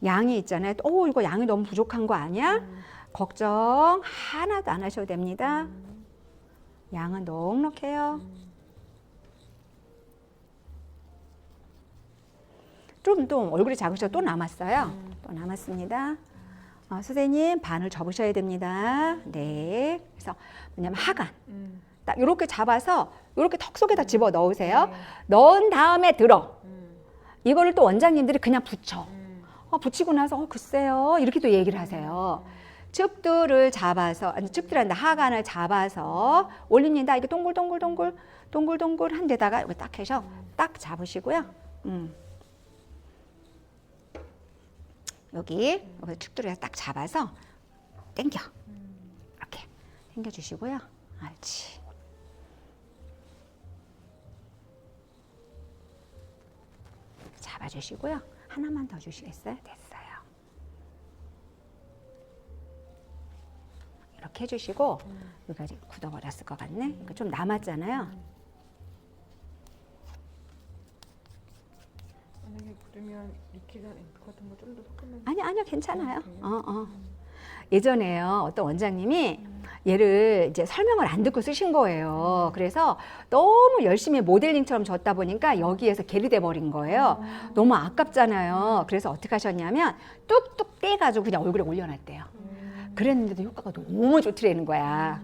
양이 있잖아요. 이거 양이 너무 부족한 거 아니야? 걱정 하나도 안 하셔도 됩니다. 양은 넉넉해요. 좀 또 얼굴이 작으셔도 또 남았어요. 또 남았습니다. 선생님 반을 접으셔야 됩니다. 네. 그래서 뭐냐면 하관. 딱 이렇게 잡아서 이렇게 턱 속에다 집어 넣으세요. 넣은 다음에 들어. 이거를 또 원장님들이 그냥 붙여. 붙이고 나서 글쎄요 이렇게 또 얘기를 하세요. 측두를 잡아서 측두란다 하관을 잡아서 올립니다. 이게 동글동글 한 데다가 이거 딱 해서 딱 잡으시고요. 여기 측두를 딱 잡아서 당겨 이렇게 당겨 주시고요. 옳지. 잡아주시고요. 하나만 더 주시겠어요? 됐어요. 이렇게 해주시고 여기가 지금 굳어버렸을 것 같네. 그러니까 좀 남았잖아요. 만약에 굳으면 리퀴드 같은 거 좀 더 섞으면 아니요 괜찮아요. 예전에요 어떤 원장님이 얘를 이제 설명을 안 듣고 쓰신 거예요. 그래서 너무 열심히 모델링처럼 줬다 보니까 여기에서 계리돼 버린 거예요. 너무 아깝잖아요. 그래서 어떻게 하셨냐면 뚝뚝 떼가지고 그냥 얼굴에 올려놨대요. 그랬는데도 효과가 너무 좋더라는 거야.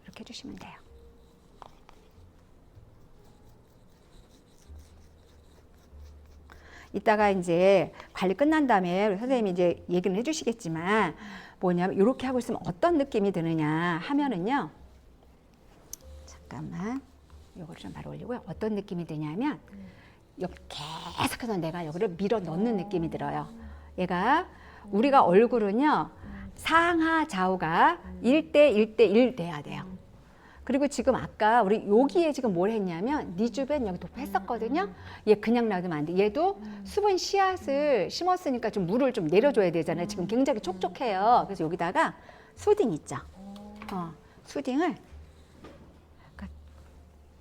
이렇게 해주시면 돼요. 이따가 이제 관리 끝난 다음에 선생님이 이제 얘기는 해주시겠지만 뭐냐면 이렇게 하고 있으면 어떤 느낌이 드느냐 하면은요. 잠깐만 요거를 좀 바로 올리고요. 어떤 느낌이 드냐면 여기 계속해서 내가 여기를 밀어 넣는 느낌이 들어요. 얘가 우리가 얼굴은요 상하 좌우가 1대1대1 돼야 돼요. 그리고 지금 아까 우리 여기에 지금 뭘 했냐면 니주벤 여기 도포 했었거든요. 얘 그냥 놔두면 안 돼. 얘도 수분 씨앗을 심었으니까 좀 물을 좀 내려줘야 되잖아요. 지금 굉장히 촉촉해요. 그래서 여기다가 수딩 있죠. 수딩을 그러니까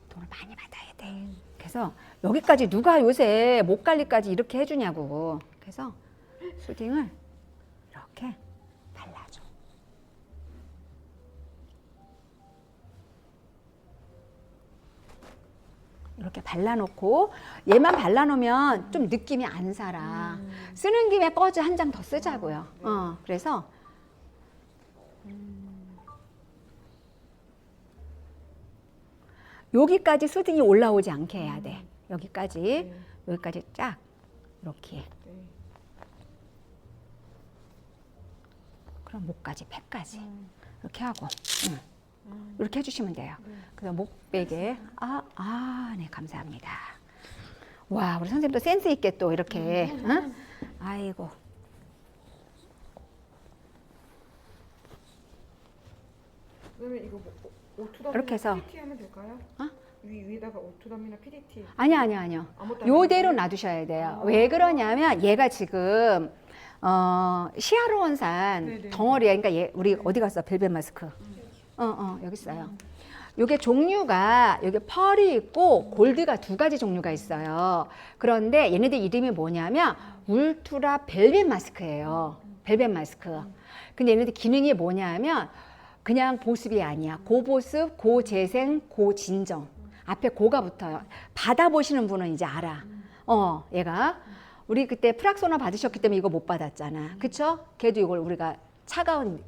돈을 많이 받아야 돼. 그래서 여기까지 누가 요새 목 관리까지 이렇게 해주냐고. 그래서 수딩을 이렇게 발라줘. 이렇게 발라놓고 얘만 발라놓으면 좀 느낌이 안 살아. 쓰는 김에 꺼즈 한 장 더 쓰자고요. 그래서 여기까지 수딩이 올라오지 않게 해야 돼. 여기까지 쫙 이렇게. 그럼 목까지, 배까지 이렇게 하고 이렇게 해주시면 돼요. 그래서 목베개 네, 감사합니다. 와, 우리 선생님도 센스 있게 또 이렇게 응? 아이고. 그러면 이거 뭐 오투담이나 이렇게 해서. PDT 하면 될까요? 어? 위에다가 오투담이나 PDT 아니요. 아무것도 안 요대로 해도 놔두셔야 돼요. 왜 그러냐면 얘가 지금 히아루론산 네네. 덩어리야. 그러니까 얘 우리 어디 갔어? 벨벳 마스크. 여기 있어요. 요게 종류가 여기 펄이 있고 골드가 두 가지 종류가 있어요. 그런데 얘네들 이름이 뭐냐면 울트라 벨벳 마스크예요. 벨벳 마스크. 근데 얘네들 기능이 뭐냐면 그냥 보습이 아니야. 고보습, 고재생, 고진정. 앞에 고가 붙어요. 받아보시는 분은 이제 알아. 얘가 우리 그때 프락소나 받으셨기 때문에 이거 못 받았잖아. 그쵸? 걔도 이걸 우리가 차가운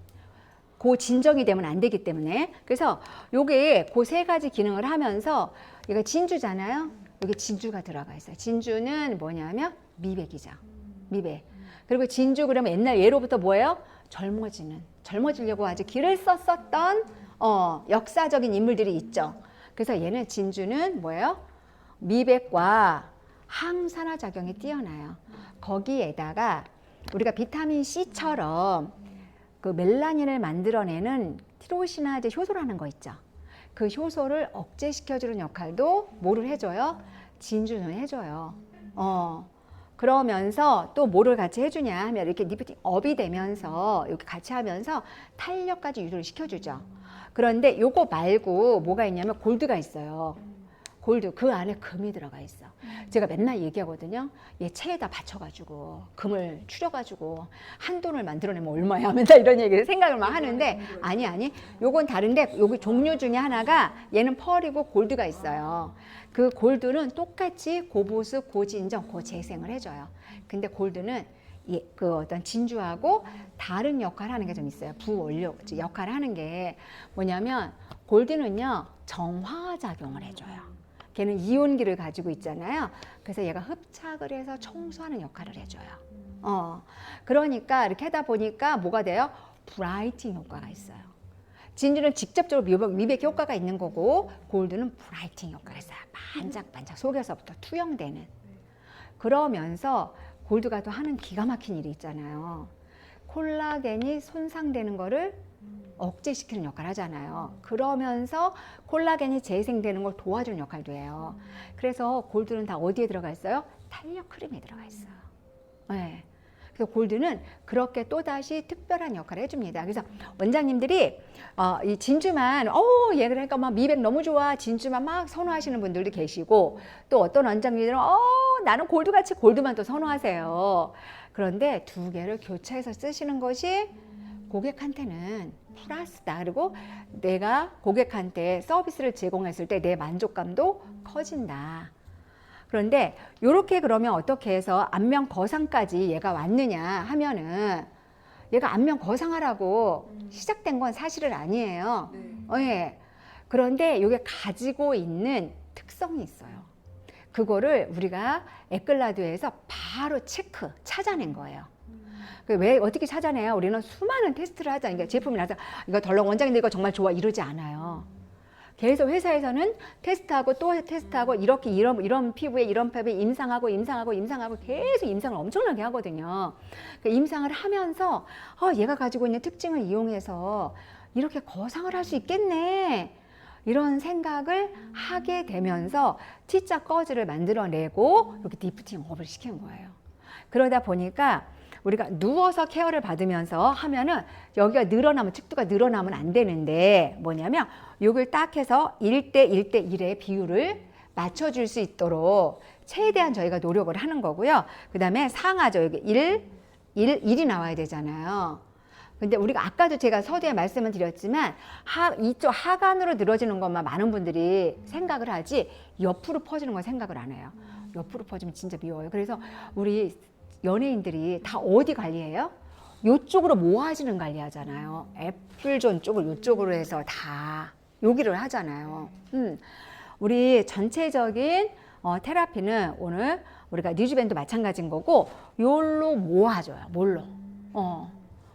고진정이 되면 안 되기 때문에. 그래서 요게 그 세 가지 기능을 하면서 얘가 진주잖아요. 여기 진주가 들어가 있어요. 진주는 뭐냐면 미백이죠. 미백. 그리고 진주 그러면 옛날 예로부터 뭐예요? 젊어지려고 아주 길을 썼었던 역사적인 인물들이 있죠. 그래서 얘는 진주는 뭐예요? 미백과 항산화 작용이 뛰어나요. 거기에다가 우리가 비타민 C처럼 그 멜라닌을 만들어내는 티로시나제 효소라는 거 있죠. 그 효소를 억제시켜주는 역할도 뭐를 해줘요? 진주는 해줘요. 그러면서 또 뭐를 같이 해주냐 하면 이렇게 리프팅 업이 되면서 이렇게 같이 하면서 탄력까지 유도를 시켜주죠. 그런데 요거 말고 뭐가 있냐면 골드가 있어요. 골드, 그 안에 금이 들어가 있어. 제가 맨날 얘기하거든요. 얘 체에다 받쳐가지고 금을 추려가지고 한 돈을 만들어내면 얼마야? 맨날 이런 얘기를 생각을 막 하는데 아니 요건 다른데 여기 종류 중에 하나가 얘는 펄이고 골드가 있어요. 그 골드는 똑같이 고보습, 고진정, 고재생을 해줘요. 근데 골드는 그 어떤 진주하고 다른 역할을 하는 게 좀 있어요. 부원료 역할을 하는 게 뭐냐면 골드는요 정화 작용을 해줘요. 걔는 이온기를 가지고 있잖아요. 그래서 얘가 흡착을 해서 청소하는 역할을 해줘요. 그러니까 이렇게 하다 보니까 뭐가 돼요? 브라이팅 효과가 있어요. 진주는 직접적으로 미백 효과가 있는 거고 골드는 브라이팅 효과가 있어요. 반짝반짝 속에서부터 투영되는. 그러면서 골드가 또 하는 기가 막힌 일이 있잖아요. 콜라겐이 손상되는 거를 억제시키는 역할을 하잖아요. 그러면서 콜라겐이 재생되는 걸 도와주는 역할도 해요. 그래서 골드는 다 어디에 들어가 있어요? 탄력 크림에 들어가 있어요. 네. 그래서 골드는 그렇게 또다시 특별한 역할을 해줍니다. 그래서 원장님들이 이 진주만 얘 그러니까 막 미백 너무 좋아 진주만 막 선호하시는 분들도 계시고 또 어떤 원장님들은 나는 골드같이 골드만 또 선호하세요. 그런데 두 개를 교차해서 쓰시는 것이 고객한테는 플러스다. 그리고 내가 고객한테 서비스를 제공했을 때 내 만족감도 커진다. 그런데 이렇게 그러면 어떻게 해서 안면 거상까지 얘가 왔느냐 하면은 얘가 안면 거상하라고 시작된 건 사실은 아니에요. 예. 그런데 이게 가지고 있는 특성이 있어요. 그거를 우리가 에클라드에서 바로 찾아낸 거예요. 왜 어떻게 찾아내요? 우리는 수많은 테스트를 하잖아요. 그러니까 제품이 나서 이거 덜렁 원장님들 이거 정말 좋아 이러지 않아요. 계속 회사에서는 테스트하고 또 테스트하고 이렇게 이런 피부에 이런 폐부에 임상하고 계속 임상을 엄청나게 하거든요. 그 임상을 하면서 얘가 가지고 있는 특징을 이용해서 이렇게 거상을 할 수 있겠네. 이런 생각을 하게 되면서 T자 꺼즈를 만들어내고 이렇게 리프팅 업을 시킨 거예요. 그러다 보니까 우리가 누워서 케어를 받으면서 하면은 여기가 늘어나면 측두가 늘어나면 안 되는데 뭐냐면 요걸 딱 해서 1대 1대 1의 비율을 맞춰줄 수 있도록 최대한 저희가 노력을 하는 거고요. 그 다음에 상하죠. 여기 1이 나와야 되잖아요. 근데 우리가 아까도 제가 서두에 말씀을 드렸지만 이쪽 하관으로 늘어지는 것만 많은 분들이 생각을 하지 옆으로 퍼지는 건 생각을 안 해요. 옆으로 퍼지면 진짜 미워요. 그래서 우리 연예인들이 다 어디 관리해요? 요쪽으로 모아지는 관리하잖아요. 애플존 쪽을 요쪽으로 해서 다 여기를 하잖아요. 우리 전체적인 테라피는 오늘 우리가 뉴즈밴도 마찬가지인 거고 요로 모아줘요. 뭘로?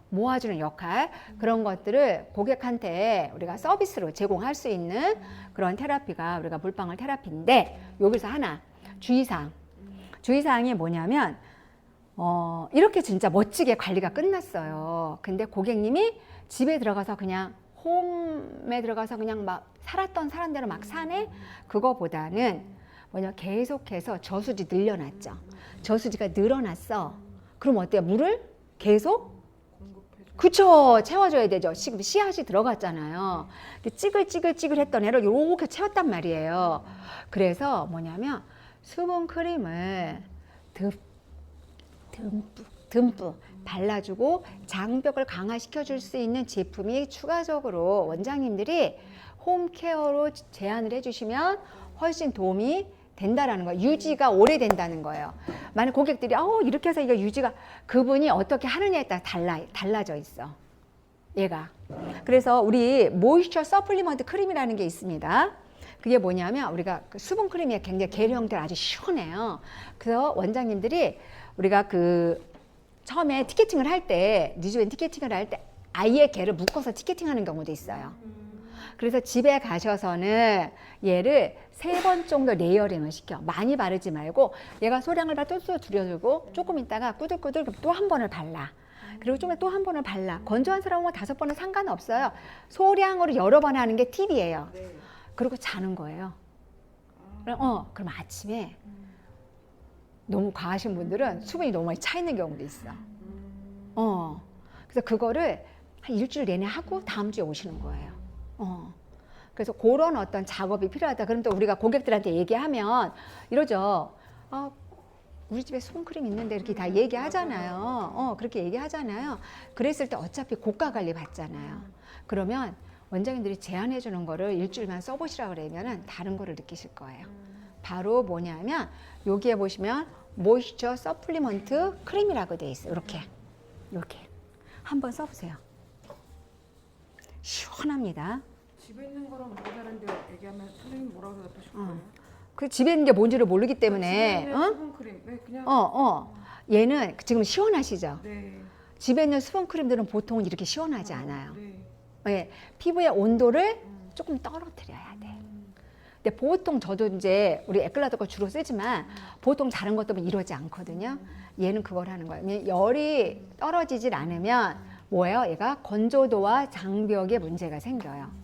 모아주는 역할, 그런 것들을 고객한테 우리가 서비스로 제공할 수 있는 그런 테라피가 우리가 물방울 테라피인데, 여기서 하나 주의사항이 뭐냐면 이렇게 진짜 멋지게 관리가 끝났어요. 근데 고객님이 집에 들어가서 그냥 홈에 들어가서 그냥 막 살았던 사람대로 막 사네? 그거보다는 뭐냐, 계속해서 저수지 늘려놨죠. 저수지가 늘어났어. 그럼 어때요? 물을 계속 그쵸, 채워줘야 되죠. 지금 씨앗이 들어갔잖아요. 찌글찌글 했던 애를 이렇게 채웠단 말이에요. 그래서 뭐냐면 수분 크림을 듬뿍 발라주고 장벽을 강화시켜줄 수 있는 제품이 추가적으로 원장님들이 홈케어로 제안을 해주시면 훨씬 도움이 된다라는 거예요. 유지가 오래된다는 거예요. 만약 고객들이 이렇게 해서 이거 유지가, 그분이 어떻게 하느냐에 따라 달라져 있어, 얘가. 그래서 우리 모이스처 서플리먼트 크림이라는 게 있습니다. 그게 뭐냐면 우리가 그 수분 크림이 굉장히 계류 형태가 아주 시원해요. 그래서 원장님들이 우리가 그 처음에 티켓팅을 할 때, 뉴즈밴 티켓팅을 할 때 아예 걔를 묶어서 티켓팅하는 경우도 있어요. 그래서 집에 가셔서는 얘를 3번 정도 레이어링을 시켜. 많이 바르지 말고 얘가 소량을 다 또 줄여주고 조금 있다가 꾸들꾸들 또 한 번을 발라. 그리고 좀 또 한 번을 발라. 건조한 사람은 5번은 상관없어요. 소량으로 여러 번 하는 게 팁이에요. 그리고 자는 거예요. 그럼 아침에 너무 과하신 분들은 수분이 너무 많이 차 있는 경우도 있어. 그래서 그거를 한 일주일 내내 하고 다음 주에 오시는 거예요. 그래서 그런 어떤 작업이 필요하다. 그럼 또 우리가 고객들한테 얘기하면 이러죠. 우리 집에 수분크림 있는데 이렇게 다 얘기하잖아요. 그렇게 얘기하잖아요. 그랬을 때 어차피 고가 관리 받잖아요. 그러면 원장님들이 제안해 주는 거를 일주일만 써보시라고 그러면은 다른 거를 느끼실 거예요. 바로 뭐냐면 여기에 보시면 모이스처 서플리먼트 크림이라고 돼 있어요. 이렇게 한번 써보세요. 시원합니다. 집에 있는 거랑 뭐 다른데 얘기하면 선생님 뭐라고 대답하실 거예요? 그 집에 있는 게 뭔지를 모르기 집에 때문에 있는 수분크림 그냥 얘는 지금 시원하시죠? 네. 집에 있는 수분크림들은 보통 이렇게 시원하지 않아요. 네. 예, 피부의 온도를 조금 떨어뜨려야 돼. 근데 보통 저도 이제 우리 에클라드 거 주로 쓰지만 보통 다른 것도 이러지 않거든요. 얘는 그걸 하는 거예요. 열이 떨어지질 않으면 뭐예요? 얘가 건조도와 장벽에 문제가 생겨요.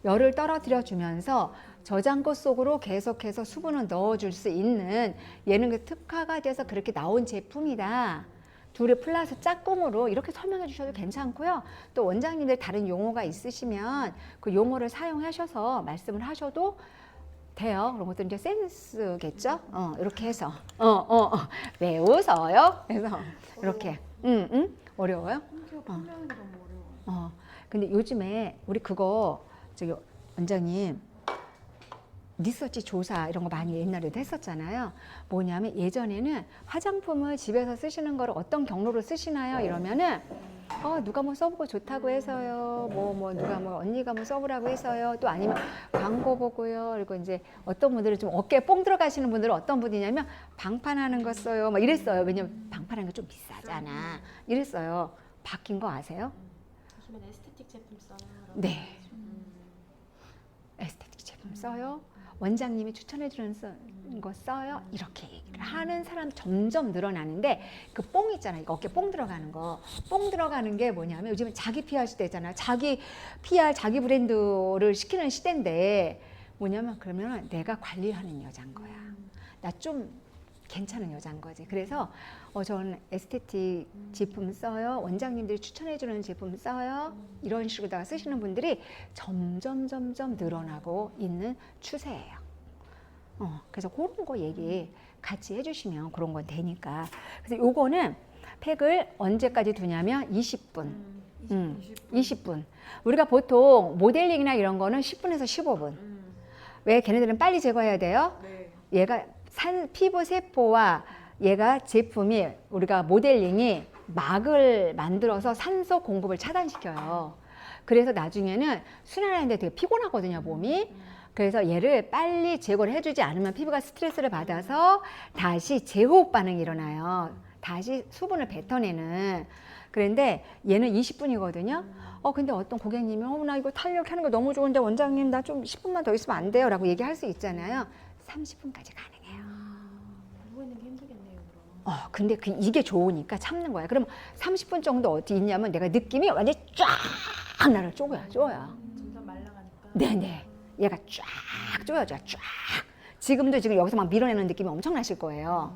열을 떨어뜨려 주면서 저장고 속으로 계속해서 수분을 넣어줄 수 있는, 얘는 그 특화가 돼서 그렇게 나온 제품이다. 둘이 플러스 짝꿍으로 이렇게 설명해 주셔도 괜찮고요. 또 원장님들 다른 용어가 있으시면 그 용어를 사용하셔서 말씀을 하셔도 돼요. 그런 것도 이제 센스겠죠? 이렇게 해서 왜 웃어요? 그래서 이렇게 어려워요? 홈케어 판매하는 게 너무 어려워요. 근데 요즘에 우리 그거 저기 원장님 리서치 조사 이런 거 많이 옛날에도 했었잖아요. 뭐냐면 예전에는 화장품을 집에서 쓰시는 거를 어떤 경로로 쓰시나요? 이러면은 누가 뭐 써보고 좋다고 해서요. 뭐 누가 뭐 언니가 뭐 써보라고 해서요. 또 아니면 광고 보고요. 그리고 이제 어떤 분들은 좀 어깨에 뽕 들어가시는 분들은 어떤 분이냐면 방판하는 거 써요. 막 이랬어요. 왜냐면 방판하는 거 좀 비싸잖아. 이랬어요. 바뀐 거 아세요? 요즘엔 에스테틱 제품 써요. 네. 에스테틱 제품 써요. 원장님이 추천해주는 거 써요. 이렇게 얘기를 하는 사람 점점 늘어나는데 그 뽕 있잖아요. 이거 어깨 뽕 들어가는 거. 뽕 들어가는 게 뭐냐면 요즘은 자기 PR 시대잖아요. 자기 PR, 자기 브랜드를 시키는 시대인데 뭐냐면 그러면 내가 관리하는 여자인 거야. 나 좀 괜찮은 여자인 거지. 그래서 저는 에스테틱 제품 써요. 원장님들이 추천해주는 제품 써요. 이런 식으로다가 쓰시는 분들이 점점 늘어나고 있는 추세예요. 그래서 그런 거 얘기 같이 해주시면 그런 건 되니까. 그래서 요거는 팩을 언제까지 두냐면 20분. 20분. 우리가 보통 모델링이나 이런 거는 10분에서 15분. 왜 걔네들은 빨리 제거해야 돼요? 네. 얘가 피부 세포와 얘가 제품이 우리가 모델링이 막을 만들어서 산소 공급을 차단시켜요. 그래서 나중에는 순환하는데 되게 피곤하거든요, 몸이. 그래서 얘를 빨리 제거를 해주지 않으면 피부가 스트레스를 받아서 다시 재호흡 반응이 일어나요. 다시 수분을 뱉어내는. 그런데 얘는 20분이거든요. 근데 어떤 고객님이 나 이거 탄력하는 거 너무 좋은데 원장님 나 좀 10분만 더 있으면 안 돼요? 라고 얘기할 수 있잖아요. 30분까지 가능해요. 누워 있는 게 힘들겠네요. 그럼. 근데 이게 좋으니까 참는 거야. 그럼 30분 정도 어디 있냐면 내가 느낌이 완전 쫙 나를 쪼여. 점점 말라가니까. 네네. 얘가 쫙 쪼여져요. 쫙. 지금 여기서 막 밀어내는 느낌이 엄청 나실 거예요.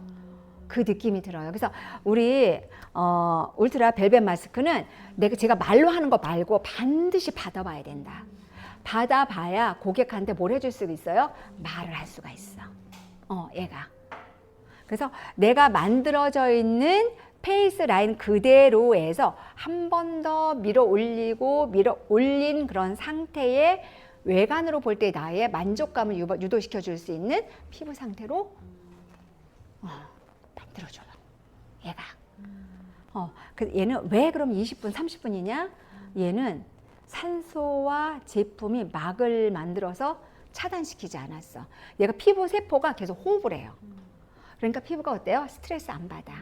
그 느낌이 들어요. 그래서 우리 울트라 벨벳 마스크는 제가 말로 하는 거 말고 반드시 받아봐야 된다. 받아봐야 고객한테 뭘 해줄 수 있어요? 말을 할 수가 있어. 얘가. 그래서 내가 만들어져 있는 페이스 라인 그대로에서 한 번 더 밀어 올린 그런 상태의 외관으로 볼 때 나의 만족감을 유도시켜 줄 수 있는 피부 상태로 만들어줘요. 얘가. 그래서 얘는 왜 그럼 20분, 30분이냐? 얘는 산소와 제품이 막을 만들어서 차단시키지 않았어. 얘가 피부 세포가 계속 호흡을 해요. 그러니까 피부가 어때요? 스트레스 안 받아.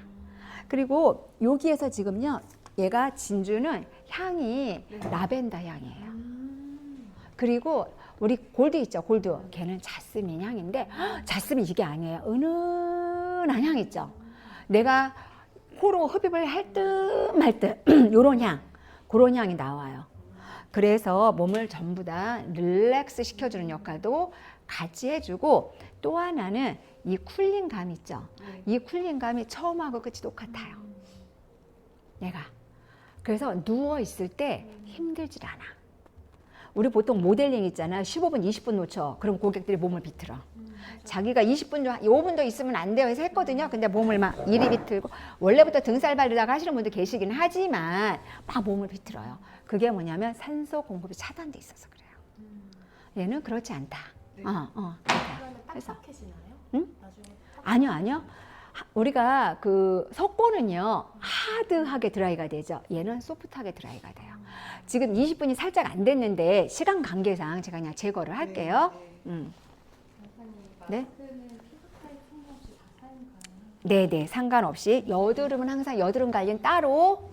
그리고 여기에서 지금요, 얘가 진주는 향이 라벤더 향이에요. 그리고 우리 골드 있죠, 골드. 걔는 자스민 향인데 자스민 이게 아니에요. 은은한 향 있죠. 내가 코로 흡입을 할 듯 말 듯 요런 향, 그런 향이 나와요. 그래서 몸을 전부 다 릴렉스 시켜주는 역할도 같이 해주고, 또 하나는 이 쿨링감 있죠. 이 쿨링감이 처음하고 끝이 똑같아요. 얘가. 그래서 누워있을 때 힘들질 않아. 우리 보통 모델링 있잖아. 15분, 20분 놓쳐. 그럼 고객들이 몸을 비틀어. 자기가 20분, 5분 더 있으면 안 돼요 해서 했거든요. 근데 몸을 막 이리 비틀고, 원래부터 등살 바르다가 하시는 분들 계시긴 하지만 막 몸을 비틀어요. 그게 뭐냐면 산소 공급이 차단돼 있어서 그래요. 얘는 그렇지 않다. 그러면 그래서 딱딱해지나요? 응? 나중에 아니요. 우리가 그 석고는요, 하드하게 드라이가 되죠. 얘는 소프트하게 드라이가 돼요. 지금 20분이 살짝 안 됐는데 시간 관계상 제가 그냥 제거를 할게요. 네. 네네, 상관없이. 여드름은 항상 여드름 관리는 따로.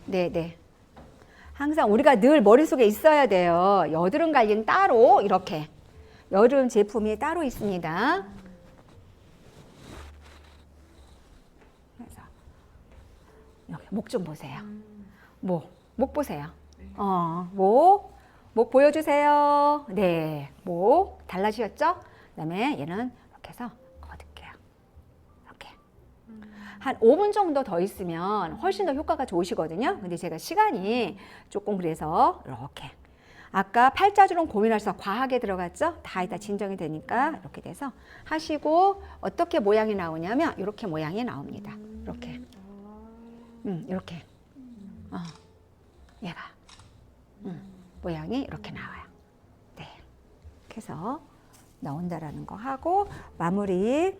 네네. 항상 우리가 늘 머릿속에 있어야 돼요. 여드름 관리는 따로 이렇게. 여드름 제품이 따로 있습니다. 그래서 여기 목 좀 보세요. 목 보세요. 목 보여주세요. 네, 목 달라지셨죠? 그다음에 얘는 이렇게 해서 거둘게요. 이렇게 한 5분 정도 더 있으면 훨씬 더 효과가 좋으시거든요. 근데 제가 시간이 조금 그래서 이렇게, 아까 팔자주름 고민하셔서 과하게 들어갔죠? 다 이따 진정이 되니까 이렇게 돼서 하시고, 어떻게 모양이 나오냐면 이렇게 모양이 나옵니다. 이렇게. 이렇게. 얘가. 모양이 이렇게 나와요. 네. 그래서 나온다라는 거 하고, 마무리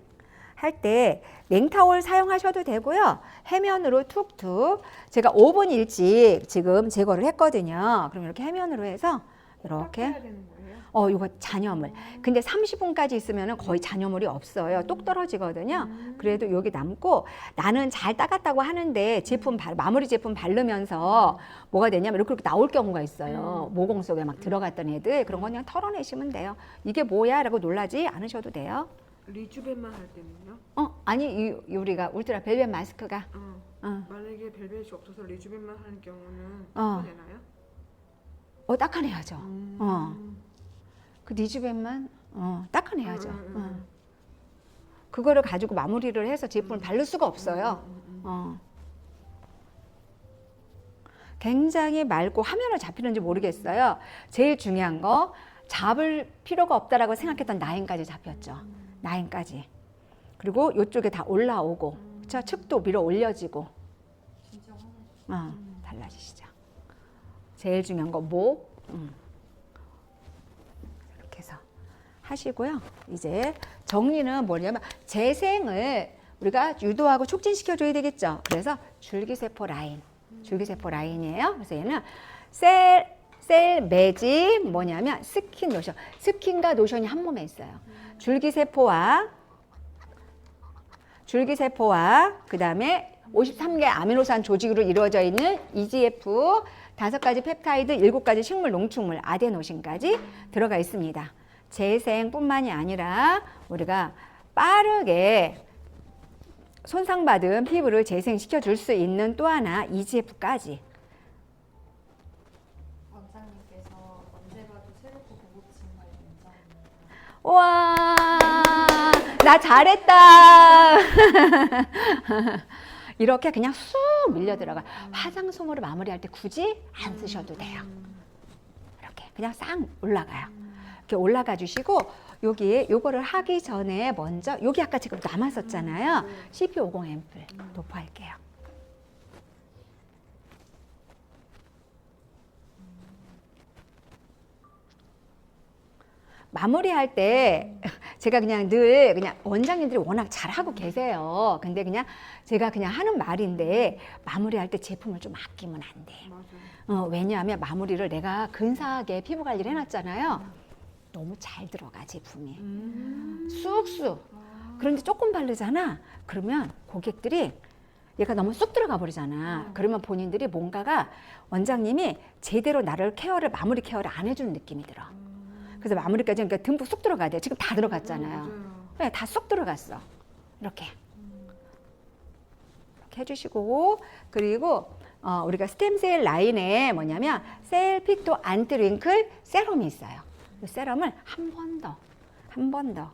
할 때 냉타올 사용하셔도 되고요. 해면으로 툭툭. 제가 5분 일찍 지금 제거를 했거든요. 그럼 이렇게 해면으로 해서 이렇게. 해야 되는 거예요? 이거 잔여물. 근데 30분까지 있으면 거의 잔여물이 없어요. 똑 떨어지거든요. 그래도 여기 남고, 나는 잘 닦았다고 하는데 마무리 제품 바르면서 뭐가 되냐면 이렇게 나올 경우가 있어요. 모공 속에 막 들어갔던 애들. 그런 거 그냥 털어내시면 돼요. 이게 뭐야? 라고 놀라지 않으셔도 돼요. 리주벤만 할 때는요? 아니, 우리가 울트라 벨벳 마스크가. 만약에 벨벳이 없어서 리주벤만 하는 경우는 닦아내나요? 닦아내야죠. 그 리주벤만 닦아내야죠. 그거를 가지고 마무리를 해서 제품을 바를 수가 없어요. 굉장히 맑고 화면을 잡히는지 모르겠어요. 제일 중요한 거 잡을 필요가 없다라고 생각했던 라인까지 잡혔죠. 라인까지. 그리고 이쪽에 다 올라오고, 그쵸? 측도 밀어 올려지고. 진짜 화나죠. 달라지시죠. 제일 중요한 거 목. 이렇게 해서 하시고요. 이제 정리는 뭐냐면 재생을 우리가 유도하고 촉진시켜줘야 되겠죠. 그래서 줄기세포 라인. 줄기세포 라인이에요. 그래서 얘는 셀 매직 뭐냐면 스킨 노션. 스킨과 노션이 한 몸에 있어요. 줄기세포와 그 다음에 53개 아미노산 조직으로 이루어져 있는 EGF 5가지 펩타이드, 7가지 식물 농축물, 아데노신까지 들어가 있습니다. 재생뿐만이 아니라 우리가 빠르게 손상받은 피부를 재생시켜 줄 수 있는 또 하나 EGF까지. 원장님께서 언제 봐도 새롭고 고급진 말 원장입니다. 와, 나 잘했다. 이렇게 그냥 쑥 밀려 들어가. 화장솜으로 마무리할 때 굳이 안 쓰셔도 돼요. 이렇게 그냥 싹 올라가요. 이렇게 올라가 주시고 여기 요거를 하기 전에 먼저 여기 아까 지금 남았었잖아요. CP50 앰플 도포할게요. 마무리할 때 제가 그냥 늘 그냥 원장님들이 워낙 잘하고 계세요. 근데 그냥 제가 그냥 하는 말인데 마무리할 때 제품을 좀 아끼면 안 돼. 왜냐하면 마무리를 내가 근사하게 피부 관리를 해놨잖아요. 너무 잘 들어가 제품이. 쑥쑥. 그런데 조금 바르잖아. 그러면 고객들이 얘가 너무 쑥 들어가 버리잖아. 그러면 본인들이 뭔가가 원장님이 제대로 나를 마무리 케어를 안 해주는 느낌이 들어. 그래서 마무리까지 그러니까 듬뿍 쑥 들어가야 돼. 지금 다 들어갔잖아요. 네, 다 쑥 들어갔어. 이렇게 해주시고 그리고 우리가 스템셀 라인에 뭐냐면 셀픽토 안티링클 세럼이 있어요. 이 세럼을 한 번 더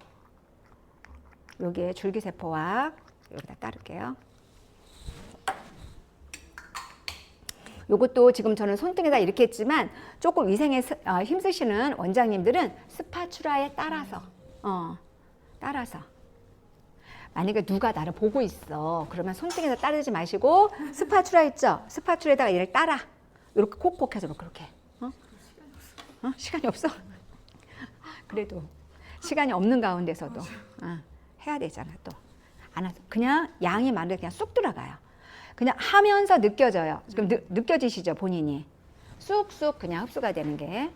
여기에 줄기세포와 여기다 따를게요. 요것도 지금 저는 손등에다 이렇게 했지만 조금 위생에 힘쓰시는 원장님들은 스파츌라에 따라서 만약에 누가 나를 보고 있어 그러면 손등에다 따르지 마시고 스파츌라 있죠? 스파츌라에다가 얘를 따라 이렇게 콕콕 해서 그렇게 시간이 없어? 그래도 시간이 없는 가운데서도 해야 되잖아. 또 안 해서 그냥 양이 많은데 그냥 쑥 들어가요. 그냥 하면서 느껴져요. 지금 느껴지시죠? 본인이 쑥쑥 그냥 흡수가 되는 게.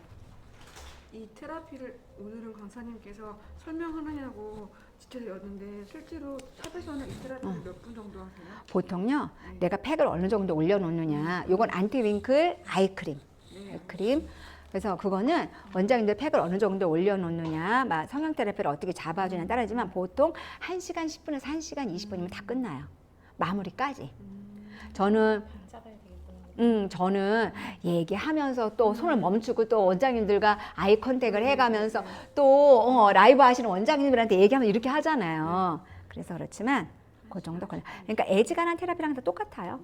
이 테라피를 오늘은 강사님께서 설명하느냐고 지켜였는데 실제로 샵에서는 이 테라피를 몇 분 정도 하세요? 보통요. 내가 팩을 어느 정도 올려놓느냐. 요건 안티윙클 아이크림. 아이크림. 그래서 그거는 원장님들 팩을 어느 정도 올려놓느냐, 막 성형 테라피를 어떻게 잡아주냐에 따르지만 보통 1시간 10분에서 1시간 20분이면 다 끝나요. 마무리까지. 저는 저는 얘기하면서 또 손을 멈추고 또 원장님들과 아이 컨택을 해가면서 또 라이브 하시는 원장님들한테 얘기하면 이렇게 하잖아요. 그래서 그렇지만 그 정도 걸려. 그러니까 애지간한 테라피랑 다 똑같아요.